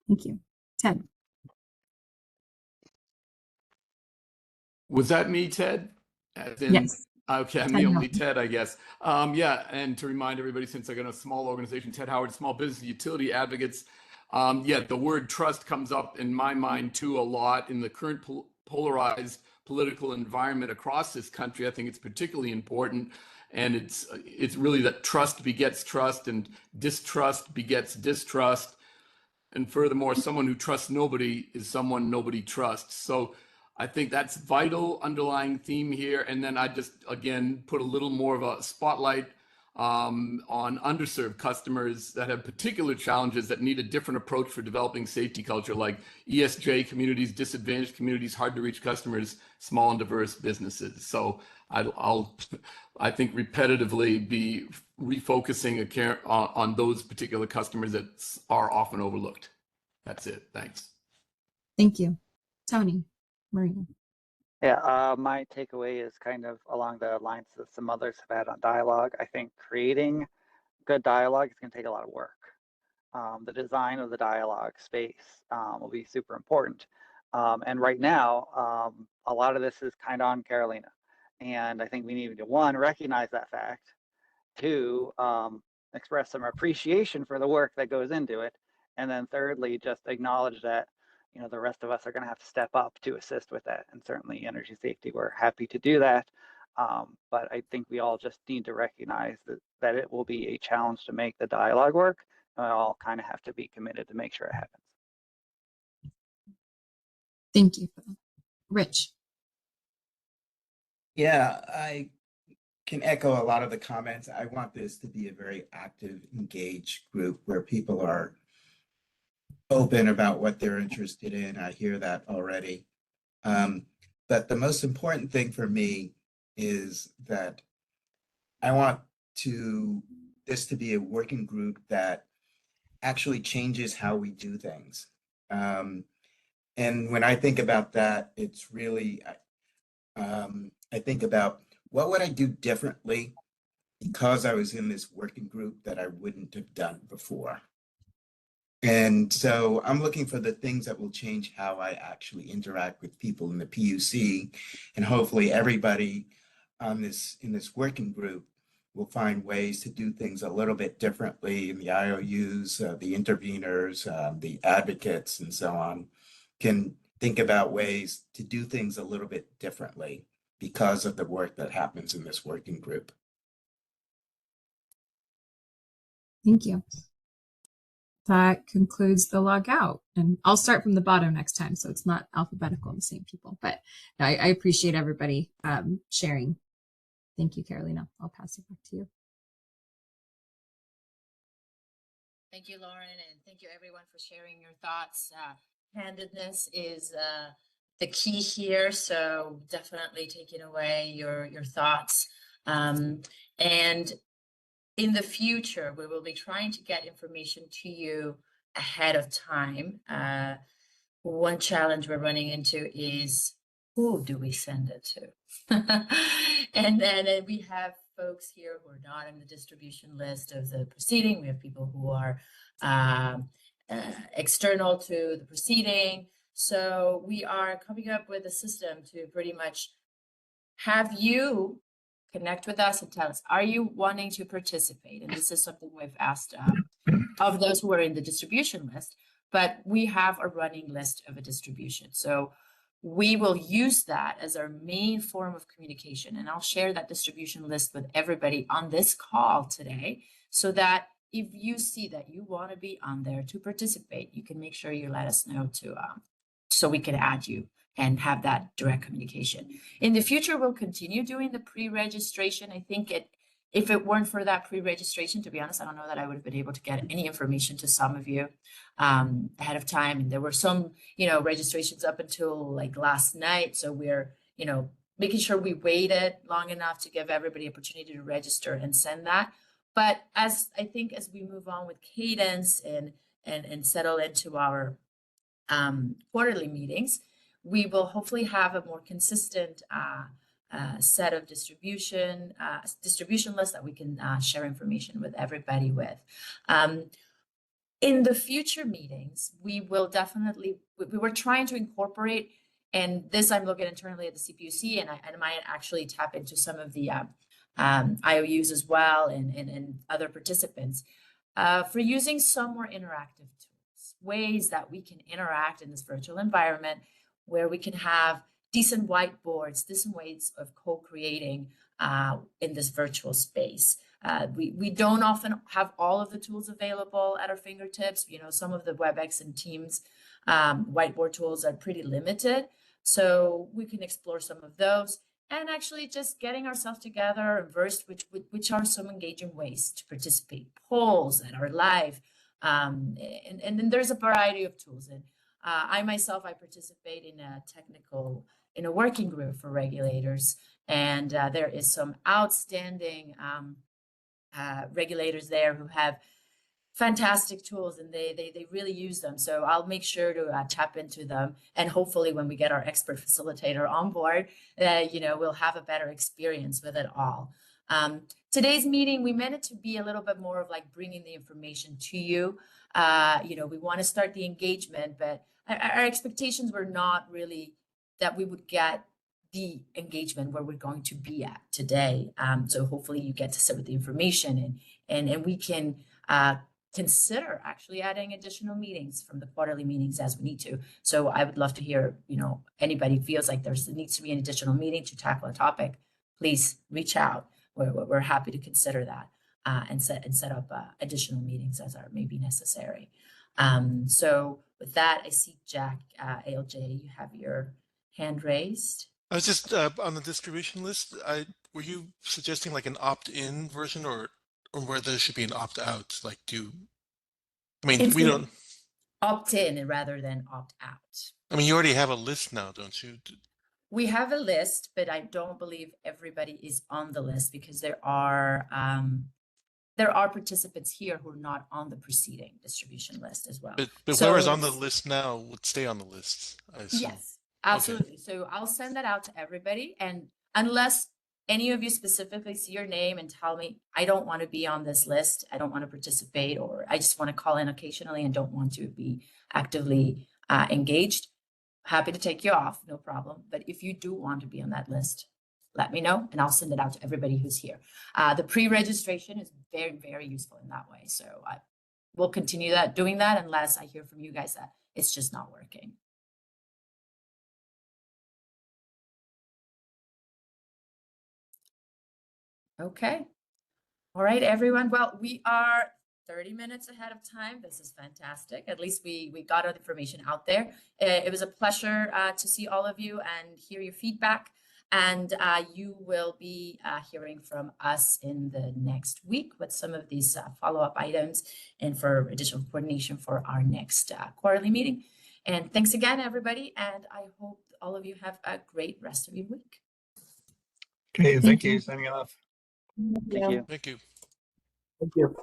Thank you. Ted. Was that me, Ted? As in, yes. Okay, I'm Ted the only Howard. Ted, I guess. Yeah, and to remind everybody, since I got a small organization, Ted Howard, Small Business Utility Advocates. Yeah, the word trust comes up in my mind too a lot in the current polarized political environment across this country. I think it's particularly important, and it's really that trust begets trust and distrust begets distrust. And furthermore, someone who trusts nobody is someone nobody trusts. So I think that's vital underlying theme here. And then I just, again, put a little more of a spotlight on underserved customers that have particular challenges that need a different approach for developing safety culture, like ESJ communities, disadvantaged communities, hard to reach customers, small and diverse businesses. So I'll I think repetitively be refocusing on those particular customers that are often overlooked. That's it. Thanks. Thank you. Tony. Marina. Yeah, my takeaway is kind of along the lines that some others have had on dialogue. I think creating good dialogue is going to take a lot of work. The design of the dialogue space will be super important. And right now, a lot of this is kind of on Carolina. And I think we need to, one, recognize that fact, two, express some appreciation for the work that goes into it. And then thirdly, just acknowledge that the rest of us are going to have to step up to assist with that. And certainly energy safety, we're happy to do that. But I think we all just need to recognize that it will be a challenge to make the dialogue work. And we all kind of have to be committed to make sure it happens. Thank you for that. Rich. Yeah, I can echo a lot of the comments. I want this to be a very active, engaged group where people are open about what they're interested in. I hear that already. But the most important thing for me is that I want this to be a working group that actually changes how we do things. And when I think about that, it's really, I think about what would I do differently because I was in this working group that I wouldn't have done before. And so I'm looking for the things that will change how I actually interact with people in the PUC, and hopefully everybody in this working group will find ways to do things a little bit differently, and the IOUs, the interveners, the advocates, and so on, can think about ways to do things a little bit differently because of the work that happens in this working group. Thank you. That concludes the log out. And I'll start from the bottom next time, so it's not alphabetical and the same people. But I appreciate everybody sharing. Thank you, Carolina. I'll pass it back to you. Thank you, Lauren, and thank you everyone for sharing your thoughts. Handedness is the key here, so definitely taking away your thoughts. And in the future, we will be trying to get information to you ahead of time. One challenge we're running into is, who do we send it to? And then we have folks here who are not in the distribution list of the proceeding. We have people who are external to the proceeding. So we are coming up with a system to pretty much have you connect with us and tell us, are you wanting to participate? And this is something we've asked of those who are in the distribution list, but we have a running list of a distribution. So we will use that as our main form of communication. And I'll share that distribution list with everybody on this call today, so that if you see that you want to be on there to participate, you can make sure you let us know so we can add you and have that direct communication. In the future, we'll continue doing the pre-registration. I think if it weren't for that pre-registration, to be honest, I don't know that I would have been able to get any information to some of you ahead of time. And there were some, registrations up until like last night. So we're, making sure we waited long enough to give everybody opportunity to register and send that. But as we move on with cadence and settle into our quarterly meetings, we will hopefully have a more consistent set of distribution lists that we can share information with everybody with. In the future meetings, we will definitely, we were trying to incorporate, and this I'm looking internally at the CPUC, and I might actually tap into some of the IOUs as well and other participants for using some more interactive tools, ways that we can interact in this virtual environment, where we can have decent whiteboards, decent ways of co-creating in this virtual space. We don't often have all of the tools available at our fingertips. Some of the WebEx and Teams whiteboard tools are pretty limited. So we can explore some of those, and actually just getting ourselves together and versed which are some engaging ways to participate. Polls that are live. And then there's a variety of tools. And I participate in a working group for regulators, and there is some outstanding regulators there who have fantastic tools, and they really use them. So I'll make sure to tap into them, and hopefully when we get our expert facilitator on board, we'll have a better experience with it all. Today's meeting, we meant it to be a little bit more of like bringing the information to you. We want to start the engagement, but our expectations were not really that we would get the engagement where we're going to be at today. So hopefully you get to sit with the information, and we can consider actually adding additional meetings from the quarterly meetings as we need to. So I would love to hear, anybody feels like there needs to be an additional meeting to tackle a topic, please reach out. We're happy to consider that and set up additional meetings as are maybe necessary. So with that, I see Jack ALJ, you have your hand raised. I was just on the distribution list. Were you suggesting like an opt-in version, or where there should be an opt-out? Like, we don't opt in rather than opt out. You already have a list now, don't you? We have a list, but I don't believe everybody is on the list because there are participants here who are not on the preceding distribution list as well. But whoever's on the list now would stay on the list, I assume. Yes, absolutely. So I'll send that out to everybody. And unless any of you specifically see your name and tell me, I don't want to be on this list, I don't want to participate, or I just want to call in occasionally and don't want to be actively engaged, happy to take you off, no problem. But if you do want to be on that list, let me know and I'll send it out to everybody who's here. The pre-registration is very, very useful in that way. So I will continue doing that unless I hear from you guys that it's just not working. Okay. All right, everyone. Well, we are 30 minutes ahead of time. This is fantastic. At least we got our information out there. It was a pleasure to see all of you and hear your feedback. And you will be hearing from us in the next week with some of these follow-up items and for additional coordination for our next quarterly meeting. And thanks again, everybody. And I hope all of you have a great rest of your week. Okay, thank you. Signing off. Thank you. Thank you. Thank you.